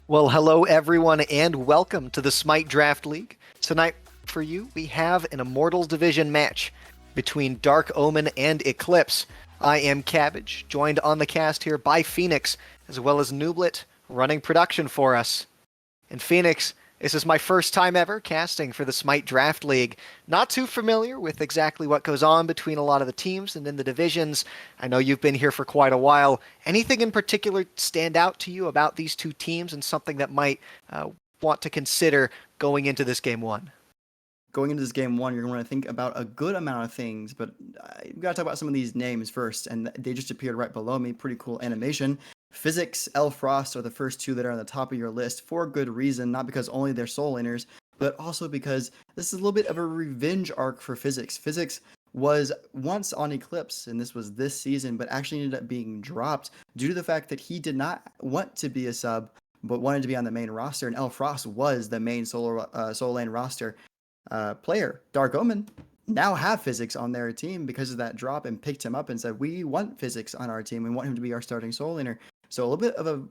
Well, hello everyone, and welcome to the Smite Draft League. Tonight, for you, we have an Immortals division match between Dark Omen and Eclipse. I am Cabbage, joined on the cast here by Fenix, as well as iNooblet, running production for us. And Phoenix, this is my first time ever casting for the Smite Draft League. Not too familiar with exactly what goes on between a lot of the teams and in the divisions. I know you've been here for quite a while. Anything in particular stand out to you about these two teams and something that might want to consider going into this game one? Going into this game one, you're going to think about a good amount of things, but we got to talk about some of these names first, and they just appeared right below me. Pretty cool animation. Physics, Frost are the first two that are on the top of your list for good reason, not because only they're soul laners, but also because this is a little bit of a revenge arc for Physics. Physics was once on Eclipse, and this was this season, but actually ended up being dropped due to the fact that he did not want to be a sub, but wanted to be on the main roster, and Frost was the main soul lane roster player. Dark Omen now have Physics on their team because of that drop and picked him up and said, we want Physics on our team. We want him to be our starting soul laner. So a little bit of a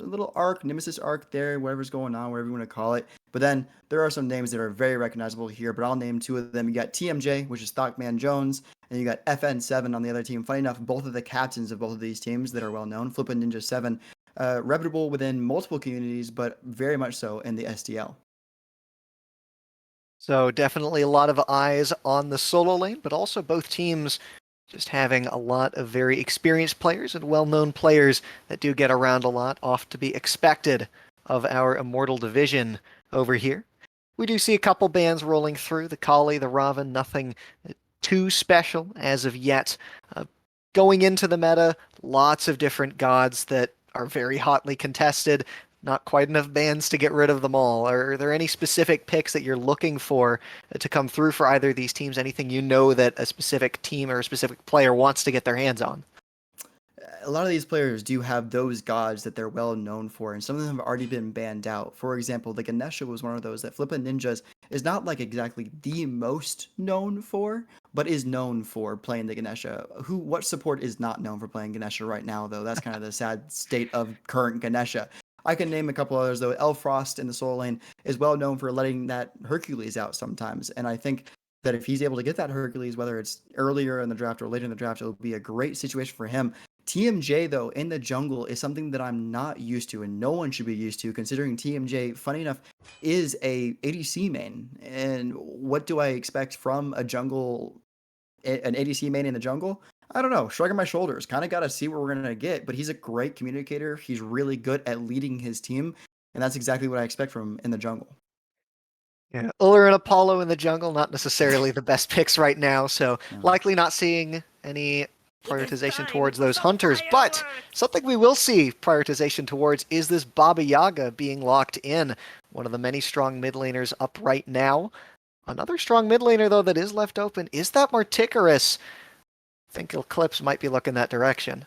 little arc, nemesis arc there, whatever's going on, whatever you want to call it. But then there are some names that are very recognizable here, but I'll name two of them. You got TMJ, which is ThockManJones, and you got FN7 on the other team. Funny enough, both of the captains of both of these teams that are well known, Flippin' Ninja 7, reputable within multiple communities, but very much so in the SDL. So definitely a lot of eyes on the solo lane, but also both teams just having a lot of very experienced players and well-known players that do get around a lot, off to be expected of our Immortal division over here. We do see a couple bans rolling through, the Kali, the Raven, nothing too special as of yet. Going into the meta, lots of different gods that are very hotly contested. Not quite enough bans to get rid of them all. Are there any specific picks that you're looking for to come through for either of these teams? Anything you know that a specific team or a specific player wants to get their hands on? A lot of these players do have those gods that they're well known for, and some of them have already been banned out. For example, the Ganesha was one of those that Flippin' Ninjas is not like exactly the most known for, but is known for playing the Ganesha. What support is not known for playing Ganesha right now, though? That's kind of the sad state of current Ganesha. I can name a couple others though. Frost in the soul lane is well known for letting that Hercules out sometimes, and I think that if he's able to get that Hercules, whether it's earlier in the draft or later in the draft, it'll be a great situation for him. TMJ though in the jungle is something that I'm not used to, and no one should be used to, considering TMJ, funny enough, is a ADC main. And what do I expect from an ADC main in the jungle? I don't know, shrugging my shoulders. Kind of got to see what we're going to get, but he's a great communicator. He's really good at leading his team, and that's exactly what I expect from him in the jungle. Yeah, Uller and Apollo in the jungle, not necessarily the best picks right now, so No. likely not seeing any prioritization towards those hunters. But something we will see prioritization towards is this Baba Yaga being locked in. One of the many strong mid laners up right now. Another strong mid laner, though, that is left open is that Marticarus. I think Eclipse might be looking that direction.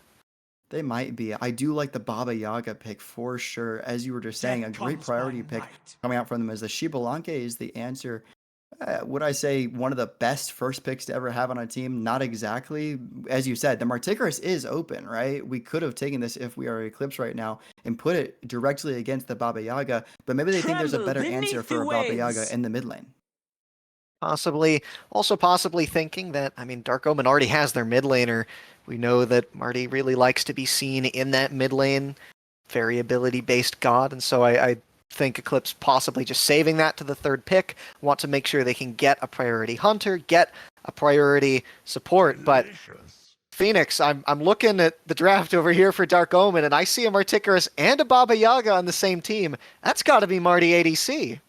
They might be. I do like the Baba Yaga pick for sure. As you were just saying, a great priority pick coming out from them is the Shibalanke is the answer. Would I say one of the best first picks to ever have on a team? Not exactly. As you said, the Marticarus is open, right? We could have taken this if we are Eclipse right now and put it directly against the Baba Yaga, but maybe they think there's a better answer for a Baba Yaga in the mid lane. Possibly thinking that, I mean, Dark Omen already has their mid laner. We know that Marty really likes to be seen in that mid lane, variability-based god, and so I think Eclipse possibly just saving that to the third pick, want to make sure they can get a priority hunter, get a priority support, but Phoenix, I'm looking at the draft over here for Dark Omen, and I see a Marticarus and a Baba Yaga on the same team. That's got to be Marty ADC.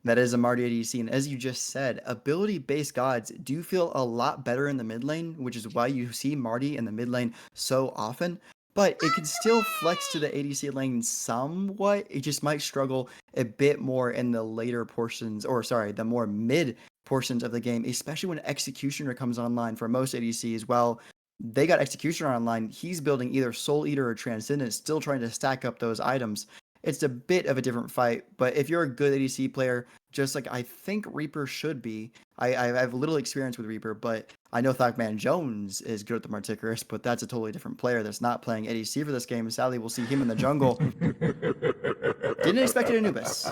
That is a Marty ADC, and as you just said, ability-based gods do feel a lot better in the mid lane, which is why you see Marty in the mid lane so often, but it can still flex to the ADC lane somewhat. It just might struggle a bit more in the later portions, or sorry, the more mid portions of the game, especially when Executioner comes online for most ADCs. Well, they got Executioner online, he's building either Soul Eater or Transcendence, still trying to stack up those items. It's a bit of a different fight, but if you're a good ADC player, just like I think Reaper should be. I have little experience with Reaper, but I know ThockManJones is good at the Marticarus, but that's a totally different player that's not playing ADC for this game. Sadly, we'll see him in the jungle. Didn't expect it Anubis.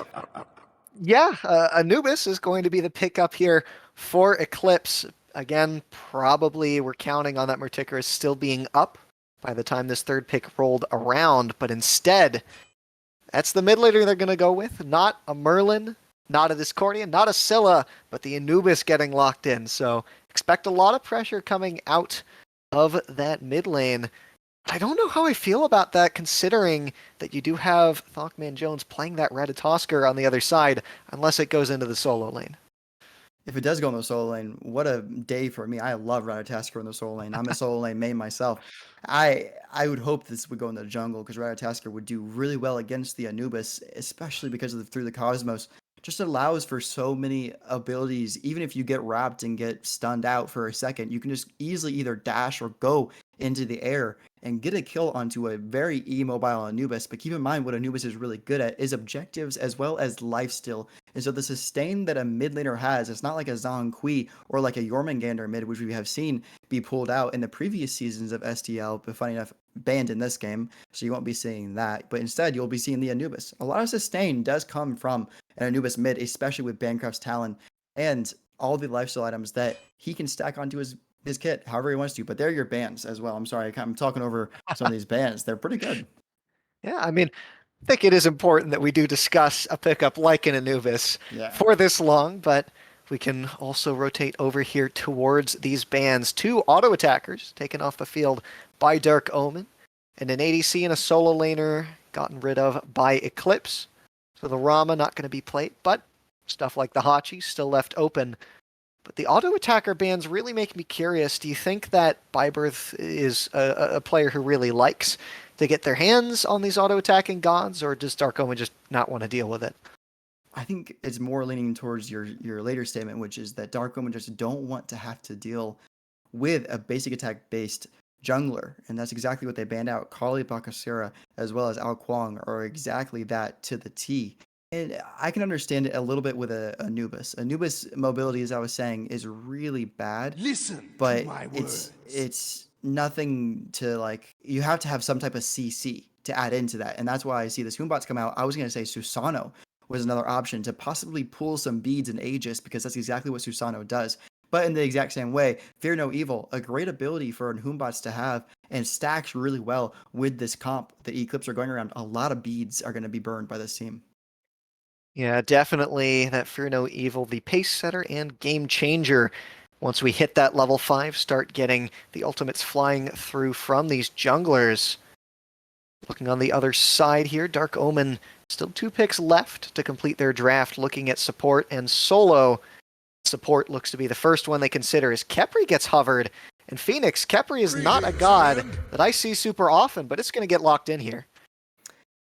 Yeah, Anubis is going to be the pickup here for Eclipse. Again, probably we're counting on that Marticarus still being up by the time this third pick rolled around, but instead, that's the mid laner they're going to go with. Not a Merlin, not a Discordian, not a Scylla, but the Anubis getting locked in. So expect a lot of pressure coming out of that mid lane. I don't know how I feel about that, considering that you do have ThockManJones playing that Ratatoskr on the other side, unless it goes into the solo lane. If it does go in the solo lane, what a day for me. I love Ratatoskr in the solo lane. I'm a solo lane main myself. I would hope this would go in the jungle because Ratatoskr would do really well against the Anubis, especially because of Through the Cosmos. Just allows for so many abilities. Even if you get wrapped and get stunned out for a second, you can just easily either dash or go into the air and get a kill onto a very immobile Anubis. But keep in mind, what Anubis is really good at is objectives as well as lifesteal. And so the sustain that a mid laner has, it's not like a Zhong Kui or like a Jormungandr mid, which we have seen be pulled out in the previous seasons of STL, but funny enough, banned in this game, so you won't be seeing that. But instead, you'll be seeing the Anubis. A lot of sustain does come from an Anubis mid, especially with Bancroft's Talon and all the lifesteal items that he can stack onto his kit however he wants to. But they're your bans as well. I'm sorry, I'm talking over some of these bans. They're pretty good. Yeah, I mean, I think it is important that we do discuss a pickup like an Anubis Yeah. for this long, but we can also rotate over here towards these bans. Two auto attackers taken off the field by Dark Omen, and an ADC and a solo laner gotten rid of by Eclipse. So the Rama not going to be played, but stuff like the Hachi still left open. But the auto attacker bans really make me curious. Do you think that Byburthe is a player who really likes to get their hands on these auto attacking gods, or does Dark Omen just not want to deal with it? I think it's more leaning towards your later statement, which is that Dark Omen just don't want to have to deal with a basic attack based jungler, and that's exactly what they banned out. Kali Bakasura as well as Ao Kuang are exactly that to the T. And I can understand it a little bit with a Anubis. Anubis mobility, as I was saying, is really bad. Listen but to my words. it's nothing to like. You have to have some type of CC to add into that, and that's why I see this Hoombots come out. I was gonna say Susano was another option to possibly pull some beads and Aegis because that's exactly what Susano does. But in the exact same way, Fear No Evil, a great ability for Hoombots to have, and stacks really well with this comp that Eclipse are going around. A lot of beads are going to be burned by this team. Yeah, definitely that Fear No Evil, the pace setter and game changer. Once we hit that level 5, start getting the ultimates flying through from these junglers. Looking on the other side here, Dark Omen, still 2 picks left to complete their draft, looking at support and solo. Support looks to be the first one they consider as Khepri gets hovered. And Fenix, Khepri is not a god that I see super often, but it's going to get locked in here.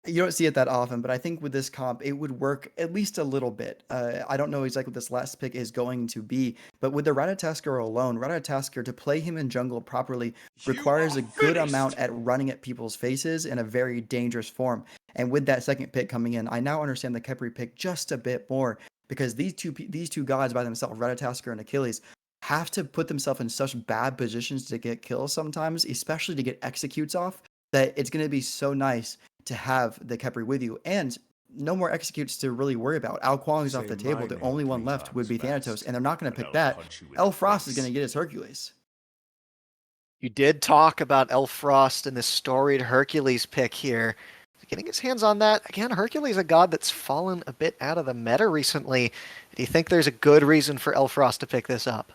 You don't see it that often, but I think with this comp, it would work at least a little bit. I don't know exactly what this last pick is going to be, but with the Ratatoskr alone, Ratatoskr, to play him in jungle properly requires a good amount at running at people's faces in a very dangerous form. And with that second pick coming in, I now understand the Khepri pick just a bit more, because these two gods by themselves, Ratatoskr and Achilles, have to put themselves in such bad positions to get kills sometimes, especially to get executes off, that it's going to be so nice to have the Khepri with you, and no more executes to really worry about. Ao Kuang is off the table. The only one left would be Thanatos, and they're not going to pick that. Frost is going to get his Hercules. You did talk about Frost and this storied Hercules pick here. Getting his hands on that. Again, Hercules, a god that's fallen a bit out of the meta recently. Do you think there's a good reason for Frost to pick this up?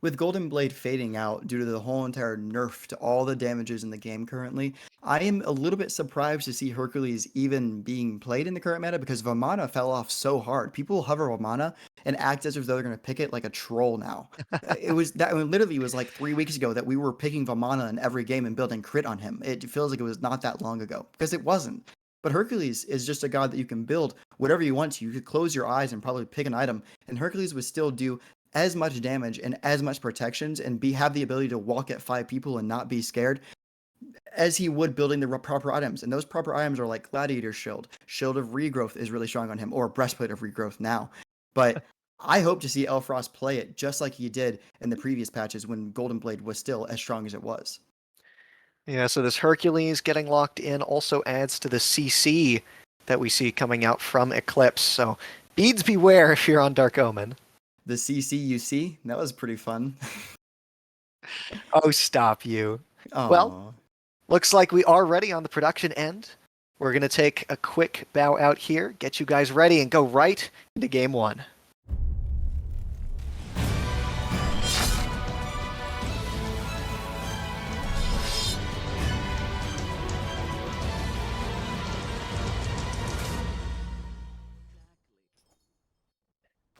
With Golden Blade fading out due to the whole entire nerf to all the damages in the game currently, I am a little bit surprised to see Hercules even being played in the current meta, because Vamana fell off so hard. People hover Vamana and act as if they're going to pick it like a troll now. Literally was like 3 weeks ago that we were picking Vamana in every game and building crit on him. It feels like it was not that long ago, because it wasn't. But Hercules is just a god that you can build whatever you want to. You could close your eyes and probably pick an item, and Hercules would still do as much damage and as much protections and have the ability to walk at 5 people and not be scared as he would building the proper items. And those proper items are like Gladiator Shield. Shield of Regrowth is really strong on him, or Breastplate of Regrowth now. But I hope to see Elfrost play it just like he did in the previous patches when Golden Blade was still as strong as it was. Yeah, so this Hercules getting locked in also adds to the CC that we see coming out from Eclipse. So beads beware if you're on Dark Omen. The CCUC, that was pretty fun. Oh, stop you. Well, Oh, looks like we are ready on the production end. We're going to take a quick bow out here, get you guys ready, and go right into game one.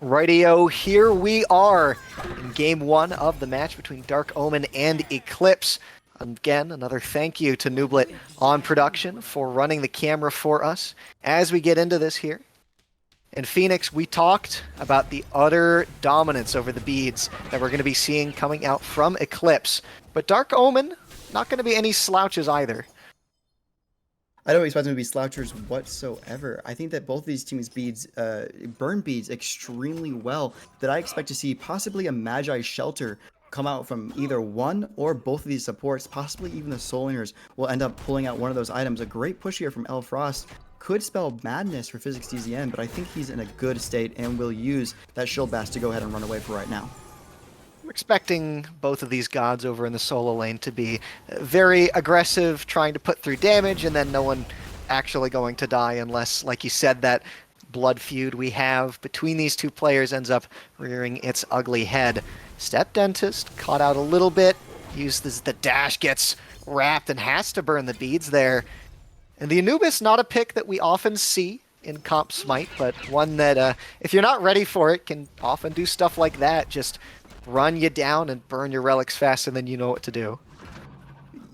Rightio, here we are in game one of the match between Dark Omen and Eclipse. Again, another thank you to iNooblet on production for running the camera for us as we get into this here. In Fenix, we talked about the utter dominance over the beads that we're going to be seeing coming out from Eclipse. But Dark Omen, not going to be any slouches either. I don't expect them to be slouchers whatsoever. I think that both of these teams burn beads extremely well. That I expect to see possibly a Magi Shelter come out from either one or both of these supports, possibly even the Soul Eaters will end up pulling out one of those items. A great push here from Frost could spell madness for PhysicsDZN, but I think he's in a good state and will use that Shield Bash to go ahead and run away for right now. I'm expecting both of these gods over in the solo lane to be very aggressive, trying to put through damage, and then no one actually going to die unless, like you said, that blood feud we have between these two players ends up rearing its ugly head. StepDentist caught out a little bit, uses the dash, gets wrapped, and has to burn the beads there. And the Anubis, not a pick that we often see in comp Smite, but one that, if you're not ready for it, can often do stuff like that. Just run you down and burn your relics faster than you know what to do.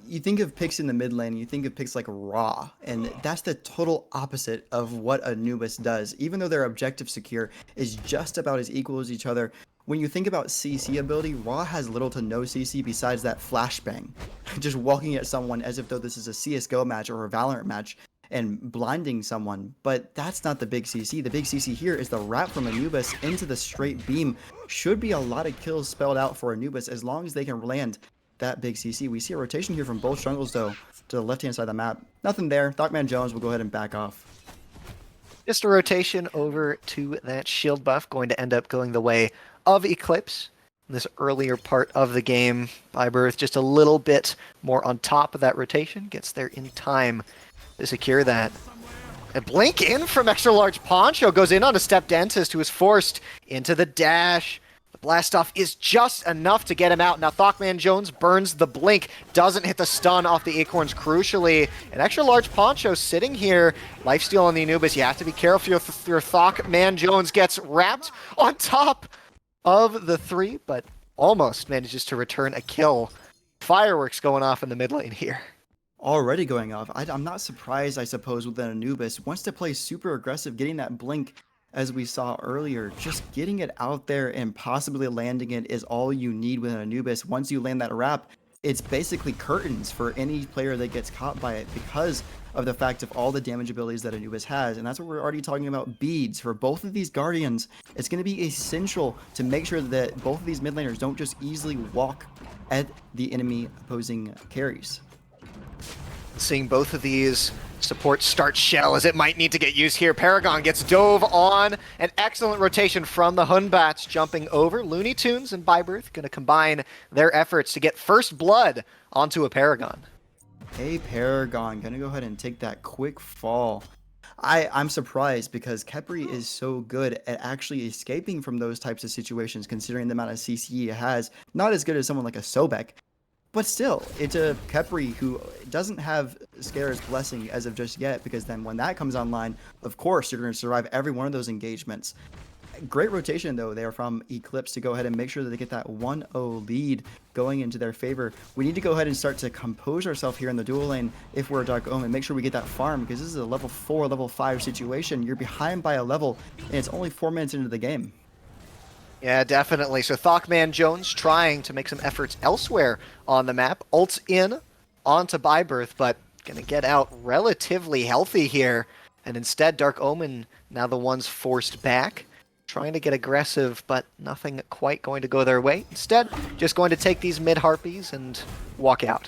You think of picks in the mid lane, you think of picks like Raw, and that's the total opposite of what Anubis does. Even though their objective secure is just about as equal as each other, when you think about CC ability, Raw has little to no CC besides that flashbang. Just walking at someone as if though this is a CSGO match or a Valorant match and blinding someone, but that's not the big CC. The big CC here is the wrap from Anubis into the straight beam. Should be a lot of kills spelled out for Anubis as long as they can land that big CC. We see a rotation here from both jungles though to the left hand side of the map. Nothing there. ThockManJones will go ahead and back off. Just a rotation over to that shield buff, going to end up going the way of Eclipse. In this earlier part of the game, Byburthe just a little bit more on top of that rotation, gets there in time to secure that. A blink in from XtraLargePoncho goes in on a StepDentist who is forced into the dash. The blast off is just enough to get him out. Now ThockManJones burns the blink, doesn't hit the stun off the acorns crucially. And XtraLargePoncho sitting here, lifesteal on the Anubis. You have to be careful if your ThockManJones gets wrapped on top of the three, but almost manages to return a kill. Fireworks going off in the mid lane here. Already going off. I'm not surprised, I suppose, with an Anubis. Wants to play super aggressive, getting that blink as we saw earlier. Just getting it out there and possibly landing it is all you need with an Anubis. Once you land that wrap, it's basically curtains for any player that gets caught by it because of the fact of all the damage abilities that Anubis has. And that's what we're already talking about, beads. For both of these Guardians, it's going to be essential to make sure that both of these mid laners don't just easily walk at the enemy opposing carries. Seeing both of these supports start shell as it might need to get used here. aParagon gets dove on. An excellent rotation from the Hunbats jumping over. LuneyToons and Byburthe going to combine their efforts to get first blood onto aParagon. aParagon going to go ahead and take that quick fall. I'm surprised because Khepri is so good at actually escaping from those types of situations considering the amount of CC he has. Not as good as someone like a Sobek. But still, it's a Khepri who doesn't have Scare's Blessing as of just yet, because then when that comes online, of course, you're going to survive every one of those engagements. Great rotation, though, there from Eclipse to go ahead and make sure that they get that 1-0 lead going into their favor. We need to go ahead and start to compose ourselves here in the dual lane if we're a Dark Omen. Make sure we get that farm, because this is a level 4, level 5 situation. You're behind by a level, and it's only 4 minutes into the game. Yeah, definitely. So ThockManJones trying to make some efforts elsewhere on the map. Ults in onto Byburthe, but gonna get out relatively healthy here. And instead, Dark Omen now the ones forced back. trying to get aggressive, but nothing quite going to go their way. Instead, just going to take these mid Harpies and walk out.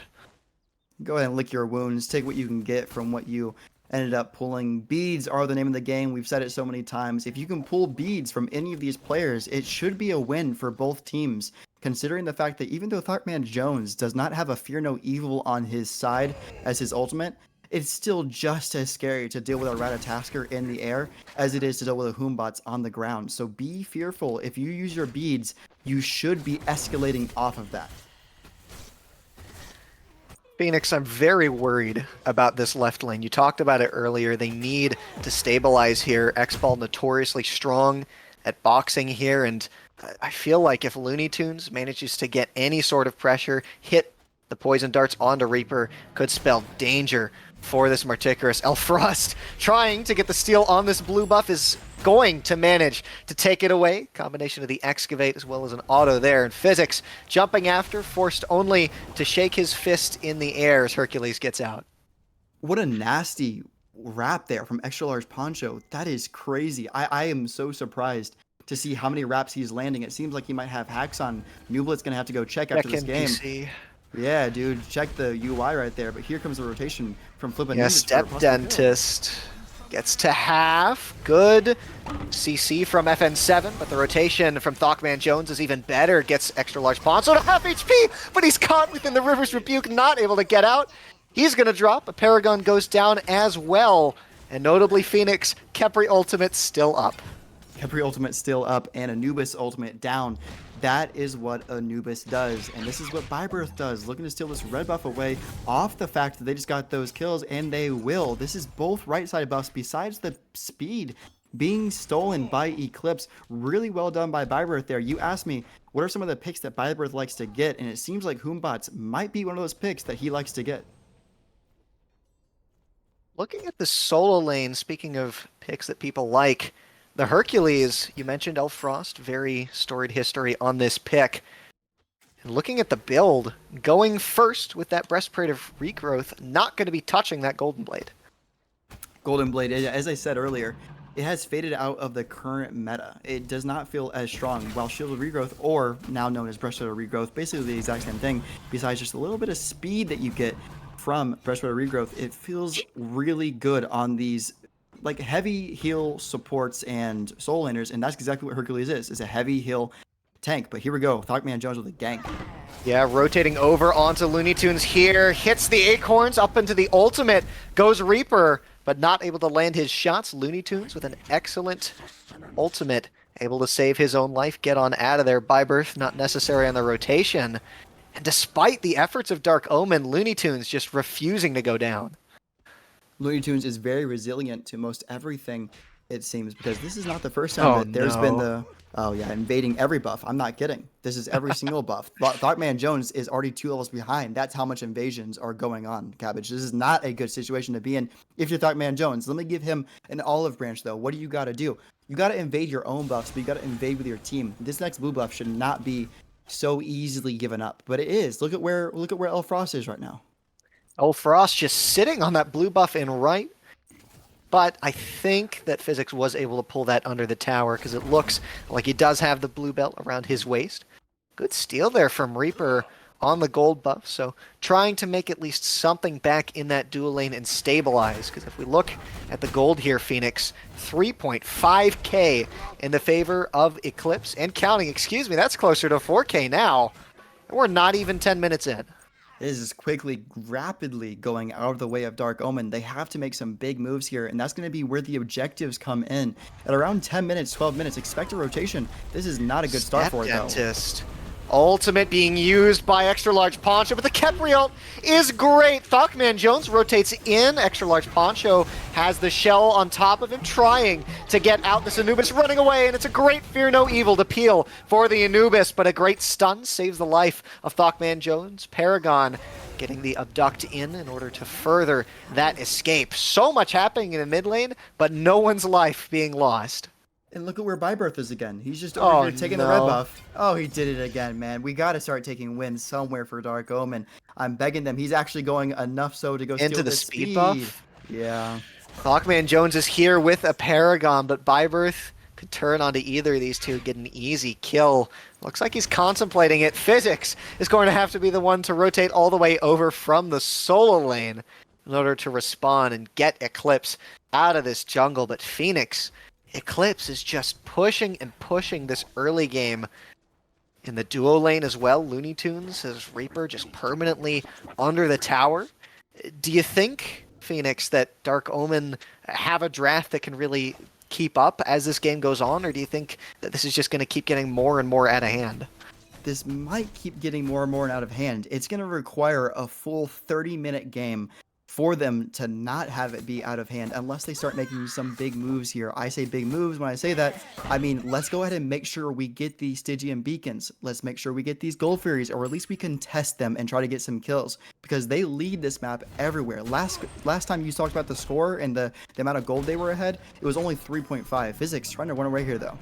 Go ahead and lick your wounds. Take what you can get from what you ended up pulling. Beads are the name of the game. We've said it so many times. If you can pull beads from any of these players, it should be a win for both teams, considering the fact that even though ThockManJones does not have a Fear No Evil on his side as his ultimate, it's still just as scary to deal with a Ratatasker in the air as it is to deal with a Hoombots on the ground. So be fearful. If you use your beads, you should be escalating off of that. Fenix, I'm very worried about this left lane. You talked about it earlier. They need to stabilize here. X-Ball notoriously strong at boxing here, and I feel like if LuneyToons manages to get any sort of pressure, hit the poison darts onto Reaper, could spell danger for this Marticorous. Elfrost trying to get the steal on this blue buff is going to manage to take it away. Combination of the Excavate as well as an auto there. And Physics jumping after, forced only to shake his fist in the air as Hercules gets out. What a nasty wrap there from XtraLargePoncho. That is crazy. I am so surprised to see how many wraps he's landing. It seems like he might have hacks on. NoobLet's going to have to go check after this game. NPC. Yeah, dude, check the UI right there. But here comes the rotation from Flippin' Yeah, StepDentist gets to half. Good CC from FN7, but the rotation from ThockManJones is even better. Gets XtraLargePoncho to half HP, but he's caught within the River's Rebuke, not able to get out. He's going to drop. aParagon goes down as well. And notably, Fenix, Khepri ultimate still up. Khepri ultimate still up, and Anubis ultimate down. That is what Anubis does, and this is what Byburthe does, looking to steal this red buff away off the fact that they just got those kills, and they will. This is both right side buffs besides the speed being stolen by Eclipse. Really well done by Byburthe there. You asked me, what are some of the picks that Byburthe likes to get, and it seems like Hoombots might be one of those picks that he likes to get. Looking at the solo lane, speaking of picks that people like, the Hercules, you mentioned Elfrost, very storied history on this pick. And looking at the build, going first with that Breastplate of Regrowth, not going to be touching that Golden Blade. Golden Blade, as I said earlier, it has faded out of the current meta. It does not feel as strong, while Shield of Regrowth, or now known as Breastplate of Regrowth, basically the exact same thing, besides just a little bit of speed that you get from Breastplate of Regrowth. It feels really good on these like heavy heal supports and soul laners, and that's exactly what Hercules is a heavy heal tank. But here we go, ThockManJones with a gank. Yeah, rotating over onto LuneyToons here, hits the Acorns up into the ultimate, goes Reaper, but not able to land his shots. LuneyToons with an excellent ultimate, able to save his own life, get on out of there. Byburthe not necessary on the rotation. And despite the efforts of Dark Omen, LuneyToons just refusing to go down. LuneyToons is very resilient to most everything, it seems, because this is not the first time that there's been the, invading every buff. I'm not kidding. This is every single buff. ThockManJones is already 2 levels behind. That's how much invasions are going on, Cabbage. This is not a good situation to be in if you're ThockManJones. Let me give him an olive branch, though. What do you got to do? You got to invade your own buffs, but you got to invade with your team. This next blue buff should not be so easily given up, but it is. Look at where Elfrost is right now. Elfrost just sitting on that blue buff in right. But I think that Physics was able to pull that under the tower because it looks like he does have the blue belt around his waist. Good steal there from Reaper on the gold buff. So trying to make at least something back in that dual lane and stabilize. Because if we look at the gold here, Fenix, 3.5k in the favor of Eclipse. And counting, excuse me, that's closer to 4k now. And we're not even 10 minutes in. This is quickly, rapidly going out of the way of Dark Omen. They have to make some big moves here, and that's going to be where the objectives come in. At around 10 minutes, 12 minutes, expect a rotation. This is not a good start for it, though. StepDentist. Ultimate being used by XtraLargePoncho, but the Khepri ult is great. ThockManJones rotates in. XtraLargePoncho has the shell on top of him, trying to get out. This Anubis running away, and it's a great Fear No Evil to peel for the Anubis, but a great stun saves the life of ThockManJones. aParagon getting the abduct in order to further that escape. So much happening in the mid lane, but no one's life being lost. And look at where Byburthe is again. He's just over here taking the red buff. Oh, he did it again, man. We got to start taking wins somewhere for Dark Omen. I'm begging them. He's actually going enough so to go steal into the speed buff. Yeah. ThockManJones is here with aParagon, but Byburthe could turn onto either of these two, get an easy kill. Looks like he's contemplating it. Physics is going to have to be the one to rotate all the way over from the solo lane in order to respawn and get Eclipse out of this jungle. But Fenix, Eclipse is just pushing and pushing this early game. In the duo lane as well, LuneyToons has Reaper just permanently under the tower. Do you think, Fenix, that Dark Omen have a draft that can really keep up as this game goes on, or do you think that this is just going to keep getting more and more out of hand? This might keep getting more and more out of hand. It's going to require a full 30-minute game for them to not have it be out of hand unless they start making some big moves here. I say big moves. When I say that, I mean, let's go ahead and make sure we get these Stygian beacons. Let's make sure we get these gold furies, or at least we can test them and try to get some kills, because they lead this map everywhere. Last time you talked about the score and the amount of gold they were ahead, it was only 3.5. Physics trying to run away here though.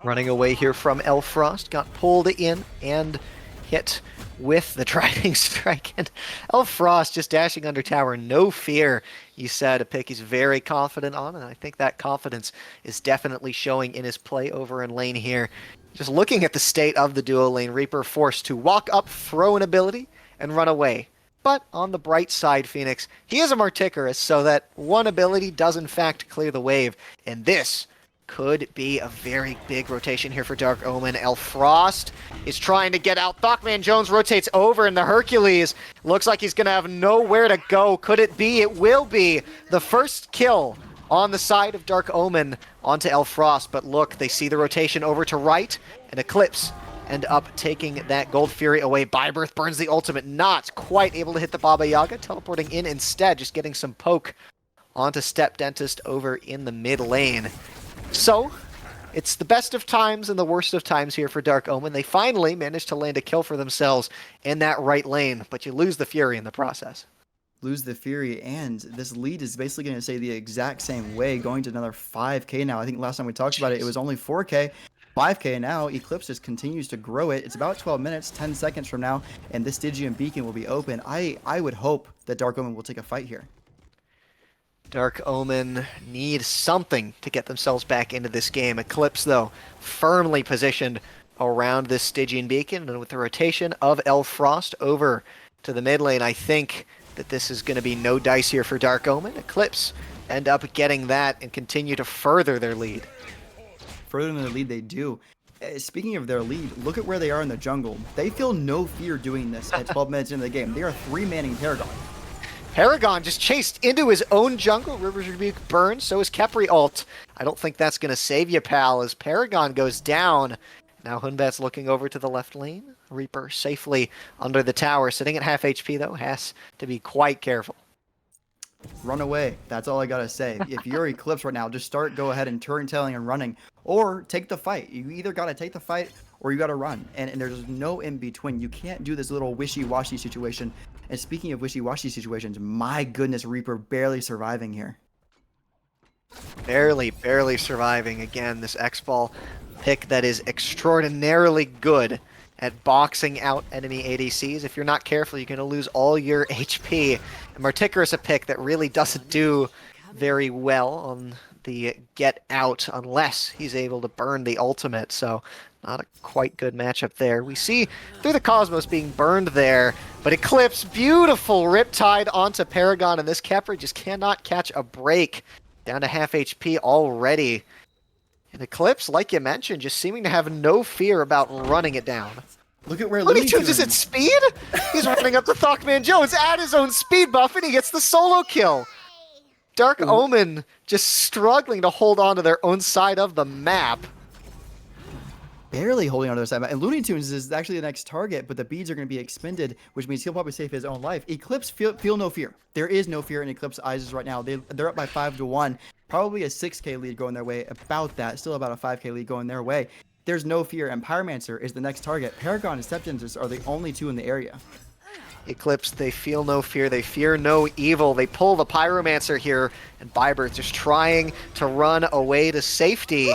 Running away here from Elfrost, got pulled in and hit with the Driving Strike, and Elfrost just dashing under tower, no fear. You said a pick he's very confident on, and I think that confidence is definitely showing in his play over in lane here. Just looking at the state of the duo lane, Reaper forced to walk up, throw an ability, and run away. But on the bright side, Fenix, he is a Marticarus, so that one ability does in fact clear the wave, and this could be a very big rotation here for Dark Omen. Elfrost is trying to get out. ThockManJones rotates over, and the Hercules looks like he's going to have nowhere to go. Could it be? It will be the first kill on the side of Dark Omen onto Elfrost. But look, they see the rotation over to right, and Eclipse end up taking that Gold Fury away. Byburthe burns the ultimate, not quite able to hit the Baba Yaga, teleporting in instead, just getting some poke onto StepDentist over in the mid lane. So, it's the best of times and the worst of times here for Dark Omen. They finally managed to land a kill for themselves in that right lane, but you lose the Fury in the process. Lose the Fury, and this lead is basically going to stay the exact same way, going to another 5k now. I think last time we talked about it, it was only 4k. 5k now. Eclipse just continues to grow it. It's about 12 minutes, 10 seconds from now, and this Stygian beacon will be open. I would hope that Dark Omen will take a fight here. Dark Omen need something to get themselves back into this game. Eclipse, though, firmly positioned around this Stygian beacon, and with the rotation of Elfrost over to the mid lane, I think that this is going to be no dice here for Dark Omen. Eclipse end up getting that and continue to further their lead. Further than their lead, they do. Speaking of their lead, look at where they are in the jungle. They feel no fear doing this at 12 minutes into the game. They are 3-manning Paragon. Paragon just chased into his own jungle. River's Rebuke burns, so is Khepri ult. I don't think that's going to save you, pal, as Paragon goes down. Now Hunbat's looking over to the left lane. Reaper safely under the tower. Sitting at half HP, though, has to be quite careful. Run away. That's all I got to say. If you're Eclipse right now, just go ahead and turn tailing and running. Or take the fight. You either got to take the fight or you got to run. And there's no in between. You can't do this little wishy-washy situation. And speaking of wishy-washy situations, my goodness, Reaper barely surviving here. Barely surviving. Again, this X-Ball pick that is extraordinarily good at boxing out enemy ADCs. If you're not careful, you're going to lose all your HP. And Marticarus, a pick that really doesn't do very well on the get out unless he's able to burn the ultimate. So not a quite good matchup there. We see through the Cosmos being burned there, but Eclipse, beautiful Riptide onto Paragon, and this Khepri just cannot catch a break. Down to half HP already. And Eclipse, like you mentioned, just seeming to have no fear about running it down. Look at where LuneyToons is at speed? He's running up to ThockManJones at his own speed buff, and he gets the solo kill. Dark Omen just struggling to hold on to their own side of the map. Barely holding on to their side. And LuneyToons is actually the next target, but the beads are going to be expended, which means he'll probably save his own life. Eclipse feel no fear. There is no fear in Eclipse eyes right now. They're up by 5-1. Probably a 6k lead going their way. About that. Still about a 5k lead going their way. There's no fear, and Pyromancer is the next target. Paragon and StepDentist are the only two in the area. Eclipse, they feel no fear, they fear no evil. They pull the Pyromancer here, and Byburthe just trying to run away to safety.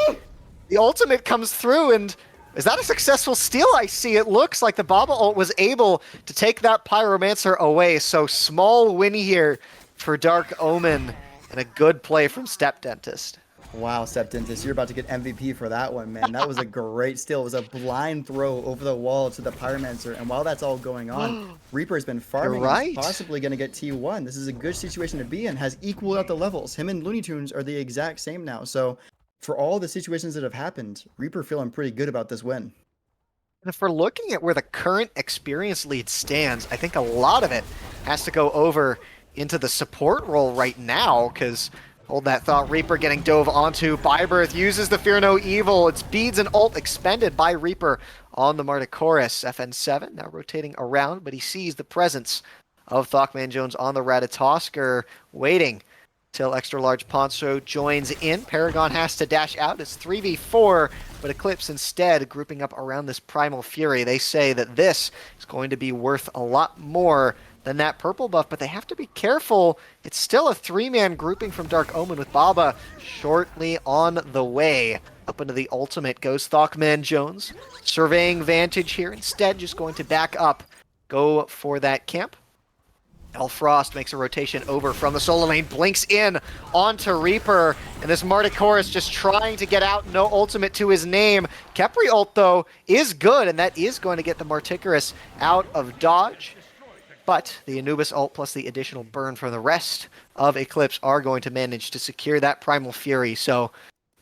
The ultimate comes through, and is that a successful steal? I see it looks like the Baba ult was able to take that Pyromancer away. So small win here for Dark Omen, and a good play from StepDentist. Wow, StepDentist, you're about to get MVP for that one, man. That was a great steal. It was a blind throw over the wall to the Pyromancer. And while that's all going on, Reaper's been You're farming and right. is possibly going to get T1. This is a good situation to be in. Has equaled out the levels. Him and LuneyToons are the exact same now. So for all the situations that have happened, Reaper feeling pretty good about this win. And if we're looking at where the current experience lead stands, I think a lot of it has to go over into the support role right now, because hold that thought, Reaper getting dove onto. Byburthe uses the Fear No Evil. It's beads and ult expended by Reaper on the Martichoris. FN7 now rotating around, but he sees the presence of ThockManJones on the Ratatosker, waiting till XtraLargePoncho joins in. Paragon has to dash out. It's 3v4, but Eclipse instead grouping up around this Primal Fury. They say that this is going to be worth a lot more than that purple buff, but they have to be careful. It's still a 3-man grouping from Dark Omen with Baba shortly on the way. Up into the ultimate goes ThockManJones. Surveying Vantage here. Instead, just going to back up, go for that camp. Frost makes a rotation over from the solo lane, blinks in onto Reaper, and this Martichoris just trying to get out, no ultimate to his name. Khepri ult, though, is good, and that is going to get the Martichoris out of dodge. But the Anubis ult plus the additional burn from the rest of Eclipse are going to manage to secure that Primal Fury. So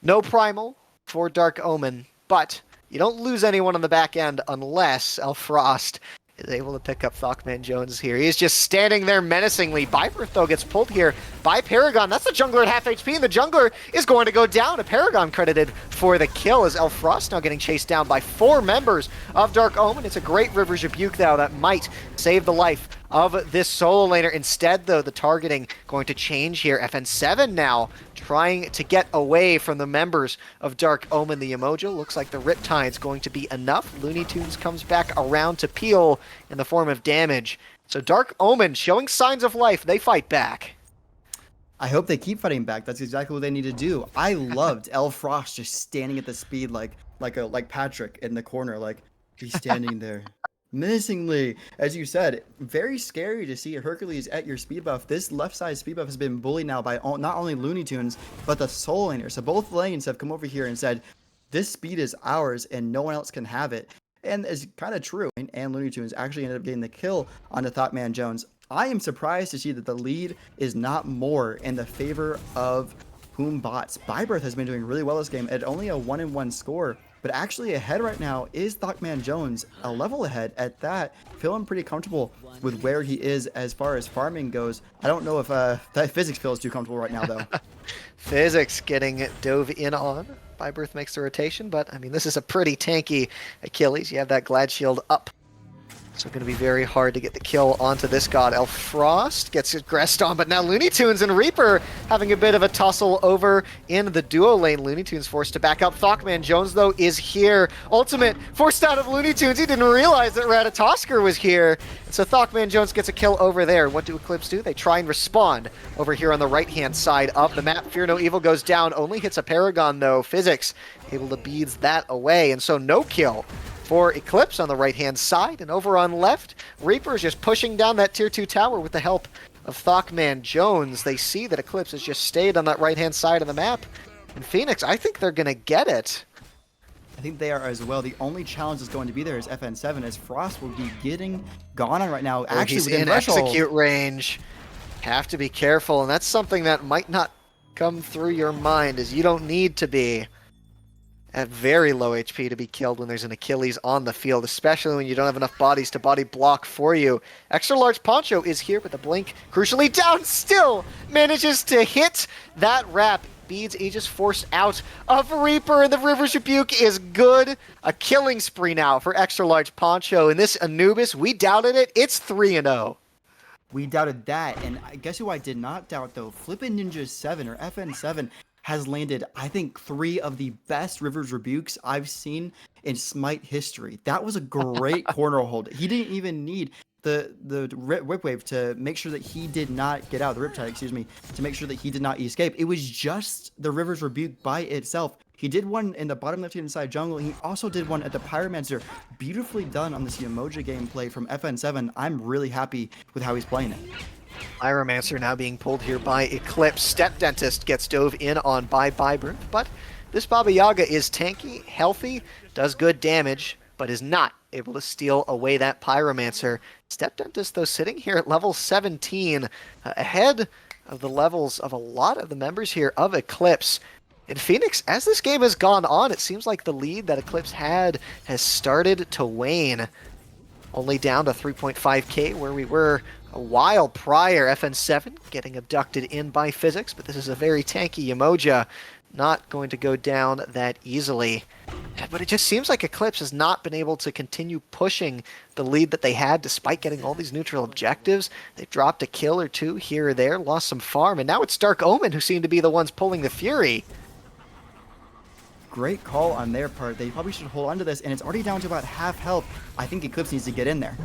no Primal for Dark Omen, but you don't lose anyone on the back end unless Frost is able to pick up ThockManJones here. He's just standing there menacingly. Byburthe, though, gets pulled here by aParagon. That's the jungler at half HP, and the jungler is going to go down. aParagon credited for the kill as Frost now getting chased down by 4 members of Dark Omen. It's a great River's Rebuke, though, that might save the life of this solo laner. Instead, though, the targeting going to change here. FN7 now trying to get away from the members of Dark Omen. The Emojo looks like the Riptide's going to be enough. LuneyToons comes back around to peel in the form of damage. So Dark Omen showing signs of life. They fight back. I hope they keep fighting back. That's exactly what they need to do. I loved Frost just standing at the speed like Patrick in the corner, like he's standing there. Menacingly, as you said, very scary to see Hercules at your speed buff. This left side speed buff has been bullied now by not only LuneyToons, but the solo laner. So both lanes have come over here and said, this speed is ours and no one else can have it. And it's kind of true. And LuneyToons actually ended up getting the kill on the ThockManJones. I am surprised to see that the lead is not more in the favor of bots. Byburthe has been doing really well this game at only a 1-1 score. But actually ahead right now is ThockManJones, a level ahead at that. Feeling pretty comfortable with where he is as far as farming goes. I don't know if that Physics feels too comfortable right now, though. Physics getting dove in on. Byburthe makes the rotation, but I mean, this is a pretty tanky Achilles. You have that Glad Shield up. So going to be very hard to get the kill onto this god. Frost gets aggressed on, but now LuneyToons and Reaper having a bit of a tussle over in the duo lane. LuneyToons forced to back up. ThockManJones, though, is here. Ultimate forced out of LuneyToons. He didn't realize that Ratatosker was here. And so ThockManJones gets a kill over there. What do Eclipse do? They try and respond over here on the right-hand side of the map. Fear No Evil goes down. Only hits aParagon, though. Physics able to beads that away. And so no kill for Eclipse on the right-hand side, and over on left, Reaper is just pushing down that tier 2 tower with the help of ThockManJones. They see that Eclipse has just stayed on that right-hand side of the map, and Fenix, I think they're going to get it. I think they are as well. The only challenge that's going to be there is FN7, as Frost will be getting gone on right now. Actually, he's within in threshold. execute range. Have to be careful, and that's something that might not come through your mind, is you don't need to be at very low HP to be killed when there's an Achilles on the field, especially when you don't have enough bodies to body block for you. XtraLargePoncho is here with a blink, crucially down, still manages to hit that wrap. Beads Aegis forced out of Reaper, and the River's Rebuke is good. A killing spree now for XtraLargePoncho. And this Anubis, we doubted it, it's 3-0. We doubted that, and guess who I did not doubt, though? Flippin' Ninja 7, or FN7, has landed, I think, 3 of the best River's Rebukes I've seen in Smite history. That was a great corner hold. He didn't even need the Whip Wave to make sure that he did not get out, the Riptide, excuse me, to make sure that he did not escape. It was just the River's Rebuke by itself. He did one in the bottom left-hand side jungle. He also did one at the Pyromancer. Beautifully done on this Emoji gameplay from FN7. I'm really happy with how he's playing it. Pyromancer now being pulled here by Eclipse. StepDentist gets dove in on by Byburthe, but this Baba Yaga is tanky, healthy, does good damage, but is not able to steal away that Pyromancer. StepDentist, though, sitting here at level 17, ahead of the levels of a lot of the members here of Eclipse. In Fenix, as this game has gone on, it seems like the lead that Eclipse had has started to wane. Only down to 3.5k where we were a while prior. FN7 getting abducted in by Physics, but this is a very tanky Umoja. Not going to go down that easily. But it just seems like Eclipse has not been able to continue pushing the lead that they had despite getting all these neutral objectives. They've dropped a kill or two here or there, lost some farm, and now it's Dark Omen who seem to be the ones pulling the Fury. Great call on their part. They probably should hold on to this, and it's already down to about half health. I think Eclipse needs to get in there.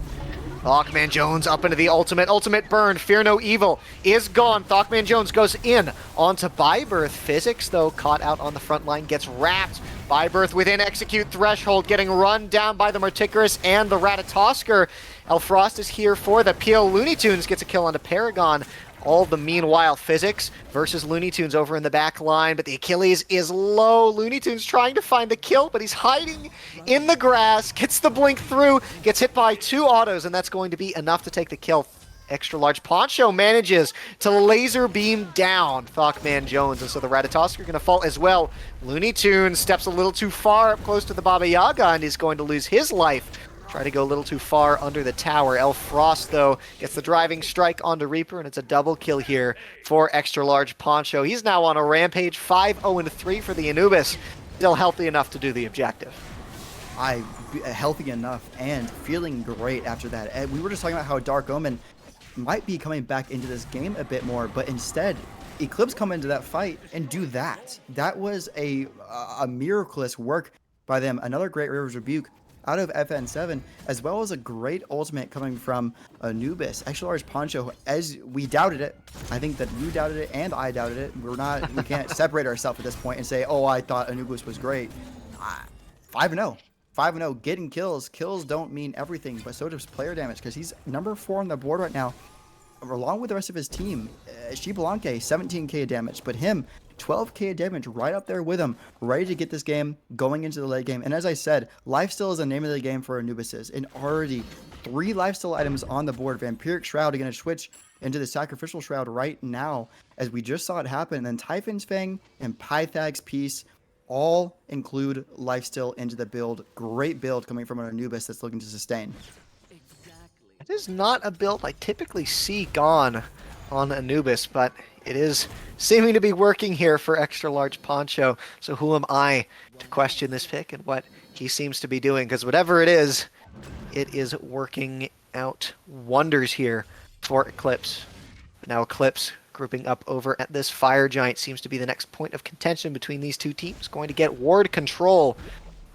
ThockManJones up into the ultimate. Ultimate burn. Fear no evil is gone. ThockManJones goes in onto Byburthe. Physics, though, caught out on the front line, gets wrapped. Byburthe within execute threshold, getting run down by the Marticarus and the Ratatosker. Elfrost is here for the peel. LuneyToons gets a kill onto aParagon. All the meanwhile, Physics versus LuneyToons over in the back line, but the Achilles is low. LuneyToons trying to find the kill, but he's hiding in the grass, gets the blink through, gets hit by 2 autos, and that's going to be enough to take the kill. XtraLargePoncho manages to laser beam down ThockManJones, and so the Ratatosker are going to fall as well. LuneyToons steps a little too far up close to the Baba Yaga and is going to lose his life. Try to go a little too far under the tower. Elfrost, though, gets the driving strike onto Reaper, and it's a double kill here for XtraLargePoncho. He's now on a rampage, 5-0-3 for the Anubis. Still healthy enough to do the objective. Healthy enough and feeling great after that. And we were just talking about how Dark Omen might be coming back into this game a bit more, but instead, Eclipse come into that fight and do that. That was a miraculous work by them. Another great River's Rebuke out of FN7, as well as a great ultimate coming from Anubis. XtraLargePoncho, as we doubted it, I think that you doubted it and I doubted it. We can't separate ourselves at this point and say, oh, I thought Anubis was great. 5-0. 5-0, getting kills. Kills don't mean everything, but so does player damage, because he's number 4 on the board right now, along with the rest of his team. Xbalanque, 17k damage, but him, 12k damage right up there with him, ready to get this game going into the late game. And as I said, lifesteal is the name of the game for Anubises, and already 3 lifesteal items on the board. Vampiric Shroud are going to switch into the Sacrificial Shroud right now, as we just saw it happen. And then Typhon's Fang and Pythag's Piece all include lifesteal into the build. Great build coming from an Anubis that's looking to sustain. It is not a build I typically see gone on Anubis, but it is seeming to be working here for XtraLargePoncho. So who am I to question this pick and what he seems to be doing? Because whatever it is working out wonders here for Eclipse. But now Eclipse grouping up over at this Fire Giant seems to be the next point of contention between these two teams. Going to get ward control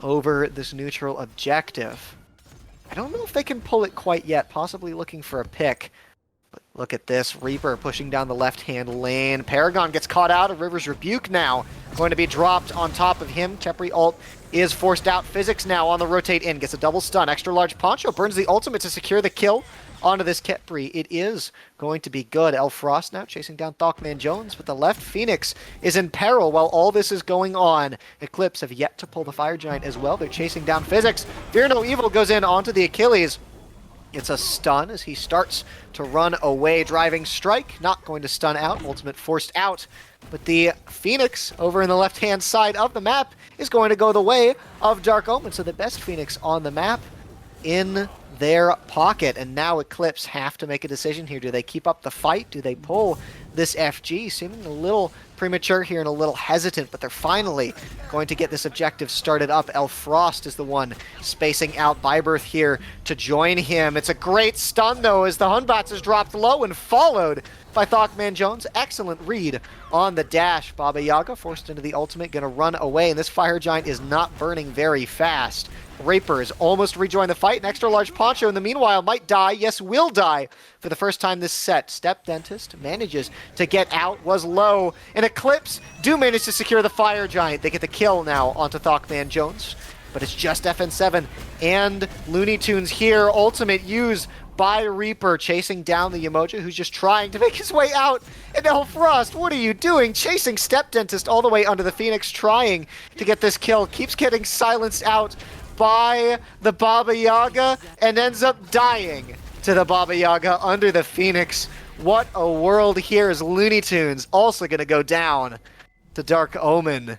over this neutral objective. I don't know if they can pull it quite yet, possibly looking for a pick. But look at this, Reaper pushing down the left-hand lane. aParagon gets caught out of River's Rebuke now. Going to be dropped on top of him. Khepri ult is forced out. Physics now on the rotate in, gets a double stun. XtraLargePoncho burns the ultimate to secure the kill onto this Khepri. It is going to be good. Elfrost now chasing down ThockManJones, but the left Fenix is in peril while all this is going on. Eclipse have yet to pull the Fire Giant as well. They're chasing down Physics. Fear no evil goes in onto the Achilles. It's a stun as he starts to run away. Driving strike, not going to stun out. Ultimate forced out. But the Fenix over in the left-hand side of the map is going to go the way of Dark Omen. So the best Fenix on the map in their pocket. And now Eclipse have to make a decision here. Do they keep up the fight? Do they pull this FG? Seeming a little premature here and a little hesitant, but they're finally going to get this objective started up. Elfrost is the one spacing out Byburthe here to join him. It's a great stun, though, as the Hunbats is dropped low and followed by ThockManJones. Excellent read on the dash. Baba Yaga forced into the ultimate, going to run away, and this Fire Giant is not burning very fast. Reaper is almost rejoined the fight, and XtraLargePoncho in the meanwhile might die, yes, will die for the first time this set. StepDentist manages to get out, was low, and Eclipse do manage to secure the Fire Giant. They get the kill now onto ThockManJones, but it's just FN7 and LuneyToons here. Ultimate use by Reaper, chasing down the Yemoja, who's just trying to make his way out. And Frost, what are you doing? Chasing StepDentist all the way under the Fenix, trying to get this kill. Keeps getting silenced out by the Baba Yaga and ends up dying to the Baba Yaga under the Fenix. What a world here is LuneyToons also going to go down to Dark Omen.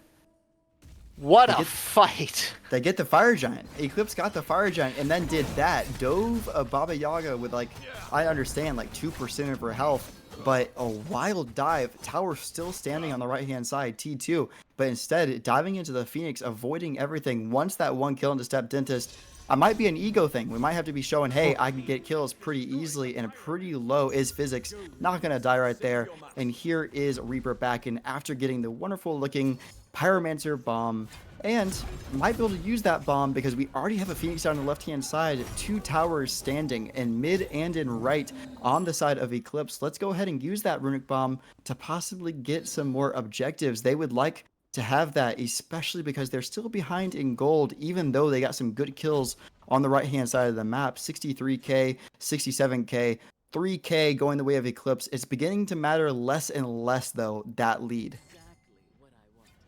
What a fight. They get the Fire Giant. Eclipse got the Fire Giant and then did that. Dove a Baba Yaga with, like, I understand, like 2% of her health, but a wild dive. Tower still standing on the right-hand side, T2, but instead diving into the Fenix, avoiding everything. Once that one kill into StepDentist, it might be an ego thing. We might have to be showing, hey, I can get kills pretty easily, and pretty low is Physics. Not going to die right there. And here is Reaper back in after getting the wonderful-looking Pyromancer bomb, and might be able to use that bomb because we already have a Phoenix down on the left-hand side, 2 towers standing in mid and in right on the side of Eclipse. Let's go ahead and use that runic bomb to possibly get some more objectives. They would like to have that, especially because they're still behind in gold, even though they got some good kills on the right-hand side of the map. 63k, 67k, 3k going the way of Eclipse. It's beginning to matter less and less, though, that lead.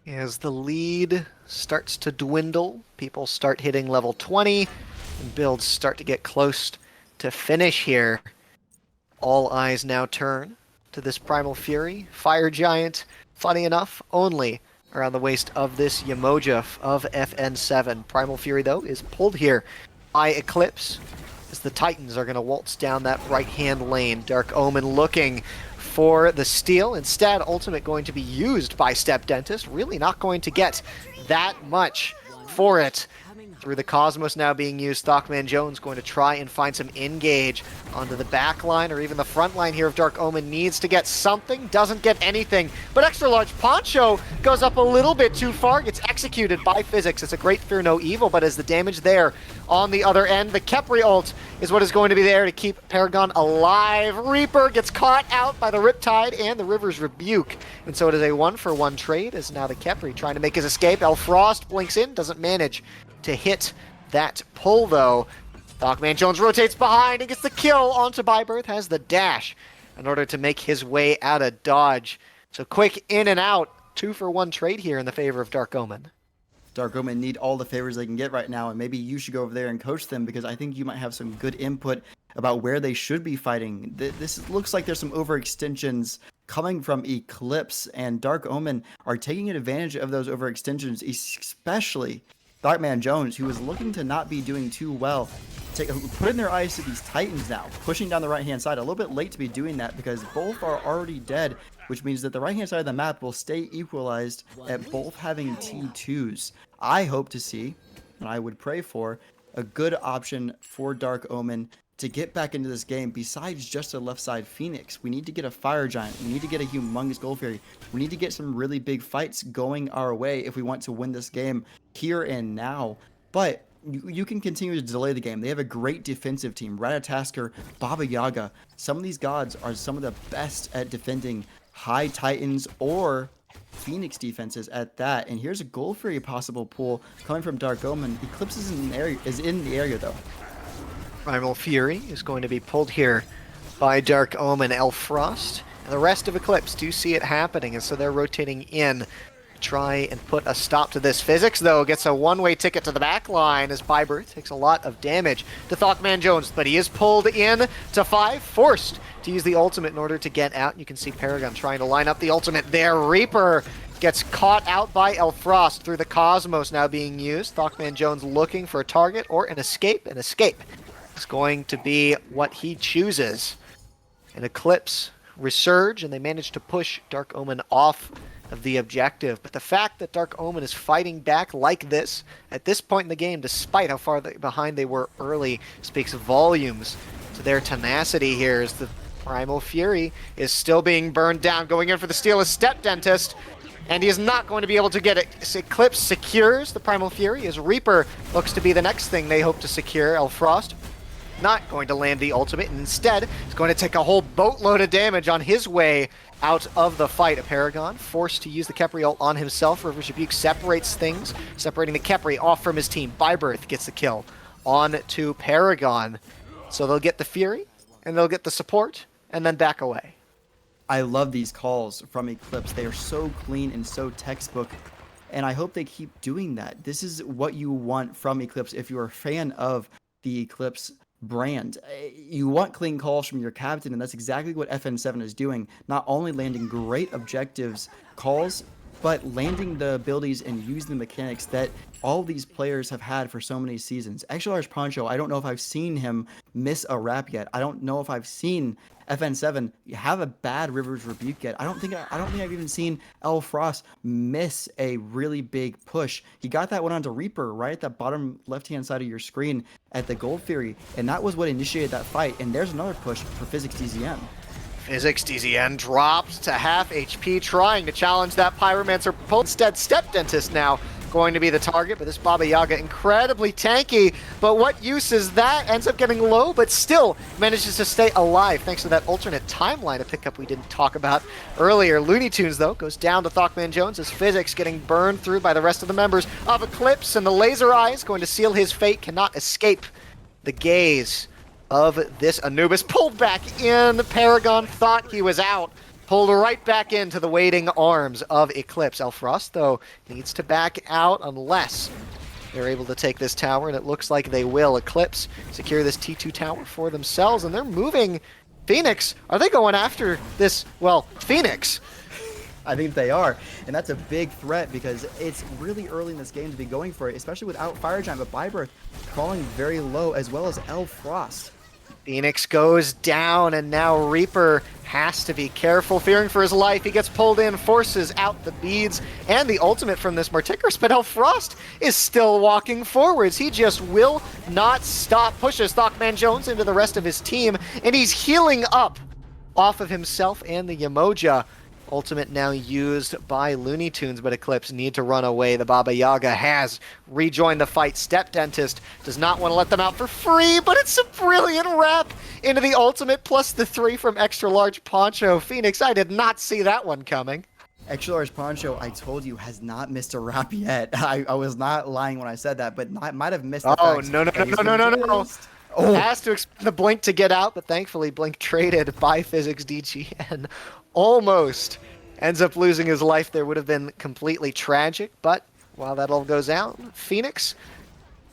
As the lead starts to dwindle, people start hitting level 20, and builds start to get close to finish here. All eyes now turn to this Primal Fury. Fire Giant, funny enough, only around the waist of this Yemoja of FN7. Primal Fury, though, is pulled here by Eclipse, as the Titans are going to waltz down that right-hand lane. Dark Omen looking for the steal. Instead, ultimate going to be used by StepDentist. Really not going to get that much for it. Through the Cosmos now being used, ThockManJones going to try and find some engage onto the back line or even the front line here of Dark Omen. Needs to get something, doesn't get anything. But XtraLargePoncho goes up a little bit too far, gets executed by Physics. It's a great fear no evil, but as the damage there on the other end, the Khepri ult is what is going to be there to keep Paragon alive. Reaper gets caught out by the Riptide and the River's Rebuke. And so it is a 1-for-1 trade as now the Khepri trying to make his escape. Frost blinks in, doesn't manage to hit that pull, though. ThockManJones rotates behind and gets the kill onto Byburthe, has the dash in order to make his way out of dodge. So quick in and out, 2-for-1 trade here in the favor of Dark Omen. Dark Omen need all the favors they can get right now, and maybe you should go over there and coach them, because I think you might have some good input about where they should be fighting. This looks like there's some overextensions coming from Eclipse, and Dark Omen are taking advantage of those overextensions, especially ThockManJones, who is looking to not be doing too well. Putting their eyes to these Titans now, pushing down the right-hand side. A little bit late to be doing that because both are already dead, which means that the right-hand side of the map will stay equalized at both having T2s. I hope to see, and I would pray for, a good option for Dark Omen to get back into this game besides just a left side Phoenix. We need to get a Fire Giant. We need to get a humongous Gold Fairy. We need to get some really big fights going our way if we want to win this game here and now. But you can continue to delay the game. They have a great defensive team. Ratatasker, Baba Yaga. Some of these gods are some of the best at defending high Titans or Phoenix defenses at that. And here's a Gold Fairy possible pull coming from Dark Omen. Eclipse is in the area though. Primal Fury is going to be pulled here by Dark Omen. Frost and the rest of Eclipse do see it happening, and so they're rotating in to try and put a stop to this. Physics, though, gets a one-way ticket to the back line as Byburthe takes a lot of damage to ThockManJones, but he is pulled in to 5, forced to use the ultimate in order to get out. You can see Paragon trying to line up the ultimate there. Reaper gets caught out by Frost through the Cosmos now being used. ThockManJones looking for a target or an escape. An escape is going to be what he chooses. An Eclipse resurge, and they manage to push Dark Omen off of the objective. But the fact that Dark Omen is fighting back like this at this point in the game, despite how far behind they were early, speaks volumes to their tenacity here, as the Primal Fury is still being burned down. Going in for the steal is StepDentist, and he is not going to be able to get it. Eclipse secures the Primal Fury as Reaper looks to be the next thing they hope to secure. Frost not going to land the ultimate, and instead is going to take a whole boatload of damage on his way out of the fight. aParagon forced to use the Khepri ult on himself. River's Rebuke separates things, separating the Khepri off from his team. Byburthe gets the kill on to Paragon. So they'll get the Fury, and they'll get the support, and then back away. I love these calls from Eclipse. They are so clean and so textbook, and I hope they keep doing that. This is what you want from Eclipse if you're a fan of the Eclipse brand. You want clean calls from your captain, and that's exactly what FN7 is doing. Not only landing great objectives calls, but landing the abilities and using the mechanics that all these players have had for so many seasons. XtraLargePoncho, I don't know if I've seen him miss a wrap yet. I don't know if I've seen FN7 have a bad River's Rebuke yet. I don't think I've even seen L Frost miss a really big push. He got that one onto Reaper right at the bottom left-hand side of your screen at the Gold Fury, and that was what initiated that fight. And there's another push for PhysicsDZN. PhysicsDZN dropped to half HP, trying to challenge that Pyromancer pull. Instead, StepDentist now going to be the target, but this Baba Yaga incredibly tanky. But what use is that? Ends up getting low, but still manages to stay alive thanks to that alternate timeline, a pickup we didn't talk about earlier. LuneyToons, though, goes down to ThockManJones as Physics getting burned through by the rest of the members of Eclipse, and the laser eyes going to seal his fate, cannot escape the gaze of this Anubis. Pulled back in. Paragon thought he was out. Pulled right back into the waiting arms of Eclipse. Elfrost, though, needs to back out unless they're able to take this tower, and it looks like they will. Eclipse secure this T2 tower for themselves, and they're moving Fenix. Are they going after this, well, Fenix? I think they are, and that's a big threat because it's really early in this game to be going for it, especially without Fire Giant, but Byburthe crawling very low, as well as L Frost. Fenix goes down, and now Reaper has to be careful, fearing for his life. He gets pulled in, forces out the beads and the ultimate from this Marticarus, but Frost is still walking forwards. He just will not stop. Pushes ThockManJones into the rest of his team, and he's healing up off of himself and the Yamoja. Ultimate now used by LuneyToons, but Eclipse need to run away. The Baba Yaga has rejoined the fight. StepDentist does not want to let them out for free, but it's a brilliant wrap into the ultimate, plus the 3 from XtraLargePoncho. Phoenix, I did not see that one coming. XtraLargePoncho, I told you, has not missed a wrap yet. I was not lying when I said that, but might have missed the Oh, facts. no. Oh. Has to expend the Blink to get out, but thankfully Blink traded by PhysicsDZN. Almost ends up losing his life there. Would have been completely tragic, but while that all goes out, Phoenix,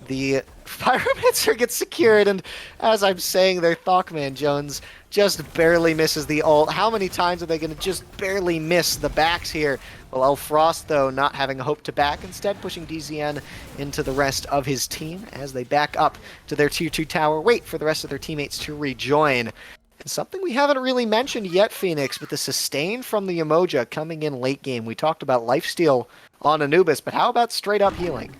the Pyromancer gets secured, and as I'm saying there, ThockManJones just barely misses the ult. How many times are they going to just barely miss the backs here? Well, Elfrost, though, not having a hope to back, instead pushing DZN into the rest of his team as they back up to their tier 2 tower, wait for the rest of their teammates to rejoin. And something we haven't really mentioned yet, Phoenix, but the sustain from the Yamoja coming in late game. We talked about lifesteal on Anubis, but how about straight up healing?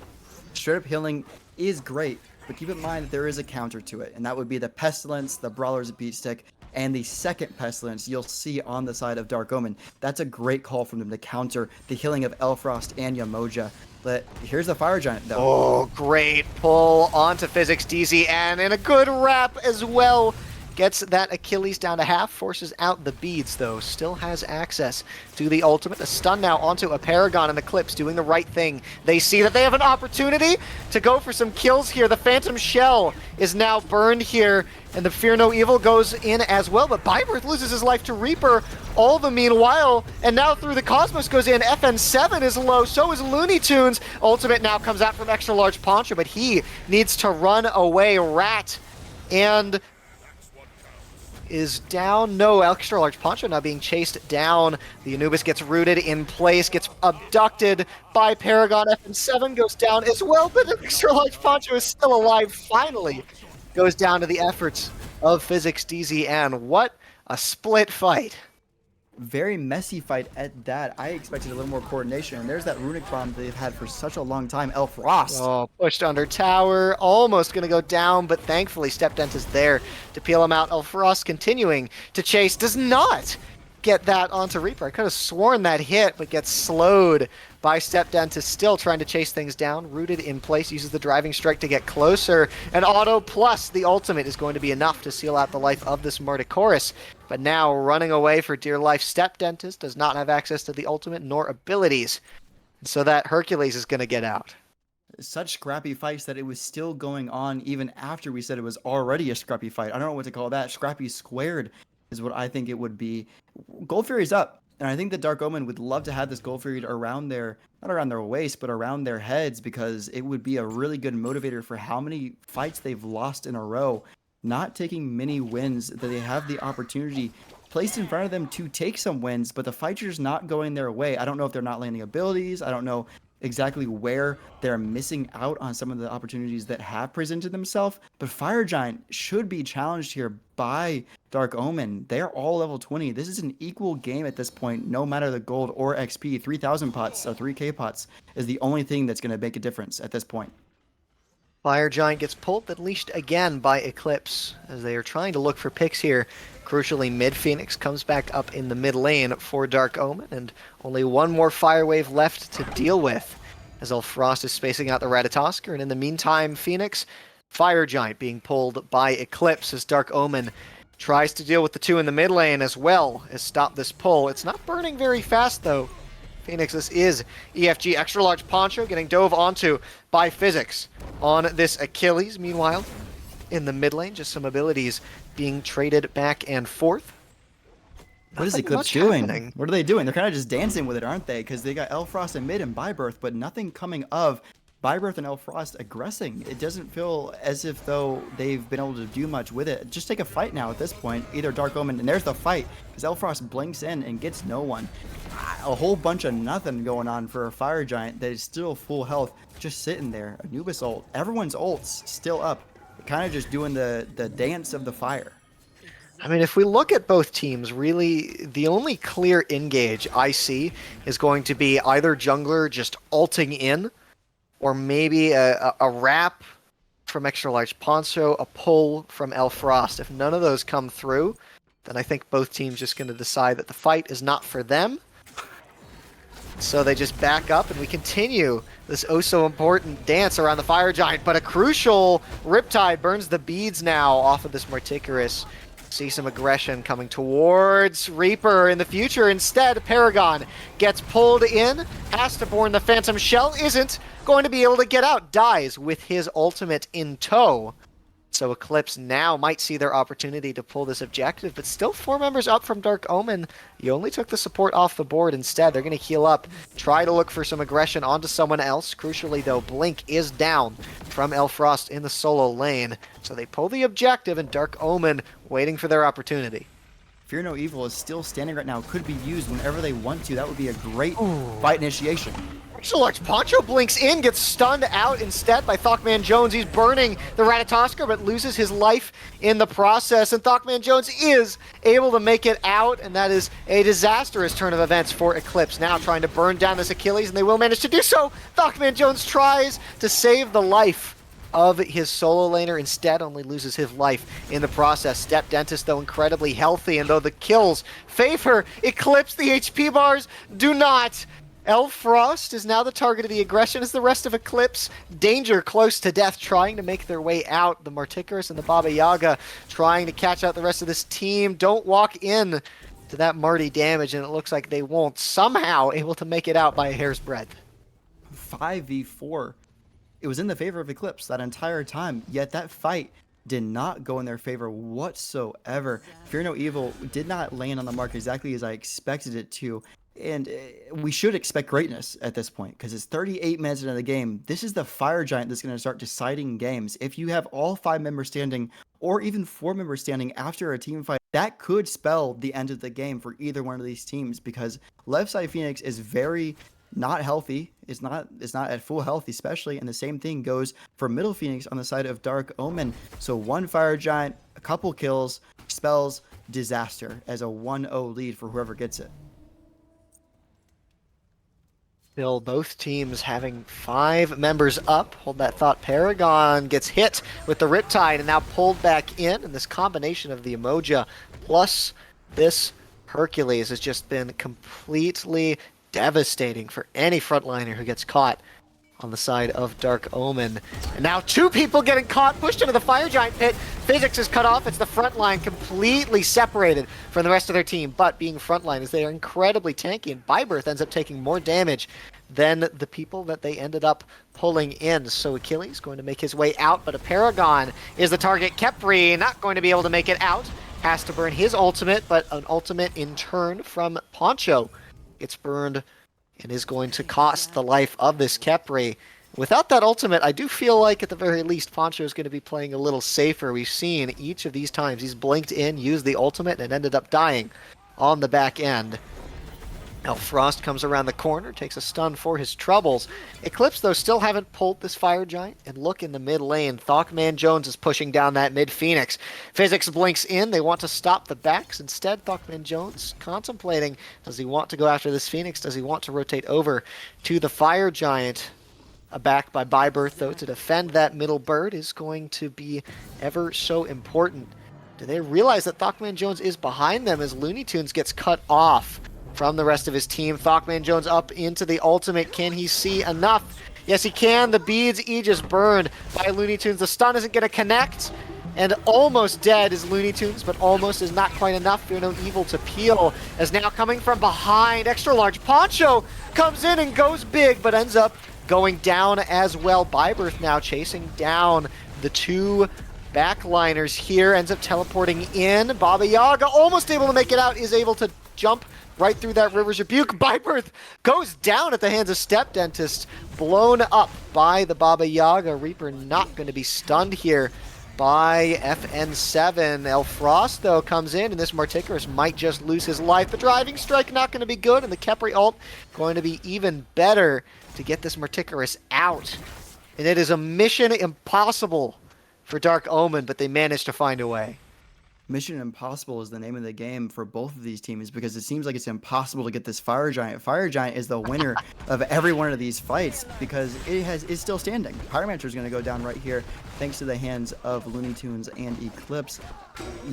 Straight up healing is great, but keep in mind that there is a counter to it, and that would be the Pestilence, the Brawler's Beat Stick, and the second Pestilence you'll see on the side of Dark Omen. That's a great call from them to counter the healing of Elfrost and Yamoja. But here's the Fire Giant, though. Oh, great pull onto PhysicsDZN, and a good wrap as well. Gets that Achilles down to half, forces out the beads, though. Still has access to the ultimate. A stun now onto aParagon, and Eclipse doing the right thing. They see that they have an opportunity to go for some kills here. The Phantom Shell is now burned here, and the Fear No Evil goes in as well, but Byburthe loses his life to Reaper all the meanwhile, and now through the Cosmos goes in. FN7 is low, so is LuneyToons. Ultimate now comes out from XtraLargePoncho, but he needs to run away. Rat and is down. No, XtraLargePoncho now being chased down. The Anubis gets rooted in place, gets abducted by Paragon. FN7 goes down as well, but XtraLargePoncho is still alive. Finally goes down to the efforts of PhysicsDZN. What a split fight. Very messy fight at that. I expected a little more coordination, and there's that runic bomb they've had for such a long time. Elfrost. Oh, pushed under tower, almost going to go down, but thankfully StepDentist is there to peel him out. Elfrost continuing to chase, does not get that onto Reaper. I could have sworn that hit, but gets slowed by StepDentist, still trying to chase things down. Rooted in place, uses the driving strike to get closer, and auto plus the ultimate is going to be enough to seal out the life of this Marticarus. But now running away for dear life, StepDentist does not have access to the ultimate nor abilities, so that Hercules is going to get out. such scrappy fights that it was still going on even after we said it was already a scrappy fight. I don't know what to call that. Scrappy squared is what I think it would be. Gold Fury's up, and I think that Dark Omen would love to have this Gold Fury around their, not around their waist, but around their heads, because it would be a really good motivator for how many fights they've lost in a row, not taking many wins, that they have the opportunity placed in front of them to take some wins, but the fights are just not going their way. I don't know if they're not landing abilities. I don't know exactly where they're missing out on some of the opportunities that have presented themselves, but Fire Giant should be challenged here by Dark Omen. They're all level 20. This is an equal game at this point, no matter the gold or XP. 3,000 pots or 3K pots is the only thing that's going to make a difference at this point. Fire Giant gets pulled, but leashed again by Eclipse as they are trying to look for picks here. Crucially, mid Fenix comes back up in the mid lane for Dark Omen, and only one more fire wave left to deal with as Frost is spacing out the Ratatosker, and in the meantime, Fenix, Fire Giant being pulled by Eclipse as Dark Omen tries to deal with the two in the mid lane as well as stop this pull. It's not burning very fast though. Fenix, this is EFG XtraLargePoncho getting dove onto by Physics on this Achilles. Meanwhile, in the mid lane, just some abilities being traded back and forth. What is Eclipse doing? What are they doing? They're kind of just dancing with it, aren't they? Because they got Elfrost in mid and Byburthe, but nothing coming of Byburthe and Elfrost aggressing. It doesn't feel as if though they've been able to do much with it. Just take a fight now at this point. Either Dark Omen, and there's the fight, because Elfrost blinks in and gets no one. A whole bunch of nothing going on for a Fire Giant that is still full health, just sitting there. Anubis ult. Everyone's ult's still up. Kind of just doing the dance of the fire. I mean, if we look at both teams, really, the only clear engage I see is going to be either jungler just ulting in, or maybe a wrap from XtraLargePoncho, a pull from Elfrost. If none of those come through, then I think both teams just going to decide that the fight is not for them. So they just back up, and we continue this oh-so-important dance around the Fire Giant. But a crucial Riptide burns the beads now off of this Marticarus. See some aggression coming towards Reaper in the future. Instead, aParagon gets pulled in, has to burn the Phantom Shell, isn't going to be able to get out, dies with his ultimate in tow. So Eclipse now might see their opportunity to pull this objective, but still 4 members up from Dark Omen. You only took the support off the board instead. They're going to heal up, try to look for some aggression onto someone else. Crucially, though, Blink is down from Elfrost in the solo lane. So they pull the objective, and Dark Omen waiting for their opportunity. Fear No Evil is still standing right now. Could be used whenever they want to. That would be a great fight initiation. XtraLargePoncho blinks in, gets stunned out instead by ThockManJones. He's burning the Ratatosker, but loses his life in the process. And ThockManJones is able to make it out, and that is a disastrous turn of events for Eclipse. Now trying to burn down this Achilles, and they will manage to do so. ThockManJones tries to save the life of his solo laner, instead only loses his life in the process. StepDentist, though, incredibly healthy, and though the kills favor Eclipse, the HP bars do not. Elfrost is now the target of the aggression as the rest of Eclipse. Danger close to death, trying to make their way out. The Marticarus and the Baba Yaga trying to catch out the rest of this team. Don't walk in to that Marty damage, and it looks like they won't. Somehow able to make it out by a hair's breadth. 5v4. It was in the favor of Eclipse that entire time, yet that fight did not go in their favor whatsoever. Fear No Evil did not land on the mark exactly as I expected it to. And we should expect greatness at this point, because it's 38 minutes into the game. This is the Fire Giant that's going to start deciding games. If you have all 5 members standing, or even 4 members standing after a team fight, that could spell the end of the game for either one of these teams, because left side Fenix is very not healthy. It's not at full health, especially, and the same thing goes for middle Fenix on the side of Dark Omen. So one Fire Giant, a couple kills, spells disaster as a 1-0 lead for whoever gets it. Still, both teams having 5 members up. Hold that thought. Paragon gets hit with the Riptide and now pulled back in. And this combination of the Emoja plus this Hercules has just been completely devastating for any frontliner who gets caught on the side of Dark Omen. And now 2 people getting caught, pushed into the Fire Giant pit. Physics is cut off. It's the front line completely separated from the rest of their team, but being frontline as they are incredibly tanky, and Byburthe ends up taking more damage than the people that they ended up pulling in. So Achilles going to make his way out, but aParagon is the target. Khepri not going to be able to make it out. Has to burn his ultimate, but an ultimate in turn from Poncho gets burned and is going to cost the life of this Khepri. Without that ultimate, I do feel like at the very least Poncho is going to be playing a little safer. We've seen each of these times he's blinked in, used the ultimate, and ended up dying on the back end. Now Frost comes around the corner, takes a stun for his troubles. Eclipse, though, still haven't pulled this Fire Giant. And look in the mid lane. ThockManJones is pushing down that mid Fenix. Physics blinks in. They want to stop the backs. Instead, ThockManJones contemplating, does he want to go after this Fenix? Does he want to rotate over to the Fire Giant? A back by Byburthe, though, to defend that middle bird is going to be ever so important. Do they realize that ThockManJones is behind them as LuneyToons gets cut off from the rest of his team? ThockManJones up into the ultimate. Can he see enough? Yes, he can. The beads Aegis burned by LuneyToons. The stun isn't going to connect. And almost dead is LuneyToons, but almost is not quite enough. Fear no evil to peel. As now coming from behind, XtraLargePoncho comes in and goes big, but ends up going down as well. Byburthe now chasing down the two backliners here. Ends up teleporting in. Baba Yaga almost able to make it out. Is able to jump right through that River's Rebuke. Byburthe goes down at the hands of StepDentist. Blown up by the Baba Yaga. Reaper not going to be stunned here by FN7. Elfrost, though, comes in, and this Marticarus might just lose his life. The Driving Strike not going to be good, and the Khepri ult going to be even better to get this Marticarus out. And it is a mission impossible for Dark Omen, but they managed to find a way. Mission Impossible is the name of the game for both of these teams because it seems like it's impossible to get this Fire Giant. Fire Giant is the winner of every one of these fights because it's still standing. Pyromancer is going to go down right here thanks to the hands of LuneyToons and Eclipse.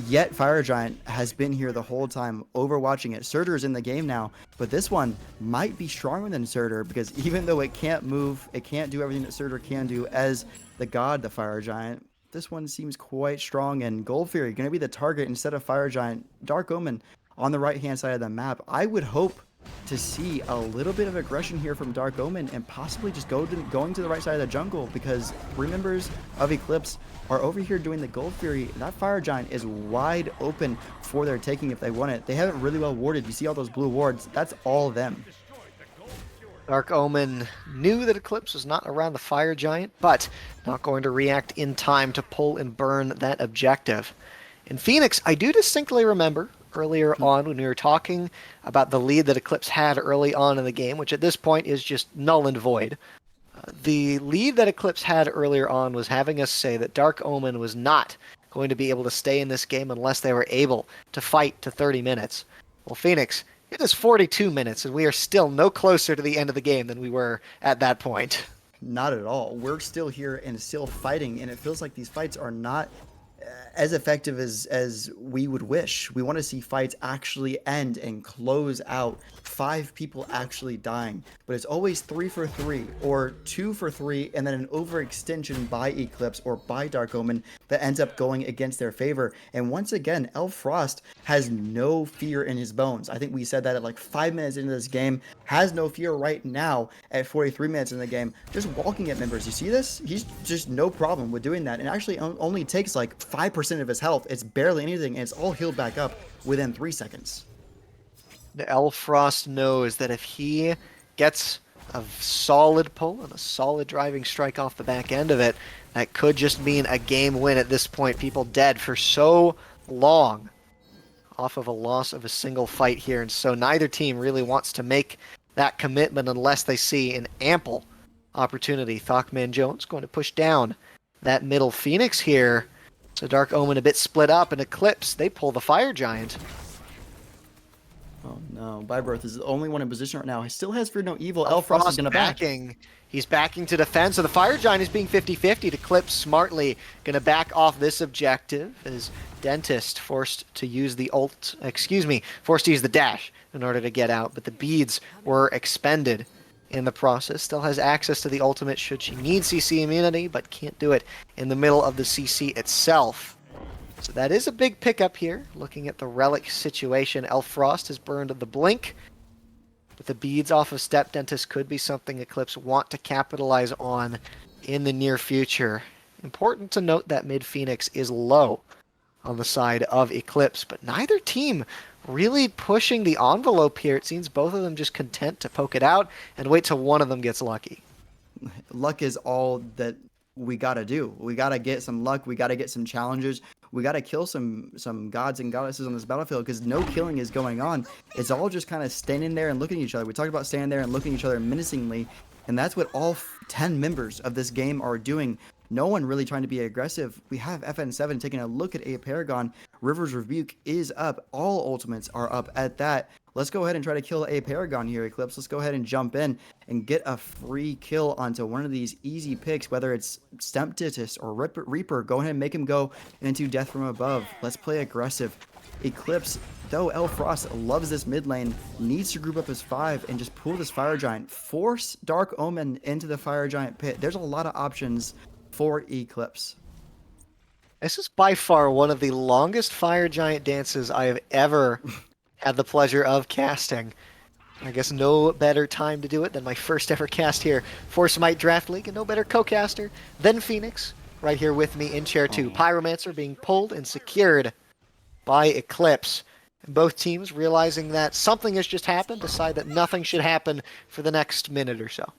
Yet Fire Giant has been here the whole time, overwatching it. Surtur is in the game now, but this one might be stronger than Surtur because even though it can't move, it can't do everything that Surtur can do as the god, the Fire Giant. This one seems quite strong, and Gold Fury going to be the target instead of Fire Giant. Dark Omen on the right-hand side of the map. I would hope to see a little bit of aggression here from Dark Omen and possibly just going to the right side of the jungle because 3 members of Eclipse are over here doing the Gold Fury. That Fire Giant is wide open for their taking if they want it. They have it really well warded. You see all those blue wards? That's all them. Dark Omen knew that Eclipse was not around the Fire Giant, but not going to react in time to pull and burn that objective. In Fenix, I do distinctly remember earlier on when we were talking about the lead that Eclipse had early on in the game, which at this point is just null and void. The lead that Eclipse had earlier on was having us say that Dark Omen was not going to be able to stay in this game unless they were able to fight to 30 minutes. Well, Fenix, it is 42 minutes, and we are still no closer to the end of the game than we were at that point. Not at all. We're still here and still fighting, and it feels like these fights are not as effective as we would wish. We want to see fights actually end and close out. 5 people actually dying, but it's always 3 for 3 or 2 for 3 and then an overextension by Eclipse or by Dark Omen that ends up going against their favor. And once again, Elfrost has no fear in his bones. I think we said that at like 5 minutes into this game, has no fear right now at 43 minutes in the game, just walking at members. You see this? He's just no problem with doing that, and actually only takes like 5% of his health. It's barely anything, and it's all healed back up within 3 seconds. The Elfrost knows that if he gets a solid pull and a solid driving strike off the back end of it, that could just mean a game win at this point. People dead for so long off of a loss of a single fight here, and so neither team really wants to make that commitment unless they see an ample opportunity. ThockManJones going to push down that middle Fenix here. So Dark Omen a bit split up, and Eclipse, they pull the Fire Giant. Oh no, Byburthe is the only one in position right now. He still has Fear No Evil. Elfrost is going to back. He's backing to defend, so the Fire Giant is being 50-50. Eclipse smartly going to back off this objective as Dentist forced to use the forced to use the dash in order to get out, but the beads were expended in the process. Still has access to the ultimate should she need CC immunity, but can't do it in the middle of the CC itself. So that is a big pickup here. Looking at the relic situation, Elfrost has burned the blink. but the beads off of StepDentist could be something Eclipse want to capitalize on in the near future. Important to note that mid Fenix is low on the side of Eclipse, but neither team really pushing the envelope here. It seems both of them just content to poke it out and wait till one of them gets lucky. Luck is all that we gotta do. We gotta get some luck. We gotta get some challenges. We gotta kill some gods and goddesses on this battlefield because no killing is going on. It's all just kind of standing there and looking at each other. We talked about standing there and looking at each other menacingly, and that's what all 10 members of this game are doing. No one really trying to be aggressive. We have FN7 taking a look at aParagon. River's Rebuke is up. All ultimates are up at that. Let's go ahead and try to kill aParagon here, Eclipse. Let's go ahead and jump in and get a free kill onto one of these easy picks, whether it's StepDentist or Reaper. Go ahead and make him go into Death from Above. Let's play aggressive. Eclipse, though El Frost loves this mid lane, needs to group up as 5 and just pull this Fire Giant. Force Dark Omen into the Fire Giant pit. There's a lot of options for Eclipse. This is by far one of the longest Fire Giant dances I have ever had the pleasure of casting. I guess no better time to do it than my first ever cast here for Smite Draft League, and no better co-caster than Fenix, right here with me in chair 2. Pyromancer being pulled and secured by Eclipse. And both teams, realizing that something has just happened, decide that nothing should happen for the next minute or so.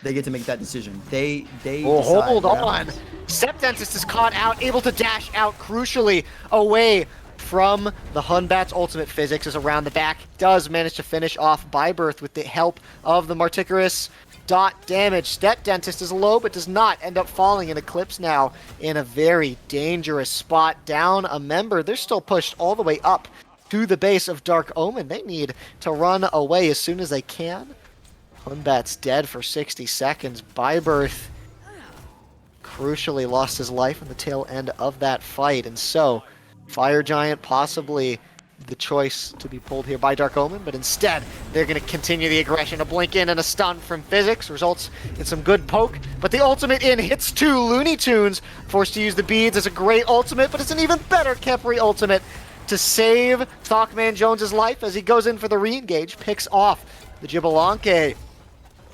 They get to make that decision. They Oh, decide, hold on. StepDentist is caught out, able to dash out crucially away from the Hunbat's ultimate. Physics is around the back, does manage to finish off Byburthe with the help of the Marticorous dot damage. StepDentist is low, but does not end up falling in Eclipse now in a very dangerous spot. Down a member. They're still pushed all the way up to the base of Dark Omen. They need to run away as soon as they can. Hunbat's dead for 60 seconds. Byburthe crucially lost his life in the tail end of that fight, and so Fire Giant possibly the choice to be pulled here by Dark Omen, but instead they're going to continue the aggression. A blink in and a stun from Physics results in some good poke, but the ultimate in hits 2 LuneyToons, forced to use the beads as a great ultimate, but it's an even better Khepri ultimate to save ThockManJones' life as he goes in for the re-engage, picks off the Xbalanque.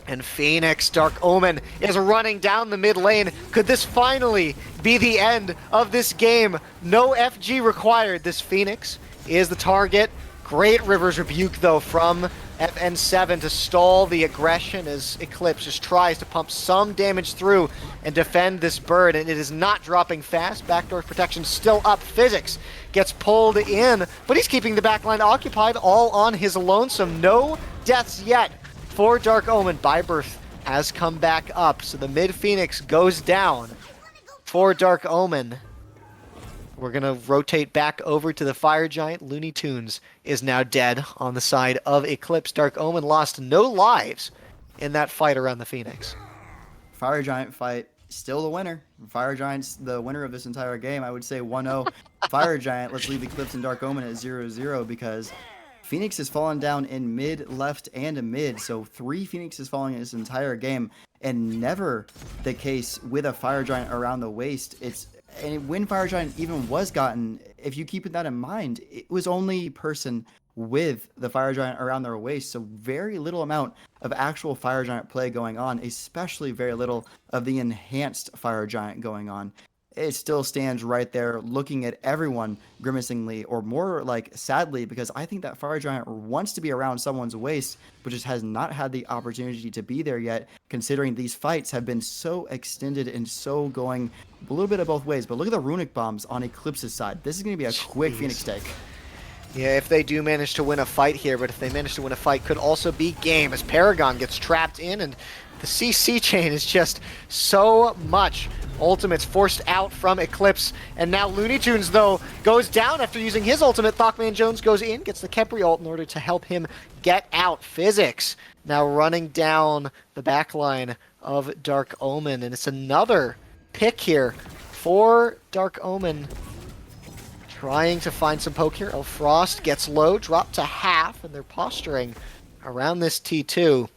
And Fenix, Dark Omen, is running down the mid lane. Could this finally be the end of this game? No FG required. This Fenix is the target. Great River's Rebuke, though, from FN7 to stall the aggression as Eclipse just tries to pump some damage through and defend this bird. And it is not dropping fast. Backdoor protection still up. Physics gets pulled in, but he's keeping the backline occupied all on his lonesome. No deaths yet for Dark Omen. Byburthe has come back up, so the mid Fenix goes down for Dark Omen. We're gonna rotate back over to the Fire Giant. LuneyToons is now dead on the side of Eclipse. Dark Omen lost no lives in that fight around the Fenix. Fire Giant fight, still the winner. Fire Giant's the winner of this entire game. I would say 1-0 Fire Giant. Let's leave Eclipse and Dark Omen at 0-0 because Fenix has fallen down in mid, left, and mid, so 3 Phoenixes falling in this entire game, and never the case with a Fire Giant around the waist. And when Fire Giant even was gotten, if you keep that in mind, it was only person with the Fire Giant around their waist, so very little amount of actual Fire Giant play going on, especially very little of the enhanced Fire Giant going on. It still stands right there looking at everyone grimacingly, or more like sadly, because I think that Fire Giant wants to be around someone's waist, but just has not had the opportunity to be there yet, considering these fights have been so extended and so going a little bit of both ways. But look at the runic bombs on Eclipse's side. This is going to be a quick Phoenix take. Yeah, if they do manage to win a fight here, but if they manage to win a fight, could also be game as Paragon gets trapped in, and the CC chain is just so much. Ultimates forced out from Eclipse, and now LuneyToons, though, goes down after using his ultimate. ThockManJones goes in, gets the Khepri ult in order to help him get out. Physics now running down the backline of Dark Omen, and it's another pick here for Dark Omen. Trying to find some poke here. Frost gets low, dropped to half, and they're posturing around this T2.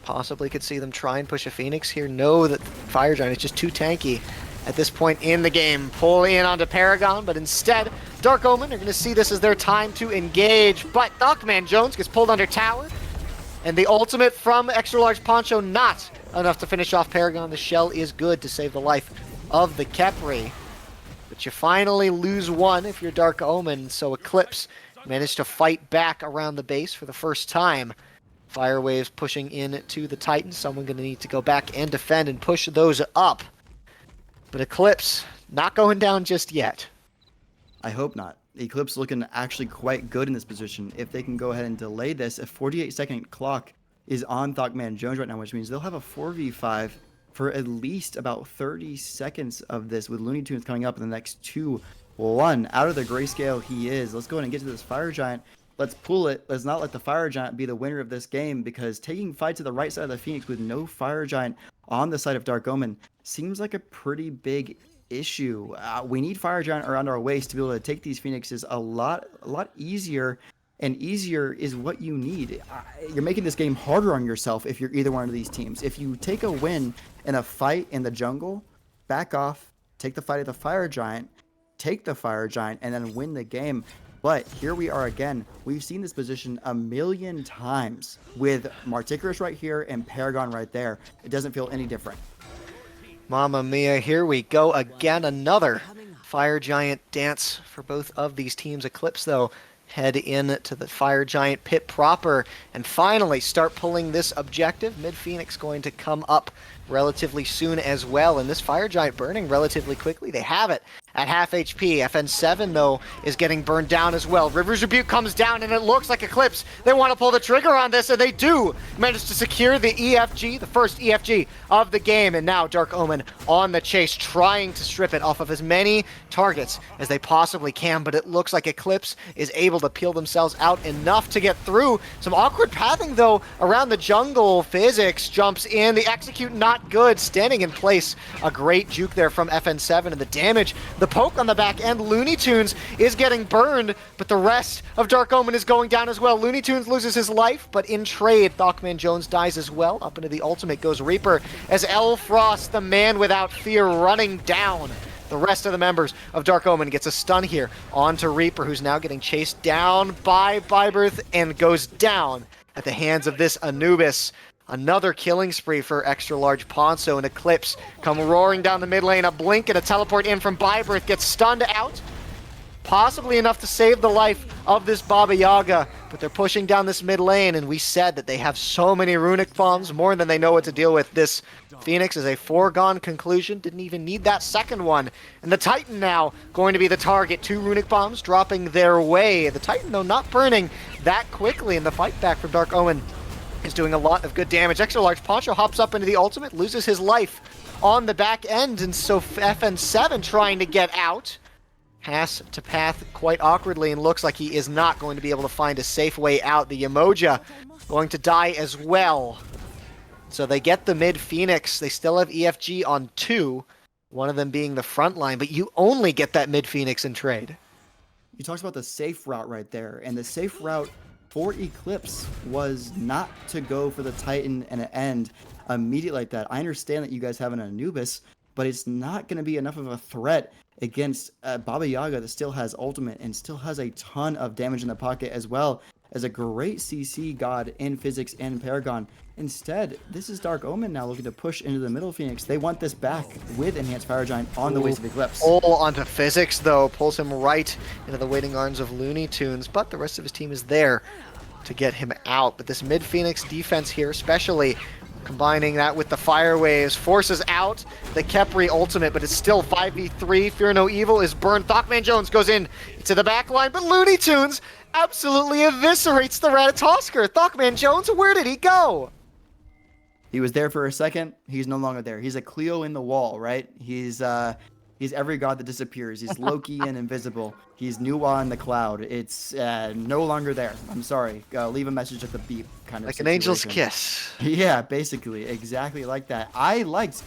Possibly could see them try and push a Phoenix here. Know that Fire Giant is just too tanky at this point in the game. Pull in onto Paragon, but instead Dark Omen are going to see this as their time to engage, but ThockManJones gets pulled under tower, and the ultimate from XtraLargePoncho not enough to finish off Paragon. The shell is good to save the life of the Khepri, but you finally lose one if you're Dark Omen, so Eclipse managed to fight back around the base for the first time. Fire waves pushing in to the Titans. Someone going to need to go back and defend and push those up. But Eclipse not going down just yet. I hope not. Eclipse looking actually quite good in this position. If they can go ahead and delay this, a 48-second clock is on ThockManJones right now, which means they'll have a 4v5 for at least about 30 seconds of this, with LuneyToons coming up in the next 2-1. Out of the grayscale he is. Let's go ahead and get to this Fire Giant. Let's pull it. Let's not let the Fire Giant be the winner of this game, because taking fight to the right side of the Fenix with no Fire Giant on the side of Dark Omen seems like a pretty big issue. We need Fire Giant around our waist to be able to take these Fenixes a lot easier, and easier is what you need. You're making this game harder on yourself if you're either one of these teams. If you take a win in a fight in the jungle, back off, take the fight at the Fire Giant, take the Fire Giant, and then win the game. But here we are again. We've seen this position a million times with Marticarus right here and Paragon right there. It doesn't feel any different. Mamma mia, here we go again. Another Fire Giant dance for both of these teams. Eclipse, though, head in to the Fire Giant pit proper and finally start pulling this objective. Mid Fenix going to come up relatively soon as well, and this Fire Giant burning relatively quickly. They have it at half HP. FN7, though, is getting burned down as well. River's Rebuke comes down, and it looks like Eclipse, they want to pull the trigger on this, and they do manage to secure the EFG, the first EFG of the game, and now Dark Omen on the chase, trying to strip it off of as many targets as they possibly can, but it looks like Eclipse is able to peel themselves out enough to get through. Some awkward pathing, though, around the jungle. Physics jumps in, the execute not good, standing in place. A great juke there from FN7, and the damage, the poke on the back end. LuneyToons is getting burned, but the rest of Dark Omen is going down as well. LuneyToons loses his life, but in trade, ThockManJones dies as well. Up into the ultimate goes Reaper, as Frost, the man without fear, running down the rest of the members of Dark Omen. Gets a stun here onto Reaper, who's now getting chased down by Byburthe and goes down at the hands of this Anubis. Another killing spree for XtraLargePoncho, and Eclipse come roaring down the mid lane. A blink and a teleport in from Byburthe, gets stunned out. Possibly enough to save the life of this Baba Yaga, but they're pushing down this mid lane, and we said that they have so many runic bombs, more than they know what to deal with. This Fenix is a foregone conclusion, didn't even need that second one. And the Titan now going to be the target. 2 runic bombs dropping their way. The Titan, though, not burning that quickly, and the fight back from Dark Omen is doing a lot of good damage. XtraLargePoncho hops up into the ultimate, loses his life on the back end, and so FN7 trying to get out has to path quite awkwardly, and looks like he is not going to be able to find a safe way out. The Yamoja going to die as well. So they get the mid Fenix. They still have EFG on 2, one of them being the front line, but you only get that mid Fenix in trade. You talked about the safe route right there, and the safe route for Eclipse was not to go for the Titan and an end immediately like that. I understand that you guys have an Anubis, but it's not going to be enough of a threat against Baba Yaga that still has ultimate and still has a ton of damage in the pocket, as well as a great CC god in Physics and Paragon. Instead, this is Dark Omen now looking to push into the middle Fenix. They want this back with Enhanced Fire Giant on the waist of Eclipse. All onto Physics, though, pulls him right into the waiting arms of LuneyToons, but the rest of his team is there to get him out. But this mid Fenix defense here, especially combining that with the fire waves, forces out the Khepri ultimate, but it's still 5v3. Fear No Evil is burned. ThockManJones goes in to the back line, but LuneyToons absolutely eviscerates the Ratatosker. ThockManJones, where did he go? He was there for a second. He's no longer there. He's a Cleo in the wall, right? He's every god that disappears. He's Loki and invisible. He's Nuwa in the cloud. It's no longer there. I'm sorry. Leave a message at the beep kind of like situation. An angel's kiss. Yeah, basically. Exactly like that. I liked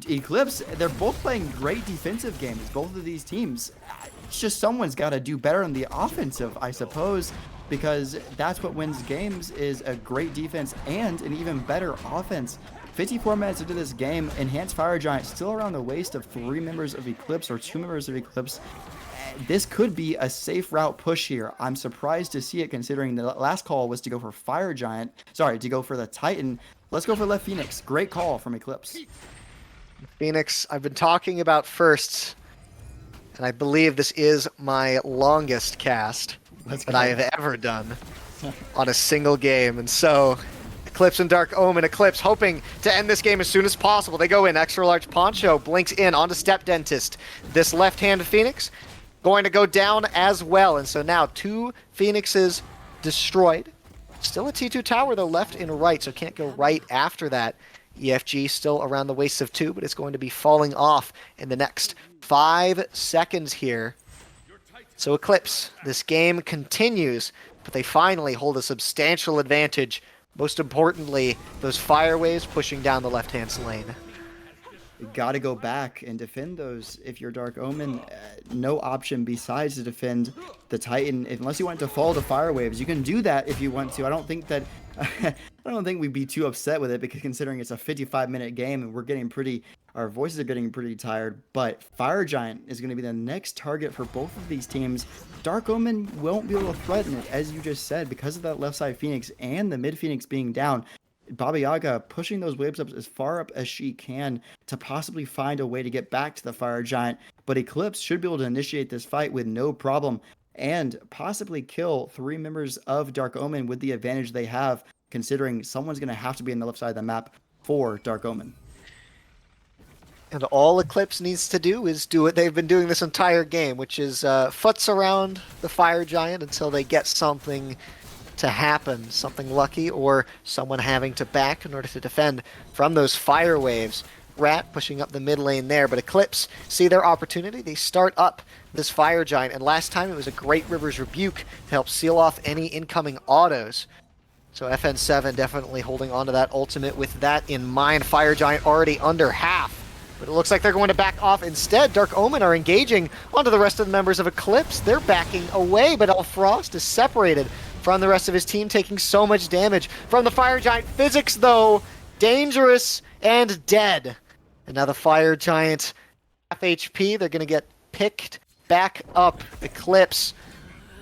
Eclipse. They're both playing great defensive games, both of these teams. It's just someone's got to do better on the offensive, I suppose, because that's what wins games, is a great defense and an even better offense. 54 minutes into this game, Enhanced Fire Giant still around the waist of 3 members of Eclipse, or 2 members of Eclipse. this could be a safe route push here. I'm surprised to see it considering the last call was to go for Fire Giant. Sorry, to go for the Titan. Let's go for left Phoenix. Great call from Eclipse. Phoenix, I've been talking about firsts, and I believe this is my longest cast that I have ever done on a single game. And so, Eclipse and Dark Omen. Eclipse hoping to end this game as soon as possible. They go in. XtraLargePoncho blinks in onto StepDentist. This left-hand Phoenix going to go down as well. And so now 2 Phoenixes destroyed. Still a T2 tower, though, left and right, so can't go right after that. EFG still around the waist of 2, but it's going to be falling off in the next 5 seconds here. So Eclipse, this game continues, but they finally hold a substantial advantage. Most importantly, those fire waves pushing down the left-hand lane. You got to go back and defend those. If you're Dark Omen, no option besides to defend the Titan. Unless you want to fall to fire waves, you can do that if you want to. I don't think that I don't think we'd be too upset with it, because considering it's a 55-minute game and we're getting our voices are getting pretty tired. But Fire Giant is going to be the next target for both of these teams. Dark Omen won't be able to threaten it, as you just said, because of that left side Phoenix and the mid Phoenix being down. Baba Yaga pushing those waves up as far up as she can to possibly find a way to get back to the Fire Giant. But Eclipse should be able to initiate this fight with no problem and possibly kill 3 members of Dark Omen with the advantage they have, considering someone's going to have to be on the left side of the map for Dark Omen. And all Eclipse needs to do is do what they've been doing this entire game, which is futz around the Fire Giant until they get something to happen, something lucky, or someone having to back in order to defend from those fire waves. Rat pushing up the mid lane there, but Eclipse see their opportunity. They start up this Fire Giant, and last time it was a great River's Rebuke to help seal off any incoming autos. So FN7 definitely holding on to that ultimate with that in mind. Fire Giant already under half, but it looks like they're going to back off instead. Dark Omen are engaging onto the rest of the members of Eclipse. They're backing away, but Frost is separated from the rest of his team, taking so much damage from the Fire Giant. Physics, though, dangerous and dead. And now the Fire Giant, half HP, they're going to get picked back up. Eclipse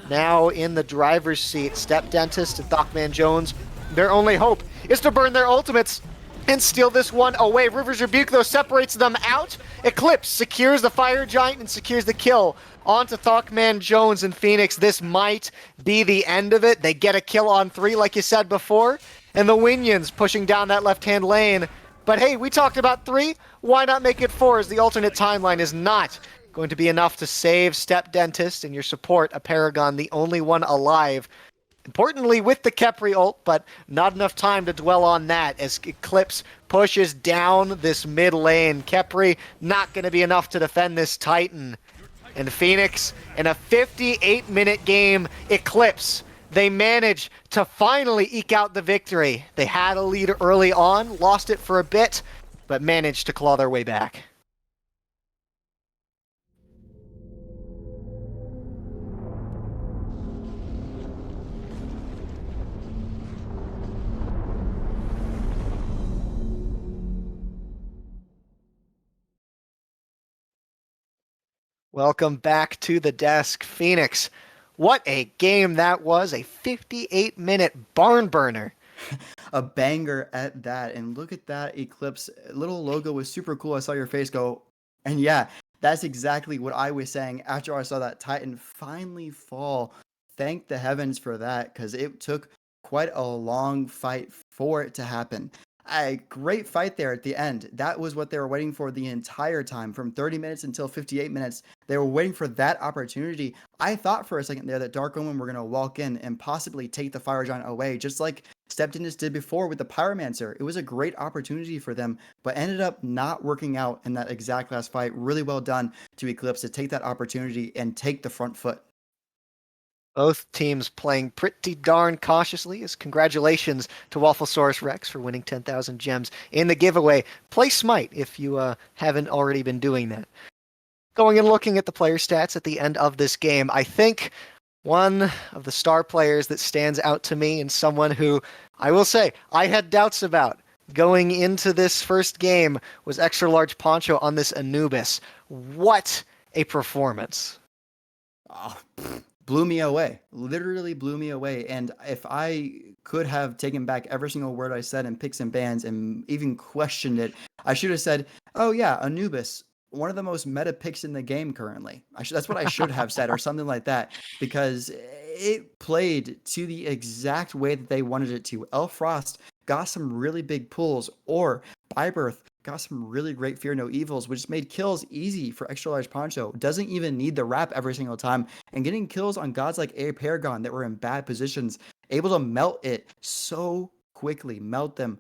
now in the driver's seat. StepDentist and ThockManJones, their only hope is to burn their ultimates and steal this one away. River's Rebuke, though, separates them out. Eclipse secures the Fire Giant and secures the kill onto ThockManJones and Fenix. This might be the end of it. They get a kill on 3, like you said before, and the Winions pushing down that left-hand lane. But hey, we talked about 3. Why not make it 4, as the alternate timeline is not going to be enough to save StepDentist and your support, aParagon, the only one alive. Importantly, with the Khepri ult, but not enough time to dwell on that as Eclipse pushes down this mid lane. Khepri not going to be enough to defend this Titan. And Fenix, in a 58-minute game, Eclipse, they manage to finally eke out the victory. They had a lead early on, lost it for a bit, but managed to claw their way back. Welcome back to the desk, Fenix. What a game that was, a 58-minute barn burner. A banger at that. And look at that Eclipse little logo was super cool. I saw your face go, and yeah, that's exactly what I was saying after I saw that Titan finally fall. Thank the heavens for that, because it took quite a long fight for it to happen. A great fight there at the end. That was what they were waiting for the entire time, from 30 minutes until 58 minutes. They were waiting for that opportunity. I thought for a second there that Dark Omen were going to walk in and possibly take the Fire Giant away, just like StepDentist did before with the Pyromancer. It was a great opportunity for them, but ended up not working out in that exact last fight. Really well done to Eclipse to take that opportunity and take the front foot. Both teams playing pretty darn cautiously, as congratulations to Wafflesaurus Rex for winning 10,000 gems in the giveaway. Play Smite if you haven't already been doing that. Going and looking at the player stats at the end of this game, I think one of the star players that stands out to me, and someone who I will say I had doubts about going into this first game, was XtraLargePoncho on this Anubis. What a performance. blew me away. Literally blew me away. And if I could have taken back every single word I said in picks and bans and even questioned it, I should have said, "Oh yeah, Anubis, one of the most meta picks in the game currently." That's what I should have said, or something like that, because it played to the exact way that they wanted it to. Elfrost got some really big pulls, or Byburthe got some really great Fear No Evils, which made kills easy for XtraLargePoncho. Doesn't even need the wrap every single time. And getting kills on gods like aParagon that were in bad positions, able to melt it so quickly, melt them.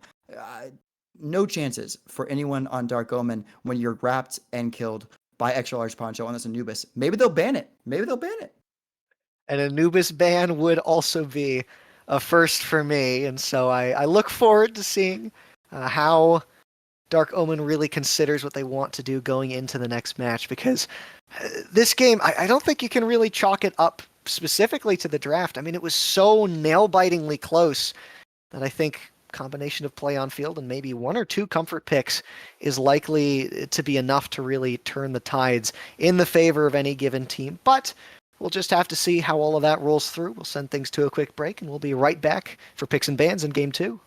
No chances for anyone on Dark Omen when you're wrapped and killed by XtraLargePoncho on this Anubis. Maybe they'll ban it. Maybe they'll ban it. An Anubis ban would also be a first for me, and so I look forward to seeing how Dark Omen really considers what they want to do going into the next match, because this game, I don't think you can really chalk it up specifically to the draft. I mean, it was so nail-bitingly close that I think combination of play on field and maybe one or two comfort picks is likely to be enough to really turn the tides in the favor of any given team. But we'll just have to see how all of that rolls through. We'll send things to a quick break, and we'll be right back for picks and bans in Game 2.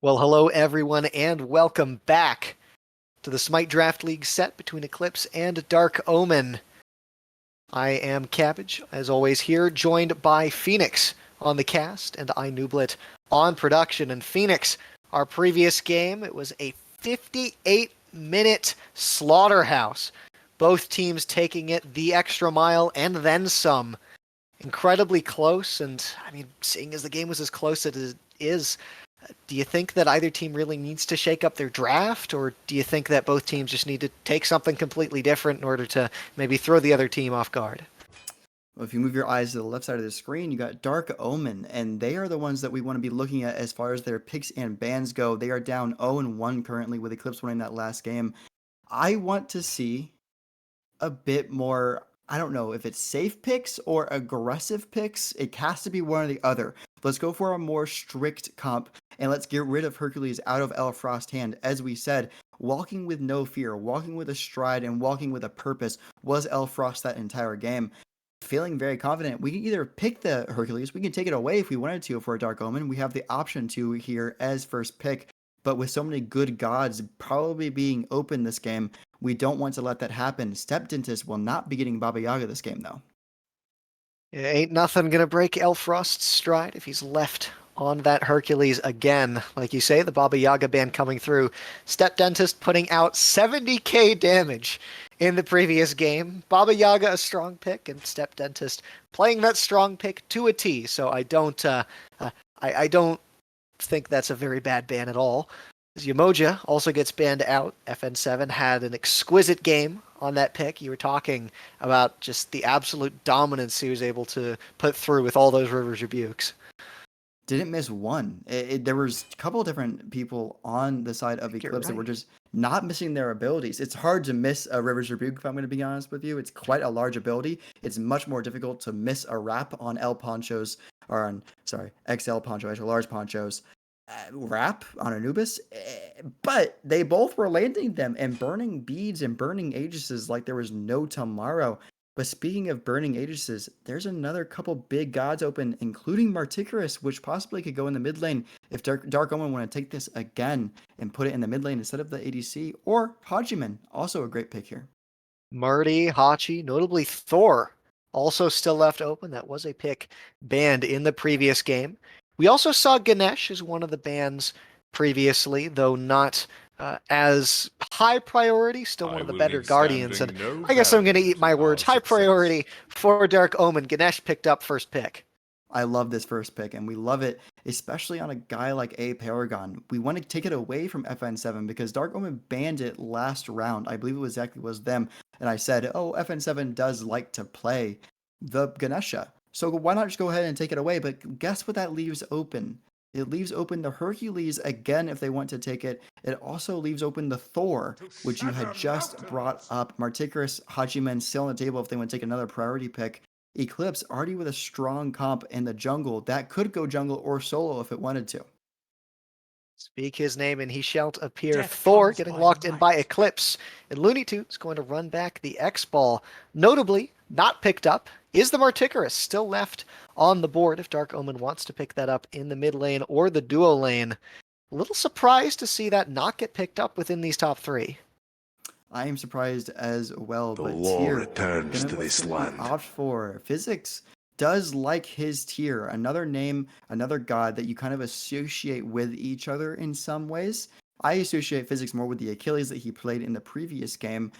Well, hello everyone, and welcome back to the Smite Draft League set between Eclipse and Dark Omen. I am Cabbage, as always here, joined by Fenix on the cast and iNooblet on production. And Fenix, our previous game, it was a 58-minute slaughterhouse. Both teams taking it the extra mile and then some. Incredibly close, and I mean, seeing as the game was as close as it is, do you think that either team really needs to shake up their draft, or do you think that both teams just need to take something completely different in order to maybe throw the other team off guard? Well, if you move your eyes to the left side of the screen, you got Dark Omen, and they are the ones that we want to be looking at as far as their picks and bans go. They are down 0-1 currently, with Eclipse winning that last game. I want to see a bit more, I don't know if it's safe picks or aggressive picks. It has to be one or the other. Let's go for a more strict comp, and let's get rid of Hercules out of Elfrost hand. As we said, walking with no fear, walking with a stride, and walking with a purpose was Elfrost that entire game. Feeling very confident. We can either pick the Hercules, we can take it away if we wanted to for a Dark Omen. We have the option to here as first pick, but with so many good gods probably being open this game, we don't want to let that happen. StepDentist will not be getting Baba Yaga this game, though. Ain't nothing gonna break Elfrost's stride if he's left on that Hercules again. Like you say, the Baba Yaga ban coming through. StepDentist putting out 70k damage in the previous game. Baba Yaga a strong pick, and StepDentist playing that strong pick to a T. So I don't think that's a very bad ban at all. Yamoja also gets banned out. FN7 had an exquisite game on that pick. You were talking about just the absolute dominance he was able to put through with all those Rivers rebukes. Didn't miss one. There was a couple of different people on the side of Eclipse that were just not missing their abilities. It's hard to miss a Rivers Rebuke, if I'm going to be honest with you. It's quite a large ability. It's much more difficult to miss a wrap on XL Poncho, extra large ponchos. Wrap on Anubis, but they both were landing them and burning beads and burning Aegises like there was no tomorrow. But speaking of burning Aegises, there's another couple big gods open, including Marticarus, which possibly could go in the mid lane if Dark Omen want to take this again and put it in the mid lane instead of the ADC, or Hachiman, also a great pick here. Marty, Hachi, notably Thor, also still left open. That was a pick banned in the previous game. We also saw Ganesh as one of the bans previously, though not as high priority, still one of the better Guardians. And I guess I'm going to eat my words. High priority for Dark Omen. Ganesh picked up first pick. I love this first pick, and we love it, especially on a guy like aParagon. We want to take it away from FN7 because Dark Omen banned it last round. I believe it was them. And I said, oh, FN7 does like to play the Ganesha. So why not just go ahead and take it away? But guess what that leaves open? It leaves open the Hercules again if they want to take it. It also leaves open the Thor, which you had just brought up. Marticarus, Hachiman still on the table if they want to take another priority pick. Eclipse already with a strong comp in the jungle. That could go jungle or solo if it wanted to. Speak his name and he shall appear. Thor getting locked in by Eclipse. And LuneyToons going to run back the X-Ball. Notably, not picked up is the Marticarus, still left on the board if Dark Omen wants to pick that up in the mid lane or the duo lane. A little surprised to see that not get picked up within these top three. I am surprised as well, The but law Tyr, returns to this land. Opt for Physics does like his Tyr, another name, another god that you kind of associate with each other in some ways. I associate Physics more with the Achilles that he played in the previous game,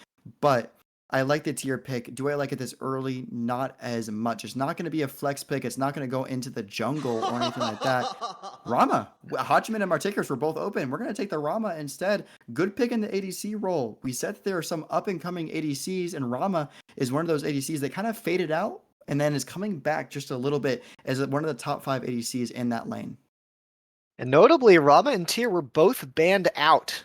but I like the Tyr pick. Do I like it this early? Not as much. It's not going to be a flex pick. It's not going to go into the jungle or anything like that. Rama, Hachiman and Marticarus were both open. We're going to take the Rama instead. Good pick in the ADC role. We said that there are some up-and-coming ADCs, and Rama is one of those ADCs that kind of faded out and then is coming back just a little bit as one of the top 5 ADCs in that lane. And notably, Rama and Tyr were both banned out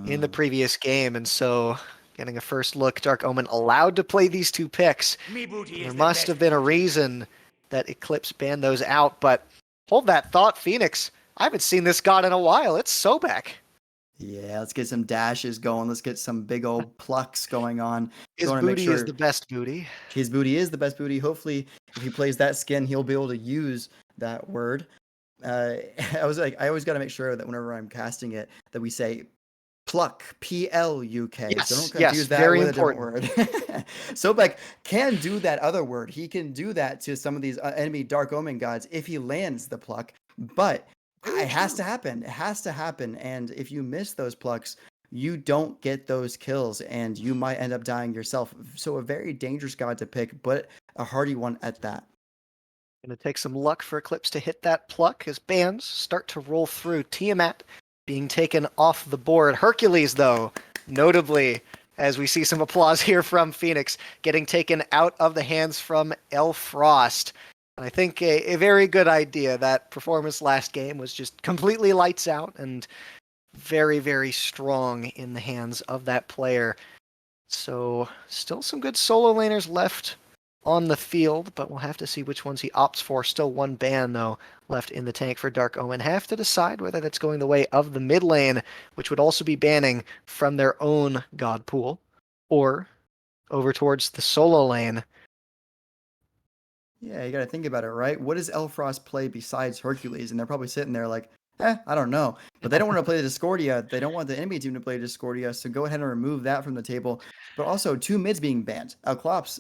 in the previous game, and so getting a first look, Dark Omen allowed to play these two picks. There must have been a reason that Eclipse banned those out, but hold that thought, Fenix. I haven't seen this god in a while. It's Sobek. Yeah, let's get some dashes going. Let's get some big old plucks going on. His booty is the best booty. His booty is the best booty. Hopefully, if he plays that skin, he'll be able to use that word. I always got to make sure that whenever I'm casting it, that we say pluck, P-L-U-K. Yes, so don't confuse that very with important. a different word. Sobek can do that other word. He can do that to some of these enemy Dark Omen gods if he lands the pluck. But Very It has true. to happen. It has to happen. And if you miss those plucks, you don't get those kills and you might end up dying yourself. So a very dangerous god to pick, but a hardy one at that. Gonna take some luck for Eclipse to hit that pluck as bans start to roll through. Tiamat being taken off the board. Hercules, though, notably, as we see some applause here from Fenix, getting taken out of the hands from El Frost. And I think a very good idea. That performance last game was just completely lights out and very, very strong in the hands of that player. So still some good solo laners left on the field, but we'll have to see which ones he opts for. Still one ban, though, left in the tank for Dark Omen. Have to decide whether that's going the way of the mid lane, which would also be banning from their own god pool, or over towards the solo lane. Yeah, you got to think about it, right? What does Elfrost play besides Hercules? And they're probably sitting there like, I don't know. But they don't want to play the Discordia. They don't want the enemy team to play Discordia. So go ahead and remove that from the table. But also, two mids being banned. Eclipse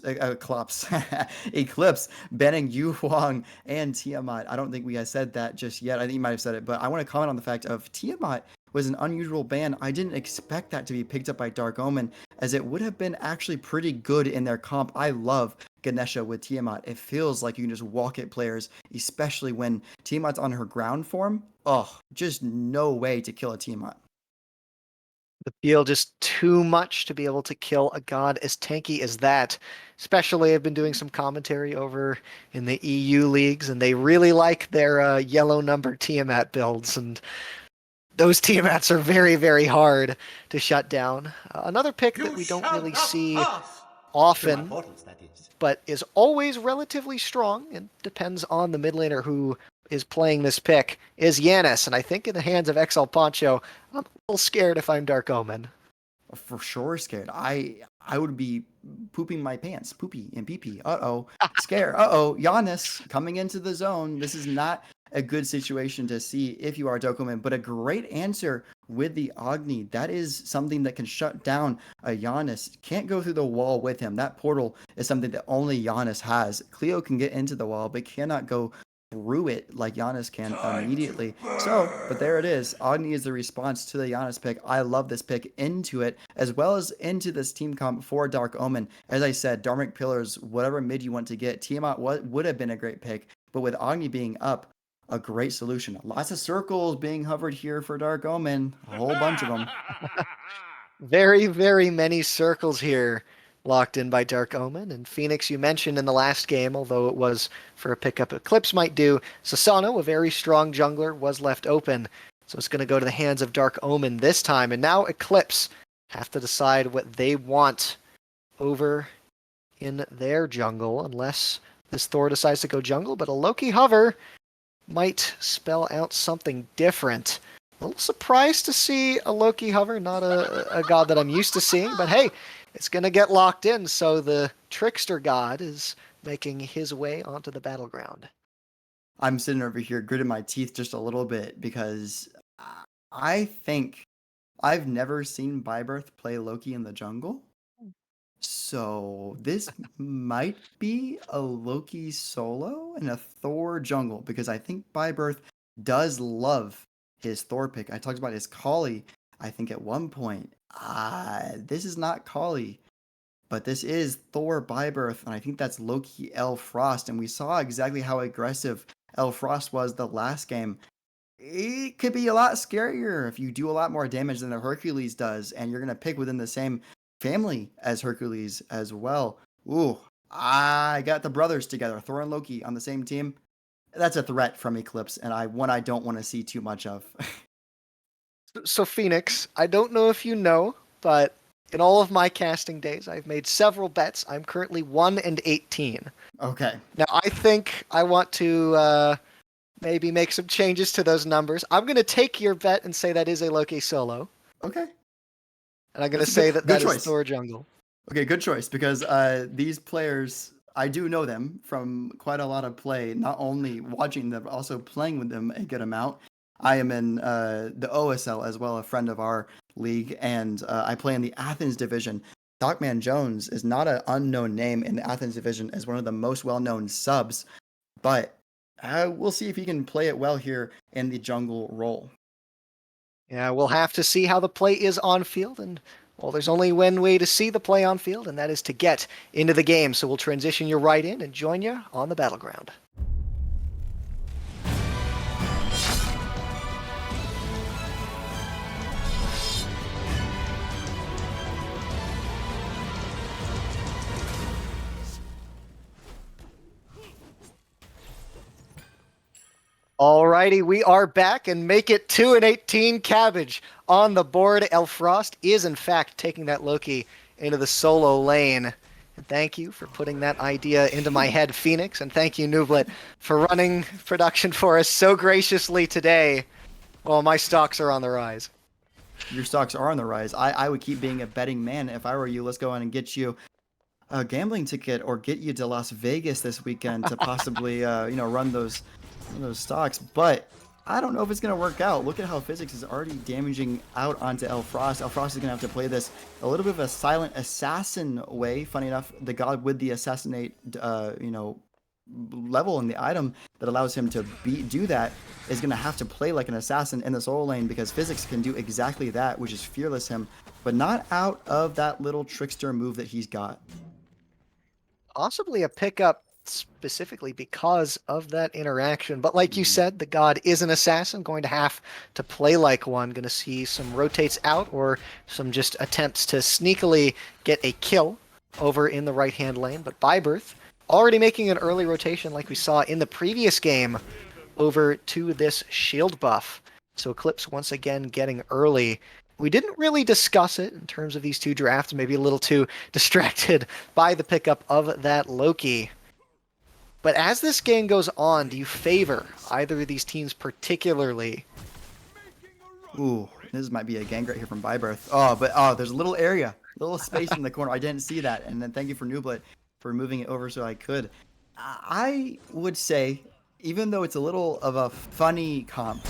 banning Yu Huang and Tiamat. I don't think we have said that just yet. I think you might have said it. But I want to comment on the fact of Tiamat was an unusual ban. I didn't expect that to be picked up by Dark Omen, as it would have been actually pretty good in their comp. I love Ganesha with Tiamat. It feels like you can just walk at players, especially when Tiamat's on her ground form. Oh, just no way to kill a Tiamat. The feel just too much to be able to kill a god as tanky as that. Especially, I've been doing some commentary over in the EU leagues, and they really like their yellow number Tiamat builds, and those Tiamats are very, very hard to shut down. Another pick that we don't really see often, but is always relatively strong and depends on the mid laner who is playing this pick, is Yanis. And I think in the hands of XtraLargePoncho, I'm a little scared if I'm Dark Omen. For sure scared. I would be pooping my pants. Poopy and pee pee. Uh-oh. Scare. Uh-oh. Giannis coming into the zone. This is not a good situation to see if you are Dokumen, but a great answer with the Agni. That is something that can shut down a Giannis. Can't go through the wall with him. That portal is something that only Giannis has. Cleo can get into the wall, but cannot go through it like Giannis can immediately. So, but there it is. Agni is the response to the Giannis pick. I love this pick into it, as well as into this team comp for Dark Omen. As I said, Dharmic Pillars, whatever mid you want to get, Tiamat would have been a great pick, but with Agni being up, a great solution. Lots of circles being hovered here for Dark Omen. A whole bunch of them. Very, very many circles here locked in by Dark Omen. And Fenix, you mentioned in the last game, although it was for a pickup Eclipse might do, Sasano, a very strong jungler, was left open. So it's going to go to the hands of Dark Omen this time. And now Eclipse have to decide what they want over in their jungle, unless this Thor decides to go jungle. But a Loki hover might spell out something different. A little surprised to see a Loki hover, not a god that I'm used to seeing, but hey, it's going to get locked in, so the trickster god is making his way onto the battleground. I'm sitting over here gritting my teeth just a little bit because I think I've never seen Byburthe play Loki in the jungle. So this might be a Loki solo and a Thor jungle, because I think Byburthe does love his Thor pick. I talked about his Kali, I think, at one point. This is not Kali, but this is Thor Byburthe, and I think that's Loki L Frost. And we saw exactly how aggressive L Frost was the last game. It could be a lot scarier if you do a lot more damage than the Hercules does, and you're going to pick within the same family as Hercules as well. Ooh, I got the brothers together, Thor and Loki on the same team. That's a threat from Eclipse, and I don't want to see too much of. So Phoenix, I don't know if you know, but in all of my casting days, I've made several bets. I'm currently 1-18. Okay. Now I think I want to maybe make some changes to those numbers. I'm going to take your bet and say that is a Loki solo. Okay. And I'm going to That's a say good that choice. is Thor jungle. Okay, good choice, because these players, I do know them from quite a lot of play, not only watching them, but also playing with them a good amount. I am in the OSL as well, a friend of our league, and I play in the Athens division. ThockManJones is not an unknown name in the Athens division as one of the most well-known subs, but We'll see if he can play it well here in the jungle role. Yeah, we'll have to see how the play is on field, and well, there's only one way to see the play on field, and that is to get into the game. So we'll transition you right in and join you on the battleground. Alrighty, we are back and make it 2-18. Cabbage on the board. Elfrost is in fact taking that Loki into the solo lane. And thank you for putting that idea into my head, Fenix, and thank you, Nooblet, for running production for us so graciously today. Well, my stocks are on the rise. Your stocks are on the rise. I would keep being a betting man if I were you. Let's go in and get you a gambling ticket or get you to Las Vegas this weekend to possibly run those stocks, but I don't know if it's going to work out. Look at how Physics is already damaging out onto Elfrost. Elfrost is going to have to play this a little bit of a silent assassin way. Funny enough, the god with the assassinate, level in the item that allows him to do that is going to have to play like an assassin in the solo lane because Physics can do exactly that, which is fearless him, but not out of that little trickster move that he's got. Possibly a pickup specifically because of that interaction. But like you said, the god is an assassin, going to have to play like one. Going to see some rotates out or some just attempts to sneakily get a kill over in the right-hand lane. But Byburthe already making an early rotation like we saw in the previous game over to this shield buff. So Eclipse once again getting early. We didn't really discuss it in terms of these two drafts, maybe a little too distracted by the pickup of that Loki. But as this game goes on, do you favor either of these teams particularly? Ooh, this might be a gank right here from Byburthe. There's a little area, little space in the corner. I didn't see that. And then thank you for Nooblet for moving it over so I could. I would say, even though it's a little of a funny comp,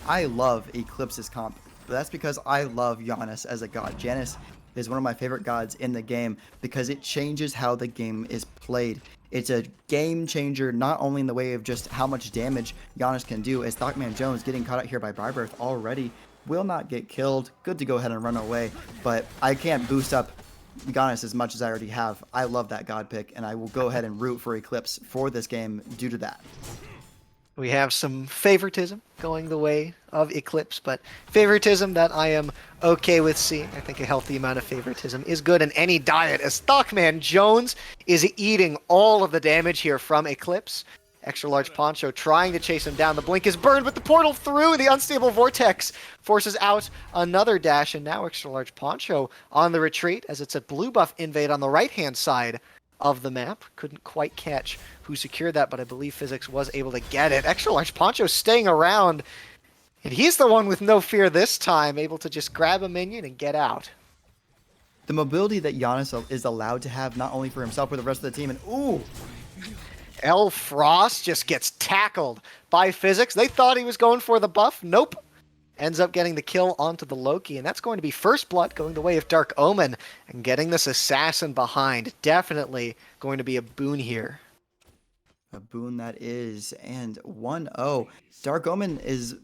I love Eclipse's comp. But that's because I love Giannis as a god. Giannis is one of my favorite gods in the game because it changes how the game is played. It's a game changer, not only in the way of just how much damage Giannis can do, as ThockManJones getting caught out here by Byburthe already will not get killed. Good to go ahead and run away, but I can't boost up Giannis as much as I already have. I love that god pick, and I will go ahead and root for Eclipse for this game due to that. We have some favoritism going the way of Eclipse, but favoritism that I am okay with seeing. I think a healthy amount of favoritism is good in any diet, as ThockManJones is eating all of the damage here from Eclipse. XtraLargePoncho trying to chase him down. The blink is burned, but the portal through the unstable vortex forces out another dash, and now XtraLargePoncho on the retreat as it's a blue buff invade on the right-hand side of the map. Couldn't quite catch who secured that, but I believe Physics was able to get it. XtraLargePoncho staying around, and he's the one with no fear this time, able to just grab a minion and get out. The mobility that Giannis is allowed to have, not only for himself, but the rest of the team, and ooh! Elfrost just gets tackled by Physics. They thought he was going for the buff. Nope. Ends up getting the kill onto the Loki, and that's going to be first blood going the way of Dark Omen, and getting this assassin behind. Definitely going to be a boon here. A boon that is, and 1-0. Dark Omen is,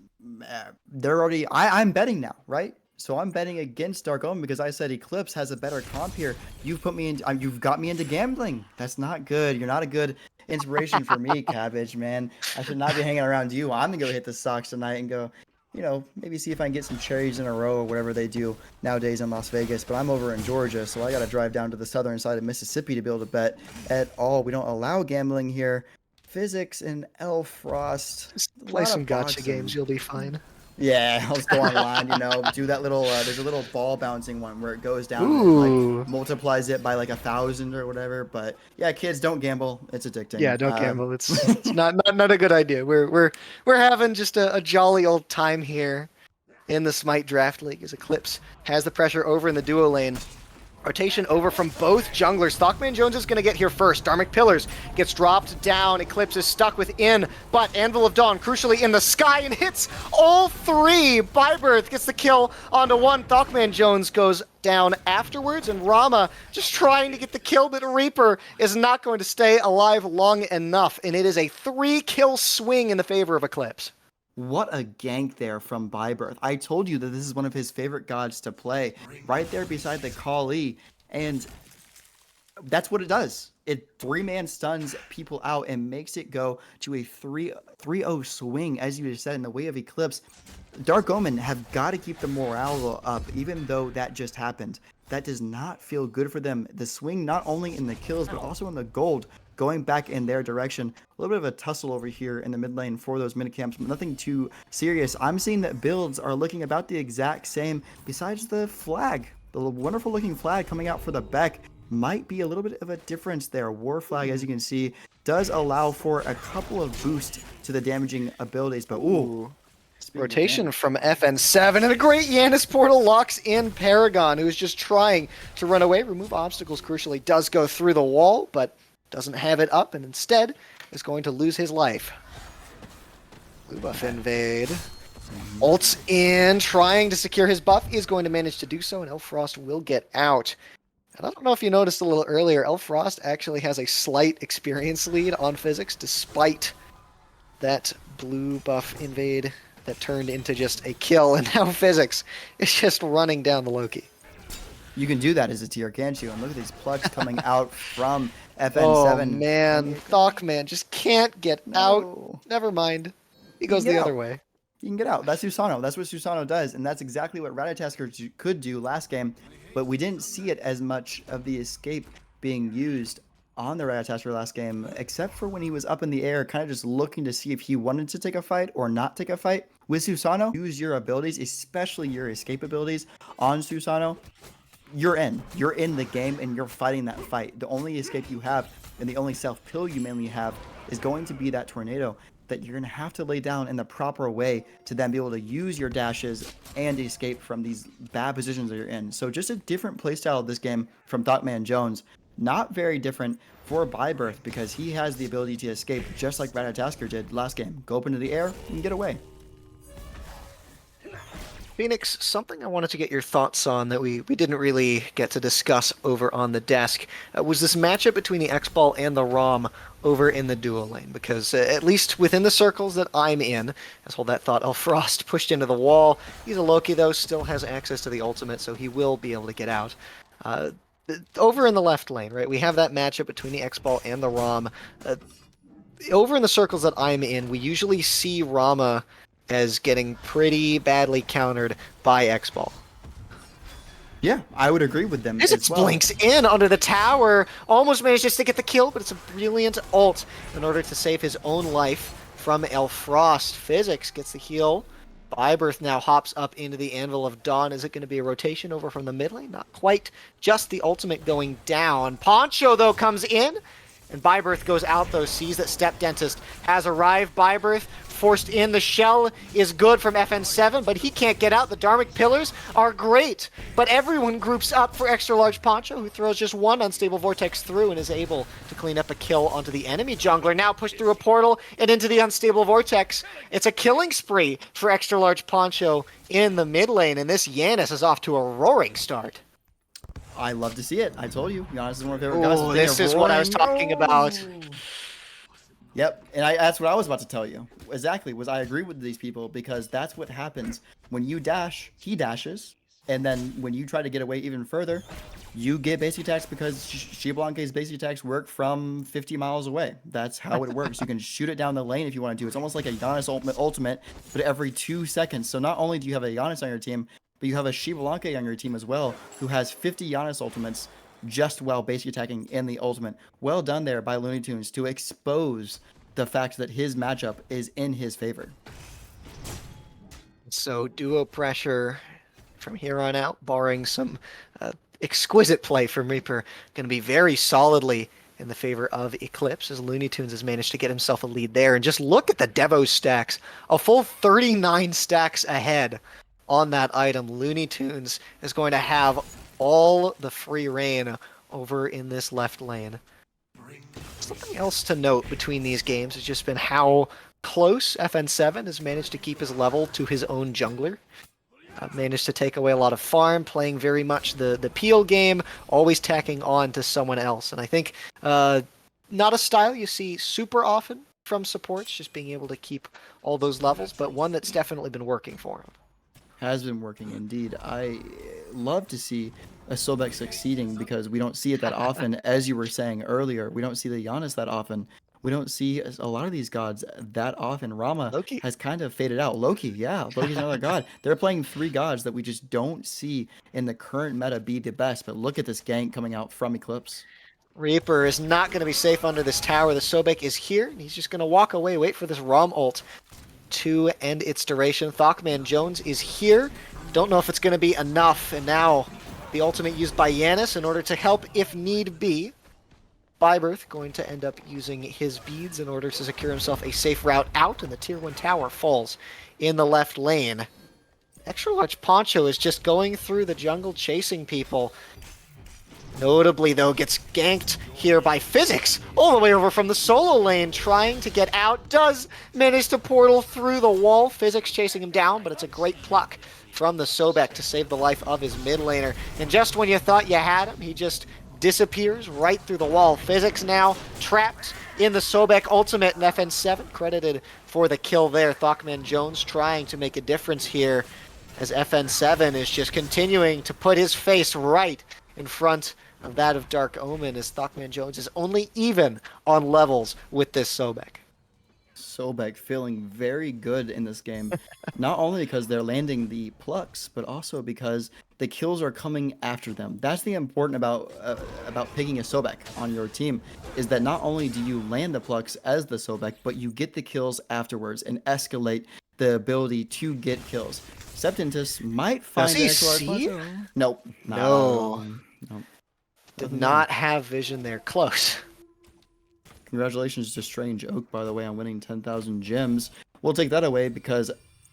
they're already, I'm betting now, right? So I'm betting against Dark Omen because I said Eclipse has a better comp here. You've put me in, you've got me into gambling. That's not good. You're not a good inspiration for me, Cabbage, man. I should not be hanging around you. I'm gonna go hit the stocks tonight and go, maybe see if I can get some cherries in a row or whatever they do nowadays in Las Vegas. But I'm over in Georgia, so I got to drive down to the southern side of Mississippi to be able to bet at all. We don't allow gambling here. Physics and Elfrost. Just play some gotcha games, you'll be fine. Yeah, I'll just go online, do that little, there's a little ball bouncing one where it goes down and like multiplies it by like 1,000 or whatever. But yeah, kids, don't gamble. It's addicting. Yeah, don't gamble. It's not a good idea. We're having just a jolly old time here in the Smite Draft League as Eclipse has the pressure over in the duo lane. Rotation over from both junglers. ThockManJones is going to get here first. Dharmic Pillars gets dropped down. Eclipse is stuck within, but Anvil of Dawn crucially in the sky and hits all three. Byburthe gets the kill onto one. ThockManJones goes down afterwards, and Rama just trying to get the kill, but Reaper is not going to stay alive long enough, and it is a 3-kill swing in the favor of Eclipse. What a gank there from Byburthe. I told you that this is one of his favorite gods to play, right there beside the Kali, and that's what it does. It 3-man stuns people out and makes it go to a 3-0 swing, as you just said, in the way of Eclipse. Dark Omen have got to keep the morale up, even though that just happened. That does not feel good for them. The swing, not only in the kills, but also in the gold, going back in their direction. A little bit of a tussle over here in the mid lane for those mid camps, but nothing too serious. I'm seeing that builds are looking about the exact same, besides the flag. The wonderful looking flag coming out for the Beck might be a little bit of a difference there. War flag, as you can see, does allow for a couple of boosts to the damaging abilities, but ooh. Rotation from FN7, and a great Yanis portal locks in Paragon, who is just trying to run away. Remove obstacles, crucially, does go through the wall, but doesn't have it up, and instead is going to lose his life. Blue buff invade. Ults in, trying to secure his buff. He is going to manage to do so, and Elfrost will get out. And I don't know if you noticed a little earlier, Elfrost actually has a slight experience lead on Physics, despite that blue buff invade that turned into just a kill, and now Physics is just running down the Loki. You can do that as a tier, can't you? And look at these plugs coming out from FN7. Oh man, ThockMan just can't get out. Never mind. He goes the other way. You can get out. That's Susano. That's what Susano does, and that's exactly what Ratatasker could do last game, but we didn't see it as much of the escape being used on the Ratatasker last game, except for when he was up in the air, kind of just looking to see if he wanted to take a fight or not take a fight. With Susano, use your abilities, especially your escape abilities on Susano. You're in the game, and you're fighting that fight. The only escape you have, and the only self-kill you mainly have, is going to be that tornado that you're going to have to lay down in the proper way to then be able to use your dashes and escape from these bad positions that you're in. So just a different playstyle of this game from ThockManJones. Not very different for Byburthe, because he has the ability to escape just like Ratatasker did last game. Go up into the air and get away. Fenix, something I wanted to get your thoughts on that we didn't really get to discuss over on the desk was this matchup between the X-Ball and the ROM over in the duo lane, because at least within the circles that I'm in, as hold that thought, Elfrost pushed into the wall. He's a Loki, though, still has access to the ultimate, so he will be able to get out. Over in the left lane, right, we have that matchup between the X-Ball and the ROM. Over in the circles that I'm in, we usually see Rama as getting pretty badly countered by X-Ball. Yeah, I would agree with them. Physics blinks in under the tower, almost manages to get the kill, but it's a brilliant ult in order to save his own life from Elfrost. Physics gets the heal. Byburthe now hops up into the Anvil of Dawn. Is it going to be a rotation over from the mid lane? Not quite. Just the ultimate going down. Poncho, though, comes in, and Byburthe goes out, though, sees that StepDentist has arrived. Byburthe forced in. The shell is good from FN7, but he can't get out. The Dharmic Pillars are great, but everyone groups up for XtraLargePoncho, who throws just one unstable vortex through and is able to clean up a kill onto the enemy jungler. Now pushed through a portal and into the unstable vortex. It's a killing spree for XtraLargePoncho in the mid lane, and this Yanis is off to a roaring start. I love to see it. I told you, Giannis is one of my favorite guys. Oh, this is what I was talking about. Yep, and that's what I was about to tell you. Exactly, was I agree with these people, because that's what happens. When you dash, he dashes, and then when you try to get away even further, you get basic attacks, because Xiblanque's basic attacks work from 50 miles away. That's how it works. You can shoot it down the lane if you want to. It's almost like a Giannis ultimate, but every 2 seconds. So not only do you have a Giannis on your team, but you have a Xiblanque on your team as well, who has 50 Giannis ultimates just while basic attacking in the ultimate. Well done there by LuneyToons to expose the fact that his matchup is in his favor. So duo pressure from here on out, barring some exquisite play from Reaper, going to be very solidly in the favor of Eclipse, as LuneyToons has managed to get himself a lead there. And just look at the Devo stacks, a full 39 stacks ahead on that item. LuneyToons is going to have all the free reign over in this left lane. Something else to note between these games has just been how close FN7 has managed to keep his level to his own jungler. Managed to take away a lot of farm, playing very much the peel game, always tacking on to someone else. And I think not a style you see super often from supports, just being able to keep all those levels, but one that's definitely been working for him. Has been working indeed. I love to see a Sobek succeeding because we don't see it that often. As you were saying earlier, we don't see the Giannis that often. We don't see a lot of these gods that often. Rama Loki. has kind of faded out. Loki, yeah, Loki's another god. They're playing 3 gods that we just don't see in the current meta be the best. But look at this gank coming out from Eclipse. Reaper is not going to be safe under this tower. The Sobek is here, and he's just going to walk away, wait for this Rom ult to end its duration. ThockManJones is here. Don't know if it's going to be enough, and now the ultimate used by Giannis in order to help if need be. Byburthe going to end up using his beads in order to secure himself a safe route out, and the tier 1 tower falls in the left lane. XtraLargePoncho is just going through the jungle chasing people. Notably, though, gets ganked here by Physics, all the way over from the solo lane, trying to get out. Does manage to portal through the wall. Physics chasing him down, but it's a great pluck from the Sobek to save the life of his mid laner. And just when you thought you had him, he just disappears right through the wall. Physics now trapped in the Sobek ultimate, and FN7 credited for the kill there. ThockManJones trying to make a difference here as FN7 is just continuing to put his face right in front of that of Dark Omen, as ThockManJones is only even on levels with this Sobek. Sobek feeling very good in this game, not only because they're landing the plucks, but also because the kills are coming after them. That's the important about picking a Sobek on your team, is that not only do you land the plucks as the Sobek, but you get the kills afterwards and escalate the ability to get kills. StepDentist might find an XtraLargePoncho. Nope. No. Nope. Did not have vision there. Close. Congratulations to Strange Oak, by the way, on winning 10,000 gems. We'll take that away because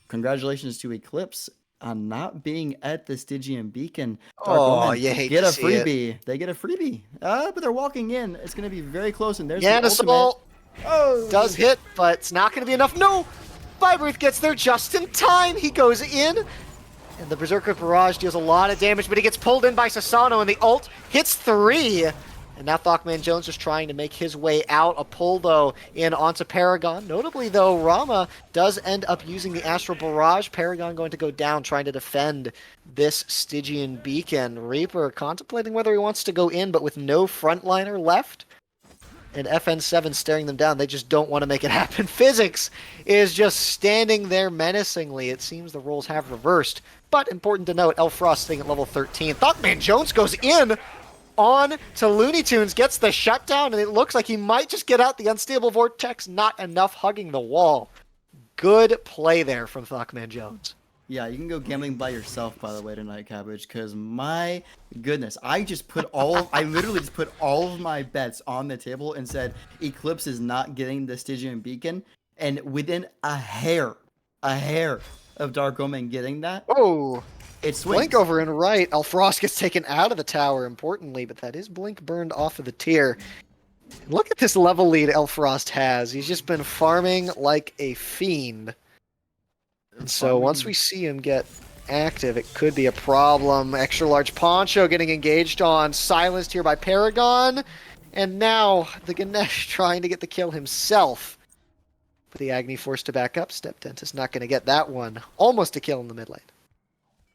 congratulations to Eclipse on not being at the Stygian Beacon. Dark Omen you hate get to a see freebie. it. They get a freebie. But they're walking in. It's going to be very close, and there's Yeah, the ultimate. Oh, does hit, but it's not going to be enough. No! Byburthe gets there just in time. He goes in, and the Berserker Barrage deals a lot of damage, but he gets pulled in by Sasano, and the ult hits 3. And now ThockManJones is trying to make his way out. A pull, though, in onto Paragon. Notably, though, Rama does end up using the Astral Barrage. Paragon going to go down, trying to defend this Stygian Beacon. Reaper contemplating whether he wants to go in, but with no frontliner left. And FN7 staring them down. They just don't want to make it happen. Physics is just standing there menacingly. It seems the roles have reversed. But important to note, Elfrost staying at level 13. ThockManJones goes in on to LuneyToons, gets the shutdown, and it looks like he might just get out the Unstable Vortex. Not enough, hugging the wall. Good play there from ThockManJones. Yeah, you can go gambling by yourself, by the way, tonight, Cabbage, because my goodness, I literally just put all of my bets on the table and said Eclipse is not getting the Stygian Beacon, and within a hair of Dark Omen getting that, Oh, it swings. Blink over and right. Elfrost gets taken out of the tower, importantly, but that is Blink burned off of the tier. Look at this level lead Elfrost has. He's just been farming like a fiend. And so once we see him get active, it could be a problem. XtraLargePoncho getting engaged on, silenced here by Paragon. And now the Ganesh trying to get the kill himself. But the Agni forced to back up. StepDentist not going to get that one. Almost a kill in the mid lane.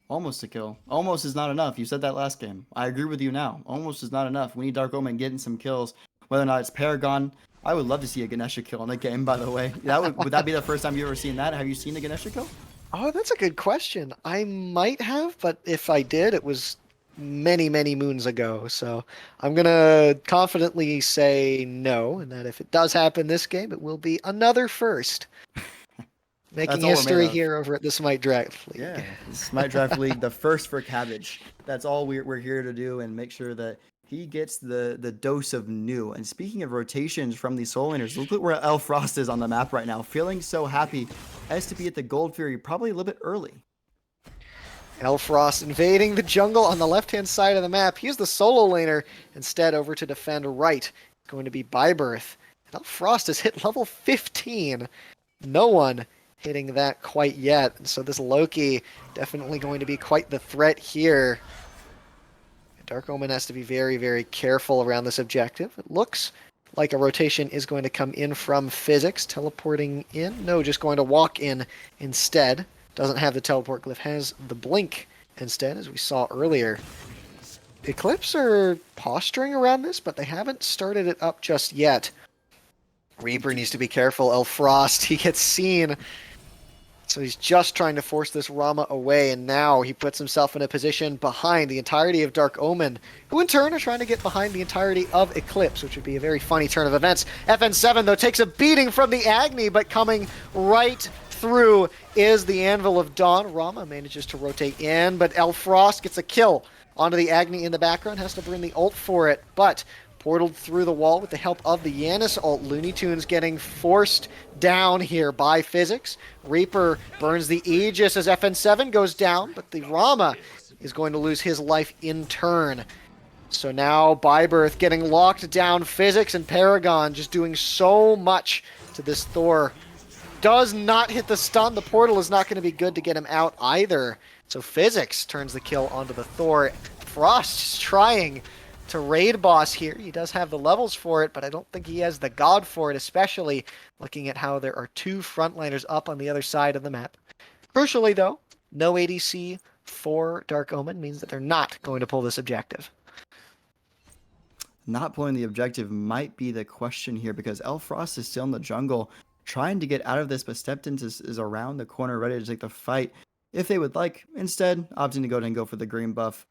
Almost a kill. Almost is not enough. You said that last game. I agree with you now. Almost is not enough. We need Dark Omen getting some kills. Whether or not it's Paragon. I would love to see a Ganesha kill in the game, by the way. Would that be the first time you've ever seen that? Have you seen a Ganesha kill? Oh, that's a good question. I might have, but if I did, it was many, many moons ago. So I'm going to confidently say no, and that if it does happen this game, it will be another first. Making history here over at the Smite Draft League. Yeah, the Smite Draft League, the first for Cabbage. That's all we're here to do, and make sure that he gets the dose of new. And speaking of rotations from the Soul Laners, look at where Elfrost is on the map right now. Feeling so happy as to be at the Gold Fury, probably a little bit early. Elfrost invading the jungle on the left-hand side of the map. He's the solo laner. Instead, over to defend right. It's going to be Byburthe. Elfrost has hit level 15. No one hitting that quite yet. So this Loki definitely going to be quite the threat here. Dark Omen has to be very, very careful around this objective. It looks like a rotation is going to come in from Physics. Teleporting in? No, just going to walk in instead. Doesn't have the teleport glyph, has the blink instead, as we saw earlier. Eclipse are posturing around this, but they haven't started it up just yet. Reaper needs to be careful. Elfrost, he gets seen. So he's just trying to force this Rama away, and now he puts himself in a position behind the entirety of Dark Omen, who in turn are trying to get behind the entirety of Eclipse, which would be a very funny turn of events. FN7, though, takes a beating from the Agni, but coming right through is the Anvil of Dawn. Rama manages to rotate in, but Elfrost gets a kill onto the Agni in the background, has to bring the ult for it, but portaled through the wall with the help of the Yanis ult. LuneyToons getting forced down here by Physics. Reaper burns the Aegis as FN7 goes down, but the Rama is going to lose his life in turn. So now Byburthe getting locked down. Physics and aParagon just doing so much to this Thor. Does not hit the stun. The portal is not going to be good to get him out either. So Physics turns the kill onto the Thor. Frost is trying to raid boss here. He does have the levels for it, but I don't think he has the god for it, especially looking at how there are two frontliners up on the other side of the map. Crucially, though, no ADC for Dark Omen means that they're not going to pull this objective. Not pulling the objective might be the question here, because Elfrost is still in the jungle trying to get out of this, but StepDentist is around the corner ready to take the fight if they would like. Instead, opting to go ahead and go for the green buff.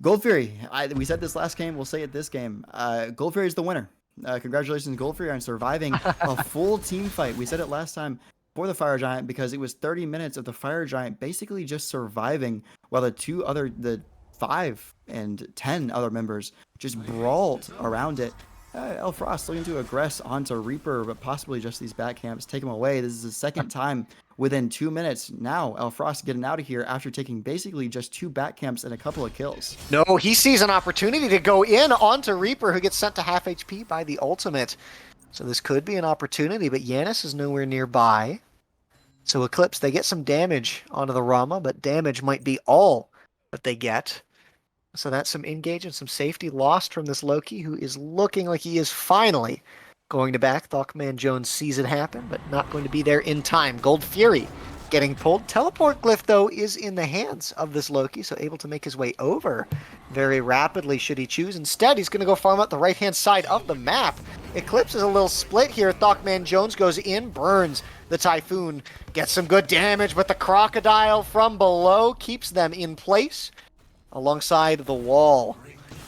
Gold Fury, we said this last game, we'll say it this game. Gold Fury is the winner. Congratulations, Gold Fury, on surviving a full team fight. We said it last time for the Fire Giant because it was 30 minutes of the Fire Giant basically just surviving while the 5 and 10 other members just brawled around it. Elfrost looking to aggress onto Reaper, but possibly just these back camps take him away. This is the second time within 2 minutes. Now Elfrost getting out of here after taking basically just 2 back camps and a couple of kills. No, he sees an opportunity to go in onto Reaper, who gets sent to half HP by the ultimate. So this could be an opportunity, but Yanis is nowhere nearby. So Eclipse, they get some damage onto the Rama, but damage might be all that they get. So that's some engage and some safety lost from this Loki, who is looking like he is finally going to back. ThockManJones sees it happen, but not going to be there in time. Gold Fury getting pulled. Teleport glyph, though, is in the hands of this Loki, so able to make his way over very rapidly should he choose. Instead, he's going to go farm up the right-hand side of the map. Eclipse is a little split here. ThockManJones goes in, burns the Typhoon, gets some good damage, but the Crocodile from below keeps them in place alongside the wall.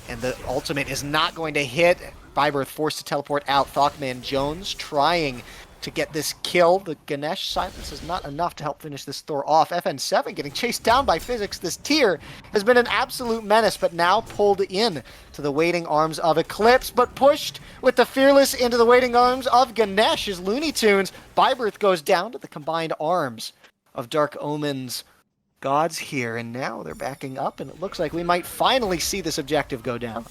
And the ultimate is not going to hit. Byburthe forced to teleport out. ThockManJones trying to get this kill. The Ganesh silence is not enough to help finish this Thor off. FN7 getting chased down by Physics. This tier has been an absolute menace, but now pulled in to the waiting arms of Eclipse, but pushed with the Fearless into the waiting arms of Ganesh is LuneyToons. Byburthe goes down to the combined arms of Dark Omen's gods here, and now they're backing up, and it looks like we might finally see this objective go down.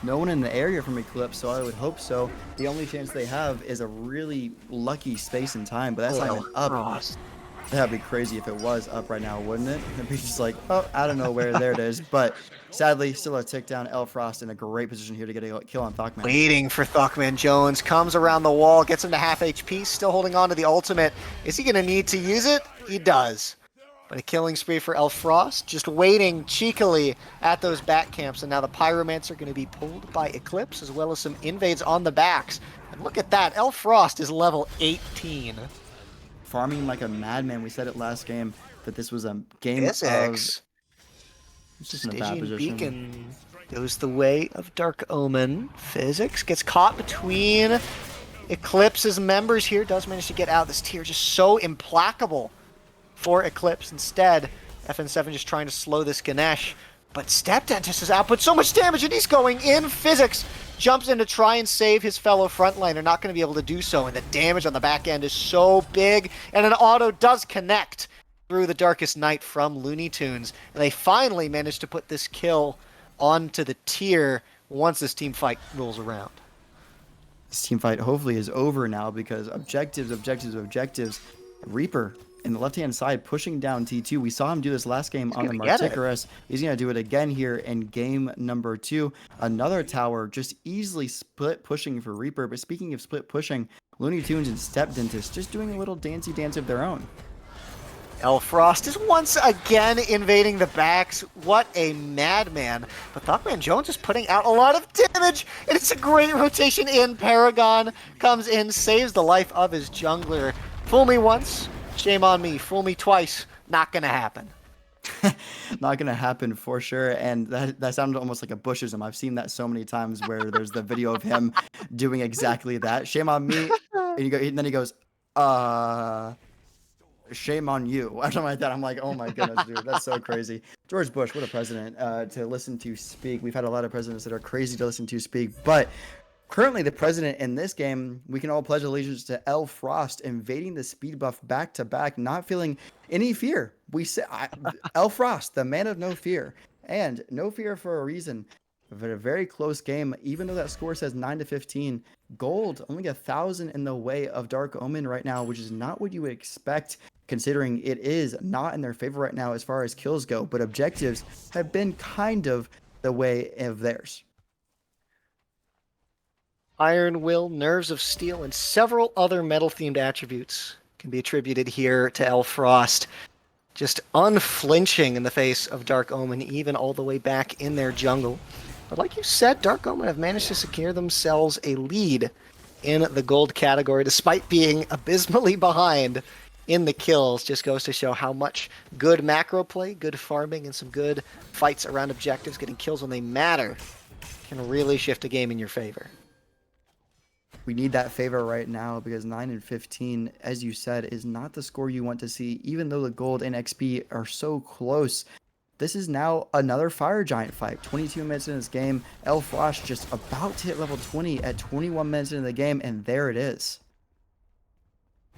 No one in the area from Eclipse, so I would hope so. The only chance they have is a really lucky space and time, but that's not even up. That'd be crazy if it was up right now, wouldn't it? It'd be just like, oh, I don't know where, there it is. But sadly, still a tick down. Elfrost in a great position here to get a kill on ThockMan. Waiting for ThockManJones, comes around the wall, gets him to half HP, still holding on to the ultimate. Is he going to need to use it? He does. But a killing spree for Elfrost, just waiting cheekily at those back camps. And now the Pyromancer going to be pulled by Eclipse, as well as some invades on the backs. And look at that, Elfrost is level 18. Farming like a madman. We said it last game that this was a game Physics. of... It's just in a bad Stygian position. Beacon goes the way of Dark Omen. Physics gets caught between Eclipse's members here. Does manage to get out. This tier just so implacable for Eclipse. Instead, FN7 just trying to slow this Ganesh. But StepDentist has output so much damage, and he's going in. Physics jumps in to try and save his fellow frontliner. Not going to be able to do so, and the damage on the back end is so big. And an auto does connect through the Darkest Night from LuneyToons, and they finally managed to put this kill onto the tier once this team fight rolls around. This team fight hopefully is over now because objectives. Reaper in the left-hand side pushing down T2. We saw him do this last game on the Marticarus. He's going to do it again here in game number 2. Another tower just easily split pushing for Reaper. But speaking of split pushing, LuneyToons and StepDentist just doing a little dancey dance of their own. Frost is once again invading the backs. What a madman. But ThockManJones is putting out a lot of damage, and it's a great rotation in. Paragon comes in, saves the life of his jungler. Fool me once, shame on me. Fool me twice, not gonna happen. Not gonna happen for sure. And that sounded almost like a Bushism. I've seen that so many times where there's the video of him doing exactly that. Shame on me. And then he goes, shame on you, or something like that. I'm like, oh my goodness, dude, that's so crazy. George Bush, what a president to listen to speak. We've had a lot of presidents that are crazy to listen to speak, but currently the president in this game, we can all pledge allegiance to Frost invading the speed buff back to back, not feeling any fear. We say Frost, the man of no fear, and no fear for a reason. But a very close game, even though that score says 9-15. Gold only 1,000 in the way of Dark Omen right now, which is not what you would expect, considering it is not in their favor right now as far as kills go. But objectives have been kind of the way of theirs. Iron Will, Nerves of Steel, and several other metal-themed attributes can be attributed here to Frost. Just unflinching in the face of Dark Omen, even all the way back in their jungle. But like you said, Dark Omen have managed to secure themselves a lead in the gold category, despite being abysmally behind in the kills. Just goes to show how much good macro play, good farming, and some good fights around objectives, getting kills when they matter, can really shift a game in your favor. We need that favor right now because 9-15, as you said, is not the score you want to see, even though the gold and XP are so close. This is now another Fire Giant fight. 22 minutes in this game. Frost just about to hit level 20 at 21 minutes into the game, and there it is.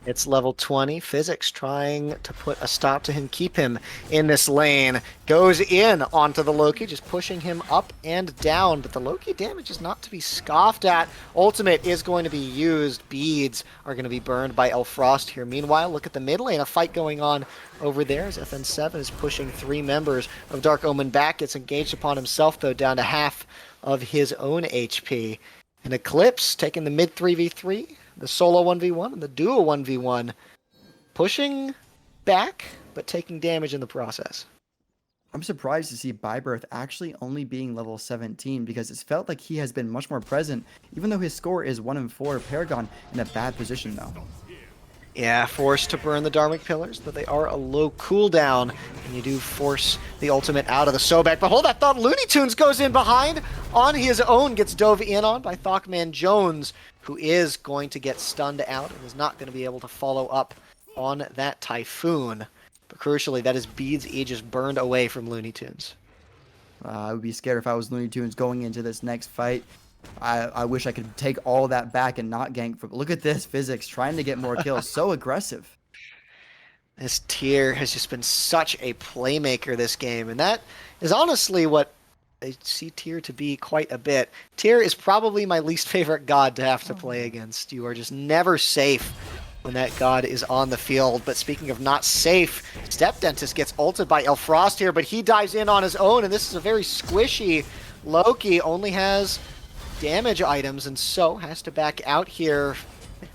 It's level 20. Physics trying to put a stop to him, keep him in this lane. Goes in onto the Loki, just pushing him up and down. But the Loki damage is not to be scoffed at. Ultimate is going to be used. Beads are going to be burned by Frost here. Meanwhile, look at the mid lane. A fight going on over there as FN7 is pushing 3 members of Dark Omen back. Gets engaged upon himself, though, down to half of his own HP. And Eclipse taking the mid 3v3. The solo 1v1 and the duo 1v1, pushing back, but taking damage in the process. I'm surprised to see Byburthe actually only being level 17 because it's felt like he has been much more present, even though his score is 1-4. Paragon in a bad position, though. Yeah, forced to burn the Dharmic Pillars, but they are a low cooldown, and you do force the ultimate out of the Sobek. But hold that thought, LuneyToons goes in behind on his own, gets dove in on by ThockManJones, who is going to get stunned out and is not going to be able to follow up on that Typhoon. But crucially, that is Beads Aegis burned away from LuneyToons. I would be scared if I was LuneyToons going into this next fight. I wish I could take all that back and not gank. But look at this, Physics trying to get more kills. So aggressive. This tier has just been such a playmaker this game. And that is honestly what I see Tyr to be quite a bit. Tyr is probably my least favorite god to have to play against. You are just never safe when that god is on the field. But speaking of not safe, StepDentist gets ulted by Frost here, but he dives in on his own, and this is a very squishy Loki. Only has damage items, and so has to back out here.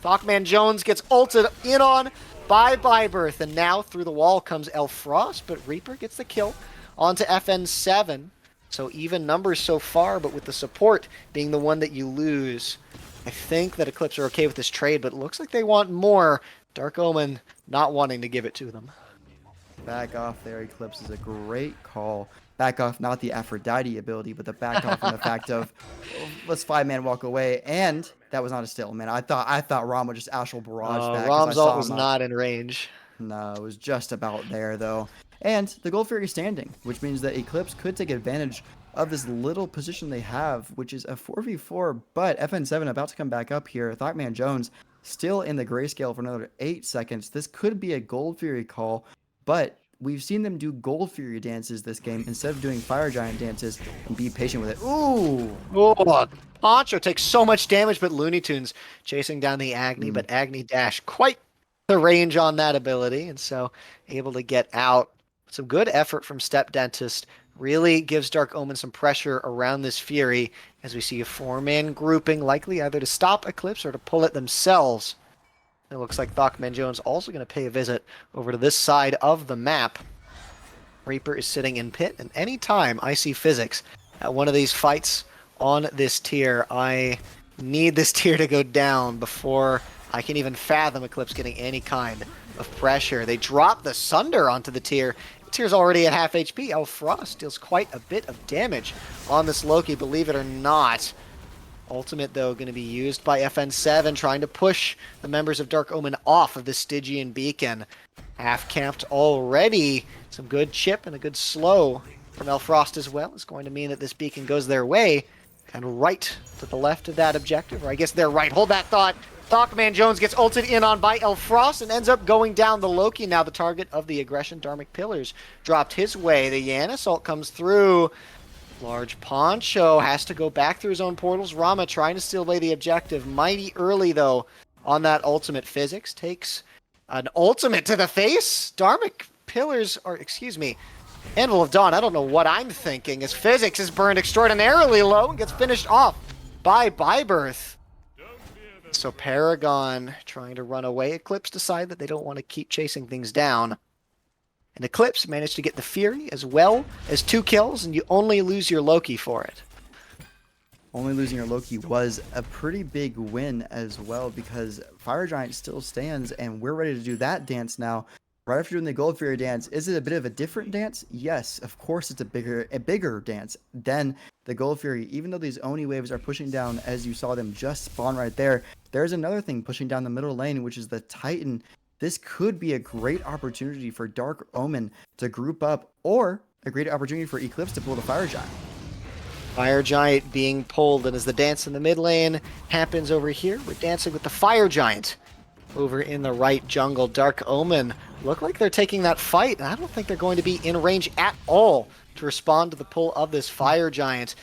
ThockManJones gets ulted in on by Byburthe, and now through the wall comes Frost, but Reaper gets the kill onto FN7. So even numbers so far, but with the support being the one that you lose. I think that Eclipse are okay with this trade, but it looks like they want more. Dark Omen not wanting to give it to them. Back off there, Eclipse is a great call. Back off, not the Aphrodite ability, but the back off on the fact of, let's 5-man walk away. And that was not a still, man. I thought Rom would just astral barrage back. Rom's ult was not in range. No, it was just about there, though. And the Gold Fury is standing, which means that Eclipse could take advantage of this little position they have, which is a 4v4, but FN7 about to come back up here. ThockManJones still in the grayscale for another 8 seconds. This could be a Gold Fury call, but we've seen them do Gold Fury dances this game instead of doing Fire Giant dances, and be patient with it. Ooh! Oh, Poncho takes so much damage, but LuneyToons chasing down the Agni, but Agni Dash quite the range on that ability, and so able to get out. Some good effort from StepDentist. Really gives Dark Omen some pressure around this Fury as we see a 4-man grouping, likely either to stop Eclipse or to pull it themselves. It looks like ThockManJones also going to pay a visit over to this side of the map. Reaper is sitting in pit, and anytime I see Physics at one of these fights on this tier, I need this tier to go down before I can even fathom Eclipse getting any kind of pressure. They drop the Sunder onto the tier. The tier's already at half HP. Frost deals quite a bit of damage on this Loki, believe it or not. Ultimate, though, going to be used by FN7, trying to push the members of Dark Omen off of the Stygian beacon. Half-camped already. Some good chip and a good slow from Frost as well. It's going to mean that this beacon goes their way. And right to the left of that objective, or I guess they're right. Hold that thought. ThockManJones gets ulted in on by Frost and ends up going down. The Loki, now the target of the aggression. Dharmic Pillars dropped his way. The Yan Assault comes through. LargePoncho has to go back through his own portals. Rama trying to steal away the objective. Mighty early, though, on that ultimate. Physics takes an ultimate to the face. Dharmic Pillars, or excuse me, Anvil of Dawn, I don't know what I'm thinking, as Physics is burned extraordinarily low and gets finished off by Byburthe. So Paragon trying to run away. Eclipse decide that they don't want to keep chasing things down. And Eclipse managed to get the Fury as well as 2 kills, and you only lose your Loki for it. Only losing your Loki was a pretty big win as well, because Fire Giant still stands, and we're ready to do that dance now. Right after doing the Gold Fury dance, is it a bit of a different dance? Yes, of course it's a bigger dance than the Gold Fury. Even though these Oni waves are pushing down, as you saw them just spawn right there, there's another thing pushing down the middle lane, which is the Titan. This could be a great opportunity for Dark Omen to group up, or a great opportunity for Eclipse to pull the Fire Giant. Fire Giant being pulled, and as the dance in the mid lane happens over here, we're dancing with the Fire Giant over in the right jungle. Dark Omen look like they're taking that fight, and I don't think they're going to be in range at all to respond to the pull of this Fire Giant.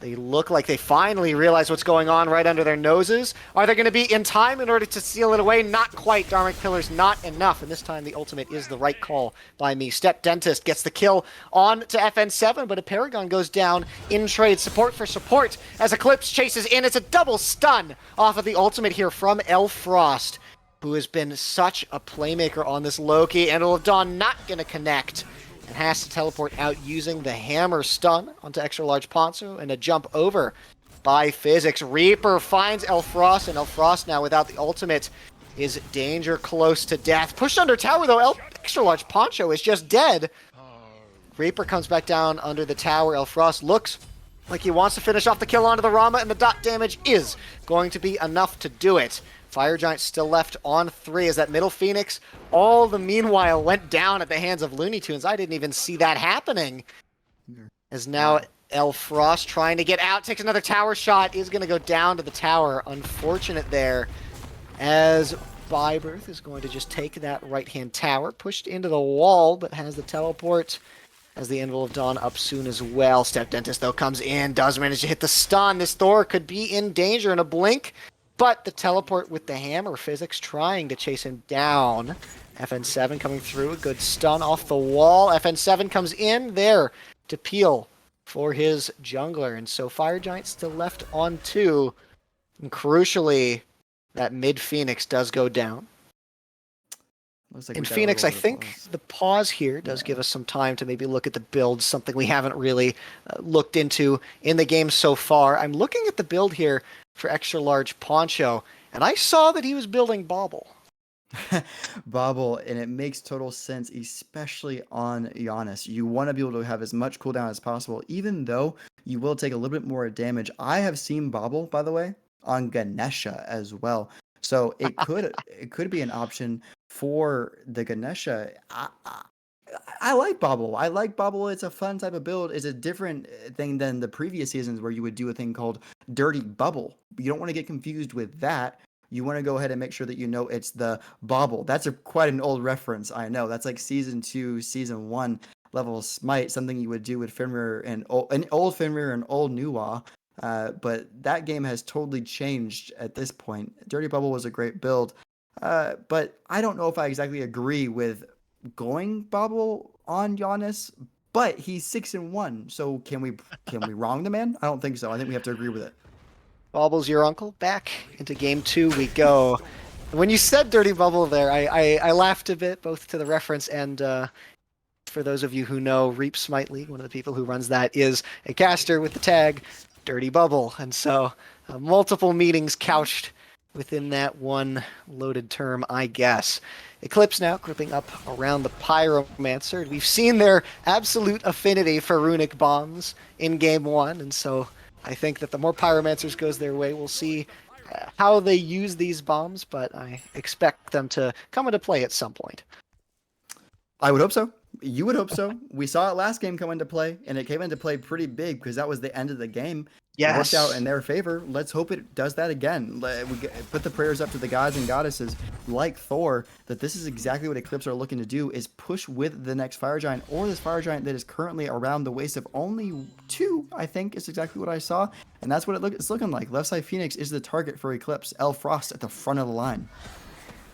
They look like they finally realize what's going on right under their noses. Are they going to be in time in order to steal it away? Not quite. Dharmic Pillars not enough. And this time the ultimate is the right call by me. StepDentist gets the kill on to FN7, but aParagon goes down in trade. Support for support as Eclipse chases in. It's a double stun off of the ultimate here from Frost, who has been such a playmaker on this Loki. And Dawn not going to connect, and has to teleport out using the hammer stun onto XtraLargePoncho, and a jump over by Physics. Reaper finds Frost, and Frost now without the ultimate is danger close to death. Pushed under tower though, XtraLargePoncho is just dead. Reaper comes back down under the tower. Frost looks like he wants to finish off the kill onto the Rama, and the dot damage is going to be enough to do it. Fire Giant still left on 3 as that middle Fenix all the meanwhile went down at the hands of LuneyToons. I didn't even see that happening. As now Frost trying to get out, takes another tower shot, is going to go down to the tower. Unfortunate there, as Byburthe is going to just take that right-hand tower, pushed into the wall, but has the teleport as the Anvil of Dawn up soon as well. StepDentist, though, comes in, does manage to hit the stun. This Thor could be in danger in a blink, but the teleport with the hammer. Physics trying to chase him down. FN7 coming through, a good stun off the wall. FN7 comes in there to peel for his jungler, and so Fire Giant still left on 2. And crucially, that mid Fenix does go down. Looks like in Fenix, I think the pause here does give us some time to maybe look at the build, something we haven't really looked into in the game so far. I'm looking at the build here for XtraLargePoncho, and I saw that he was building Bobble. Bobble, and it makes total sense, especially on Giannis. You want to be able to have as much cooldown as possible, even though you will take a little bit more damage. I have seen Bobble, by the way, on Ganesha as well. So it could be an option for the Ganesha. I like Bobble. I like Bobble. It's a fun type of build. It's a different thing than the previous seasons where you would do a thing called Dirty Bubble. You don't want to get confused with that. you want to go ahead and make sure that you know it's the bauble. That's quite an old reference, I know. That's like Season 2, Season 1 level Smite, something you would do with Fenrir and old Fenrir and old Nuwa. But that game has totally changed at this point. Dirty Bubble was a great build, but I don't know if I exactly agree with going bubble on Giannis. But he's 6-1, so can we wrong the man? I don't think so. I think we have to agree with it. Baubles your uncle. Back into game 2 we go. When you said Dirty Bubble there, I laughed a bit, both to the reference and for those of you who know Reap Smite League, one of the people who runs that is a caster with the tag Dirty Bubble. And so multiple meanings couched within that one loaded term, I guess. Eclipse now gripping up around the Pyromancer. We've seen their absolute affinity for runic bombs in game 1, and so I think that the more Pyromancers goes their way, we'll see how they use these bombs, but I expect them to come into play at some point. I would hope so. You would hope so. We saw it last game come into play, and it came into play pretty big because that was the end of the game. Yes. It worked out in their favor. Let's hope it does that again. We put the prayers up to the gods and goddesses like Thor that this is exactly what Eclipse are looking to do, is push with the next Fire Giant, or this Fire Giant that is currently around the waist of only 2, I think is exactly what I saw. And that's what it's looking like. Left side Fenix is the target for Eclipse. Frost at the front of the line.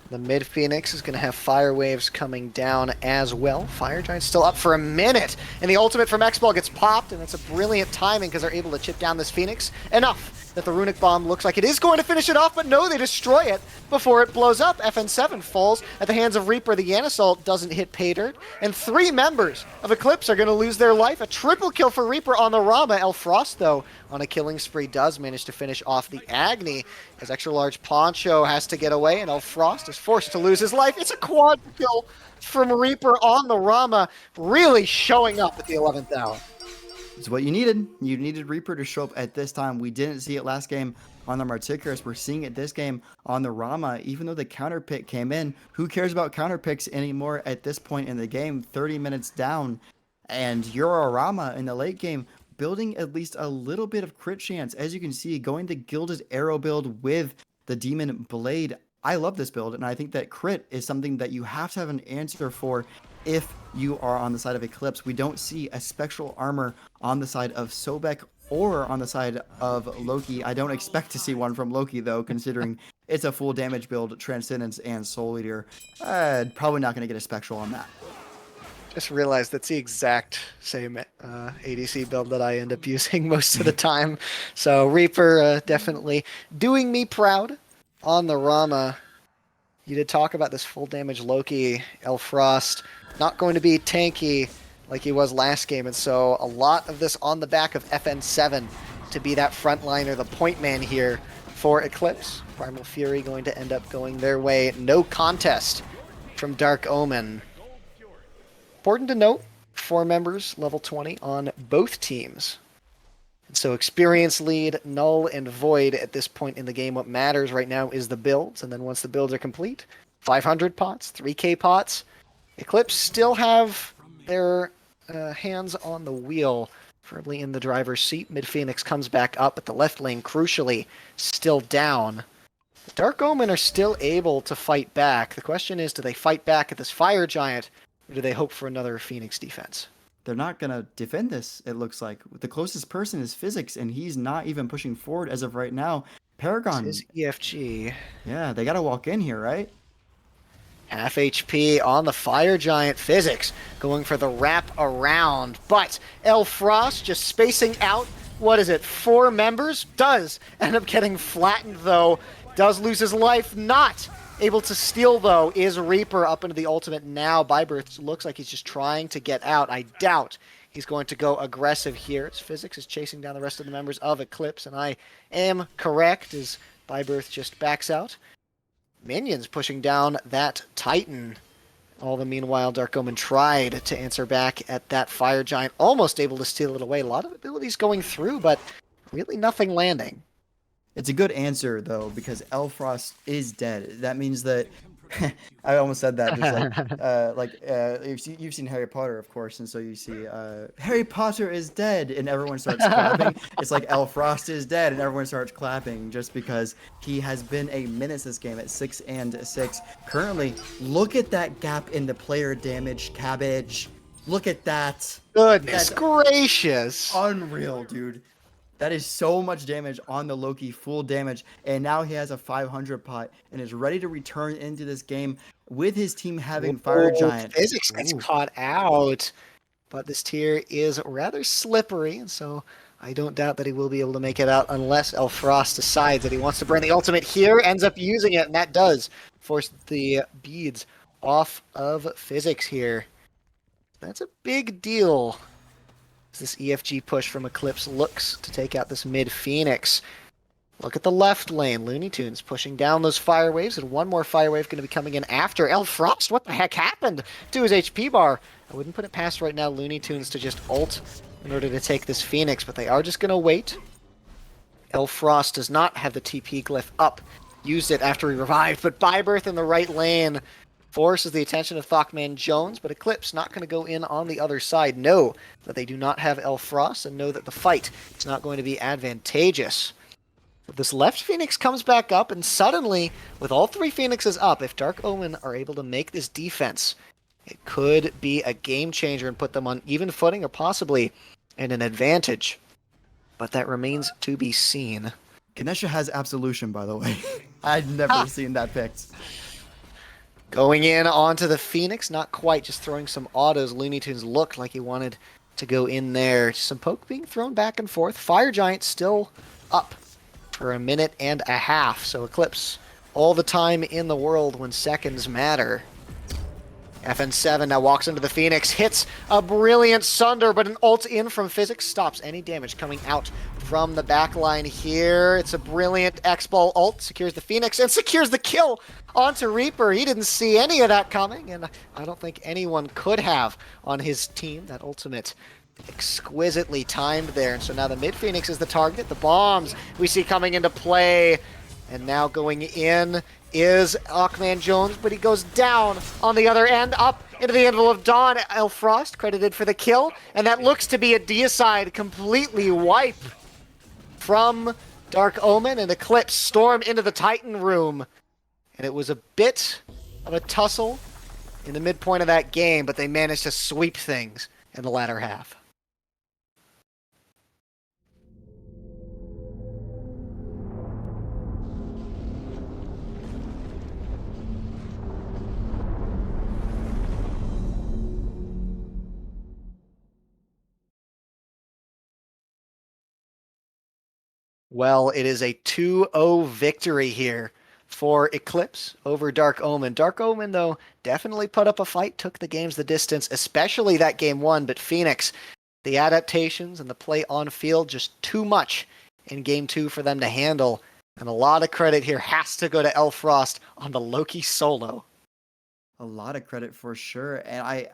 The mid Phoenix is going to have fire waves coming down as well. Fire Giant's still up for a minute, and the ultimate from X-Ball gets popped, and it's a brilliant timing because they're able to chip down this Phoenix enough that the runic bomb looks like it is going to finish it off, but no, they destroy it before it blows up. FN7 falls at the hands of Reaper. The Yanasalt doesn't hit pay dirt, and 3 members of Eclipse are going to lose their life. A triple kill for Reaper on the Rama. Frost, though, on a killing spree, does manage to finish off the Agni, as XtraLargePoncho has to get away, and Frost is forced to lose his life. It's a quad kill from Reaper on the Rama, really showing up at the 11th hour. It's what you needed. You needed Reaper to show up at this time. We didn't see it last game on the Marticarus. We're seeing it this game on the Rama, even though the counter pick came in. Who cares about counter picks anymore at this point in the game? 30 minutes down, and you're a Rama in the late game, building at least a little bit of crit chance. As you can see, going the Gilded Arrow build with the Demon Blade. I love this build, and I think that crit is something that you have to have an answer for if you are on the side of Eclipse. We don't see a spectral armor on the side of Sobek or on the side of Loki. I don't expect to see one from Loki, though, considering it's a full damage build, Transcendence and Soul Eater. Probably not going to get a spectral on that. Just realized that's the exact same ADC build that I end up using most of the time. So Reaper definitely doing me proud on the Rama. You did talk about this full damage Loki. Frost not going to be tanky like he was last game, and so a lot of this on the back of FN7 to be that frontliner, the point man here for Eclipse. Primal Fury going to end up going their way. No contest from Dark Omen. Important to note, 4 members, level 20 on both teams. And so experience lead, Null, and Void at this point in the game. What matters right now is the builds, and then once the builds are complete, 500 pots, 3k pots, Eclipse still have their hands on the wheel, firmly in the driver's seat. Mid Phoenix comes back up, but the left lane, crucially, still down. The Dark Omen are still able to fight back. The question is, do they fight back at this Fire Giant, or do they hope for another Phoenix defense? They're not going to defend this, it looks like. The closest person is Physics, and he's not even pushing forward as of right now. Paragon. This is EFG. Yeah, they got to walk in here, right? Half HP on the Fire Giant. Physics going for the wrap around, but Frost just spacing out, 4 members? Does end up getting flattened, though. Does lose his life. Not able to steal, though, is Reaper up into the ultimate now. Byburthe looks like he's just trying to get out. I doubt he's going to go aggressive here. As Physics is chasing down the rest of the members of Eclipse, and I am correct as Byburthe just backs out. Minions pushing down that Titan. All the meanwhile, Dark Omen tried to answer back at that Fire Giant, almost able to steal it away. A lot of abilities going through, but really nothing landing. It's a good answer, though, because Frost is dead. That means that I almost said that just you've seen Harry Potter, of course, and so you see Harry Potter is dead, and everyone starts clapping. It's like El Frost is dead, and everyone starts clapping just because he has been a menace this game at 6-6. Currently, look at that gap in the player damage, Cabbage. Look at that. Goodness That's gracious. unreal, dude. That is so much damage on the Loki, full damage, and now he has a 500 pot and is ready to return into this game with his team having Fire Oh, Giant. Physics gets Ooh. caught out, but this tier is rather slippery, and so I don't doubt that he will be able to make it out unless Elfrost decides that he wants to burn the ultimate here, ends up using it, and that does force the beads off of Physics here. That's a big deal. This EFG push from Eclipse looks to take out this mid Fenix. Look at the left lane. LuneyToons pushing down those fire waves, and one more fire wave going to be coming in after Elfrost. What the heck happened to his HP bar? I wouldn't put it past right now LuneyToons to just ult in order to take this Fenix, but they are just going to wait. Elfrost does not have the TP glyph up. Used it after he revived, but Byburthe in the right lane forces the attention of ThockManJones, but Eclipse not going to go in on the other side. Know that they do not have Elfrost, and know that the fight is not going to be advantageous. But this left Phoenix comes back up, and suddenly, with all three Phoenixes up, if Dark Omen are able to make this defense, it could be a game changer and put them on even footing or possibly in an advantage. But that remains to be seen. Ganesha has Absolution, by the way. I'd never seen that picked. Going in onto the Phoenix, not quite, just throwing some autos. LuneyToons looked like he wanted to go in there. Some poke being thrown back and forth. Fire Giant still up for a minute and a half. So Eclipse, all the time in the world when seconds matter. FN7 now walks into the Phoenix, hits a brilliant Sunder, but an ult in from Physics stops any damage coming out from the backline here. It's a brilliant X-Ball ult, secures the Phoenix, and secures the kill onto Reaper. He didn't see any of that coming, and I don't think anyone could have on his team. That ultimate exquisitely timed there, and so now the mid-Phoenix is the target. The bombs we see coming into play, and now going in is ThockManJones, but he goes down on the other end, up into the Anvil of Dawn. Elfrost credited for the kill, and that looks to be a deicide completely wipe from Dark Omen, and Eclipse storm into the Titan room. And it was a bit of a tussle in the midpoint of that game, but they managed to sweep things in the latter half. Well, it is a 2-0 victory here for Eclipse over Dark Omen. Dark Omen, though, definitely put up a fight, took the games the distance, especially that game one, but Phoenix, the adaptations and the play on field, just too much in game two for them to handle. And a lot of credit here has to go to Elfrost on the Loki solo. A lot of credit for sure, and I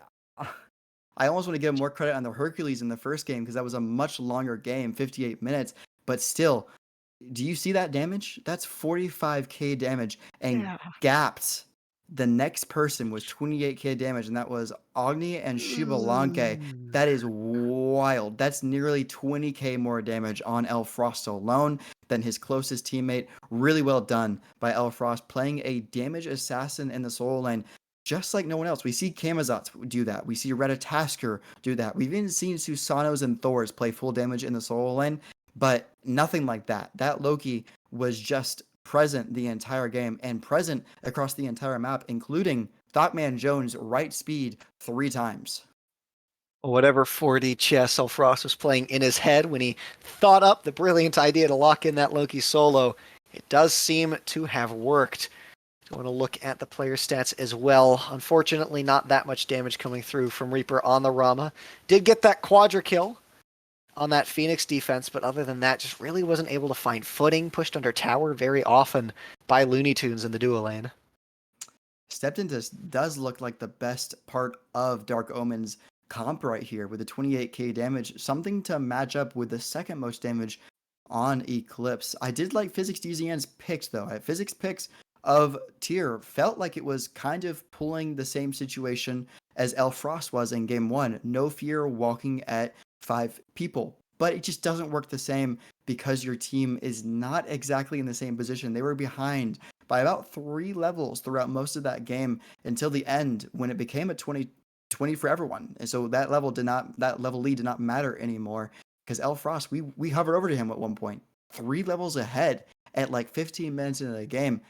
almost want to give more credit on the Hercules in the first game because that was a much longer game, 58 minutes. But still, do you see that damage? That's 45k damage, and gapped. The next person was 28k damage, and that was Agni and Shibalanke. That is wild. That's nearly 20k more damage on Elfrost alone than his closest teammate. Really well done by Elfrost, playing a damage assassin in the solo lane just like no one else. We see Camazotz do that. We see Redatasker do that. We've even seen Susanos and Thors play full damage in the solo lane, but nothing like that. That Loki was just present the entire game and present across the entire map, including ThockManJones' right speed 3 times. Whatever 4D chess Elfrost was playing in his head when he thought up the brilliant idea to lock in that Loki solo, it does seem to have worked. I want to look at the player stats as well. Unfortunately, not that much damage coming through from Reaper on the Rama. Did get that quadra kill on that Phoenix defense, but other than that, just really wasn't able to find footing, pushed under tower very often by LuneyToons in the duo lane. StepDentist does look like the best part of Dark Omen's comp right here with the 28k damage, something to match up with the second most damage on Eclipse. I did like PhysicsDZN's picks though. Physics picks of tier felt like it was kind of pulling the same situation as Frost was in game one. No fear walking at 5 people. But it just doesn't work the same because your team is not exactly in the same position. They were behind by about 3 levels throughout most of that game until the end when it became a 20 for everyone. And so that level lead did not matter anymore because Frost, we hovered over to him at one point, 3 levels ahead at like 15 minutes into the game.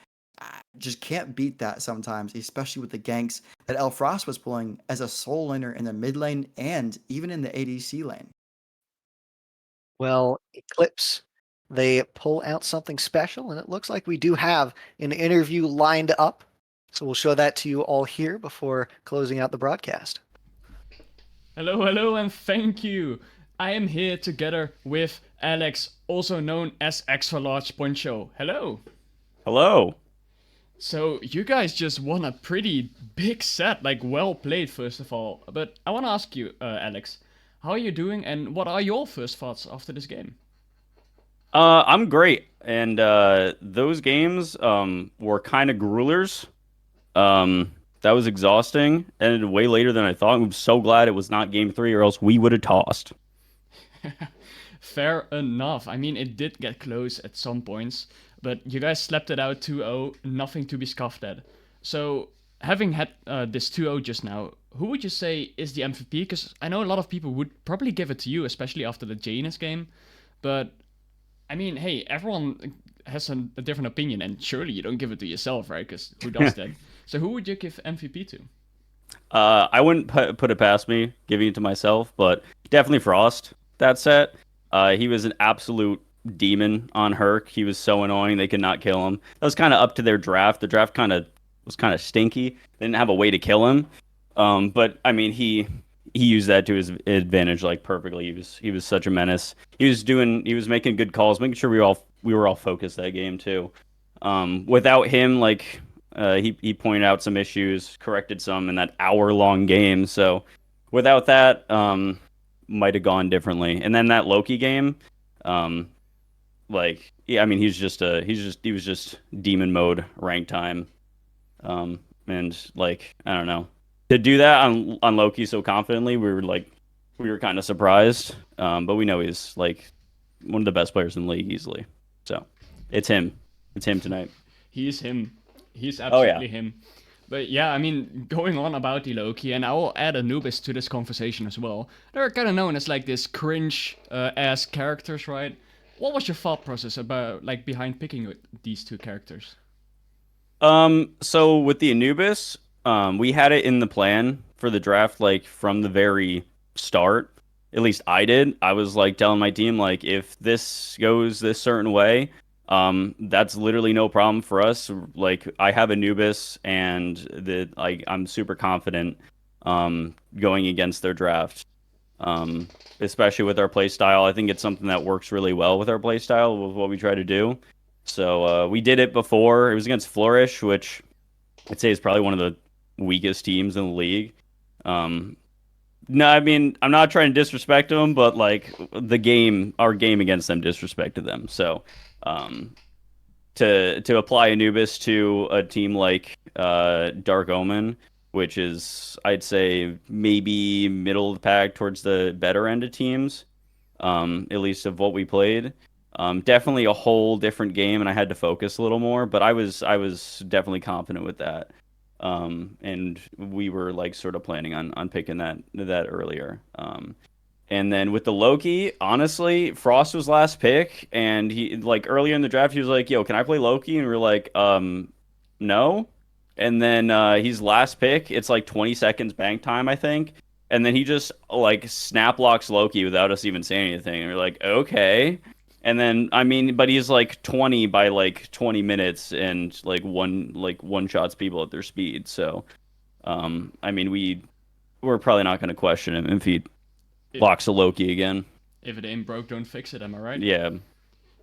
I just can't beat that sometimes, especially with the ganks that Frost was pulling as a soul laner in the mid lane and even in the ADC lane. Well, Eclipse, they pull out something special, and it looks like we do have an interview lined up. So we'll show that to you all here before closing out the broadcast. Hello, hello, and thank you. I am here together with Alex, also known as XtraLargePoncho. Hello. Hello. So you guys just won a pretty big set, like well played, first of all. But I want to ask you, Alex, how are you doing, and what are your first thoughts after this game? I'm great, and those games were kind of gruelers. That was exhausting, ended way later than I thought. I'm so glad it was not game 3, or else we would have tossed. Fair enough. I mean, it did get close at some points, but you guys slept it out 2-0, nothing to be scoffed at. So, having had this 2-0 just now, who would you say is the MVP? Because I know a lot of people would probably give it to you, especially after the Janus game. But, I mean, hey, everyone has a different opinion, and surely you don't give it to yourself, right? Because who does that? So who would you give MVP to? I wouldn't put it past me giving it to myself, but definitely Frost. That set, he was an absolute demon on Herc. He was so annoying they could not kill him. That was kind of up to their draft. The draft was kind of stinky. They didn't have a way to kill him. But I mean, he used that to his advantage like perfectly. He was such a menace. He was making good calls, making sure we were all focused that game too. Without him, like he pointed out some issues, corrected some in that hour-long game. So without that, might have gone differently. And then that Loki game, like yeah, I mean he was just demon mode rank time. And like I don't know, to do that on Loki so confidently, we were kind of surprised. But we know he's like one of the best players in the league easily. So it's him. It's him tonight. He's him. He's Oh yeah. absolutely him. But yeah, I mean, going on about the Loki, and I will add Anubis to this conversation as well. They're kind of known as like this cringe ass characters, right? What was your thought process about like behind picking these two characters? So with the Anubis, we had it in the plan for the draft, like from the very start. At least I did. I was like telling my team, like, if this goes this certain way, that's literally no problem for us. Like, I have Anubis, and I'm super confident, going against their draft. Especially with our play style. I think it's something that works really well with our play style, with what we try to do. So we did it before. It was against Flourish, which I'd say is probably one of the weakest teams in the league. No, I mean I'm not trying to disrespect them, but like our game against them disrespected them. So to apply Anubis to a team like Dark Omen, which is I'd say maybe middle of the pack towards the better end of teams, at least of what we played. Definitely a whole different game, and I had to focus a little more. But I was definitely confident with that, and we were like sort of planning on picking that earlier. And then with the Loki, honestly, Frost was last pick, and he like earlier in the draft he was like, "Yo, can I play Loki?" And we are like, no." And then he's last pick. It's like 20 seconds bank time, I think. And then he just like snap locks Loki without us even saying anything. And we're like, okay. And then I mean, but he's like 20 by like 20 minutes and like one shots people at their speed. So I mean we're probably not gonna question him if he It, locks a Loki again. if it ain't broke, don't fix it. Am I right? Yeah.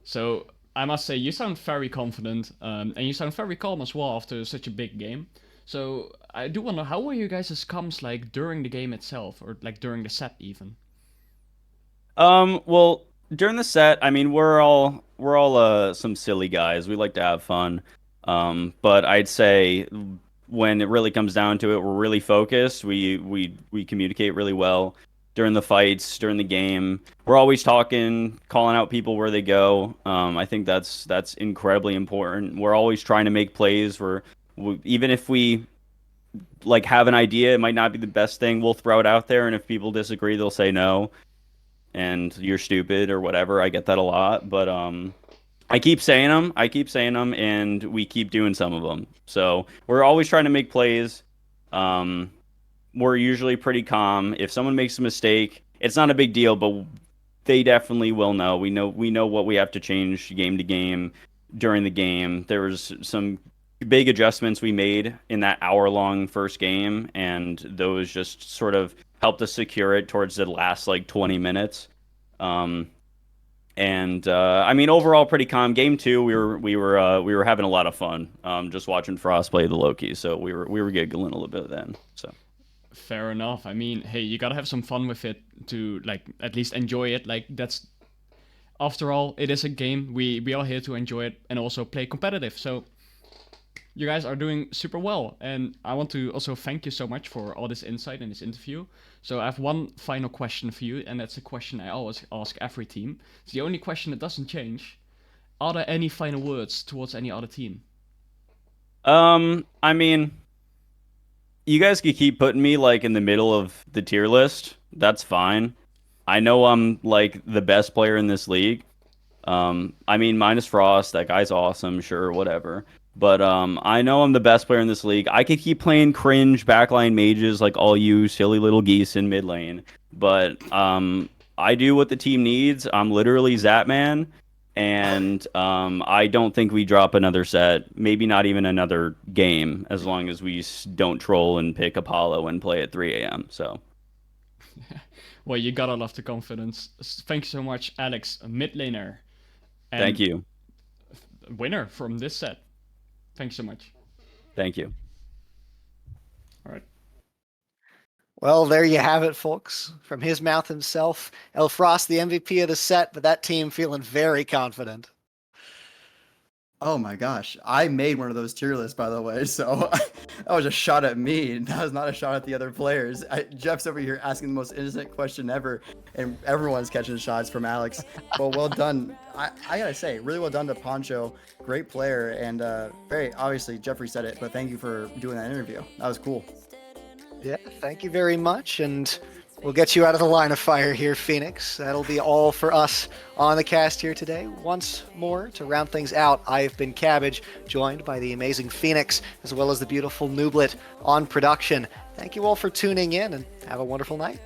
So I must say you sound very confident, and you sound very calm as well after such a big game. So I do wonder, how were you guys' comms like during the game itself, or like during the set even? Well, during the set, I mean, we're all some silly guys. We like to have fun. But I'd say when it really comes down to it, we're really focused. We communicate really well during the fights, during the game. We're always talking, calling out people where they go. I think that's incredibly important. We're always trying to make plays. Even if we like have an idea, it might not be the best thing. We'll throw it out there, and if people disagree, they'll say no, and you're stupid or whatever. I get that a lot, but I keep saying them, and we keep doing some of them. So we're always trying to make plays. We're usually pretty calm. If someone makes a mistake, it's not a big deal, but they definitely will know. We know what we have to change game to game during the game. There was some big adjustments we made in that hour-long first game, and those just sort of helped us secure it towards the last like 20 minutes. I mean, overall, pretty calm. Game 2, we were having a lot of fun. Just watching Frost play the Loki, so we were giggling a little bit then. So. Fair enough. I mean, hey, you gotta have some fun with it to like at least enjoy it. Like that's, after all, it is a game. We are here to enjoy it and also play competitive. So you guys are doing super well, and I want to also thank you so much for all this insight in this interview. So I have one final question for you, and that's a question I always ask every team. It's the only question that doesn't change. Are there any final words towards any other team? I mean, you guys could keep putting me like in the middle of the tier list. That's fine. I know I'm like the best player in this league. I mean, minus Frost, that guy's awesome, sure, whatever. But I know I'm the best player in this league. I could keep playing cringe backline mages like all you silly little geese in mid lane. But I do what the team needs. I'm literally Zapman. And I don't think we drop another set, maybe not even another game, as long as we don't troll and pick Apollo and play at 3 a.m. So, well, you gotta love the confidence. Thank you so much, Alex, mid laner. And thank you. Winner from this set. Thanks so much. Thank you. All right. Well, there you have it, folks. From his mouth himself, Frost, the MVP of the set, but that team feeling very confident. Oh my gosh, I made one of those tier lists, by the way, so that was a shot at me. That was not a shot at the other players. Jeff's over here asking the most innocent question ever, and everyone's catching shots from Alex. But well done. I gotta say, really well done to Poncho. Great player, and very obviously, Jeffrey said it, but thank you for doing that interview. That was cool. Yeah, thank you very much, and we'll get you out of the line of fire here, Fenix. That'll be all for us on the cast here today. Once more, to round things out, I've been Cabbage, joined by the amazing Fenix, as well as the beautiful Nooblet on production. Thank you all for tuning in, and have a wonderful night.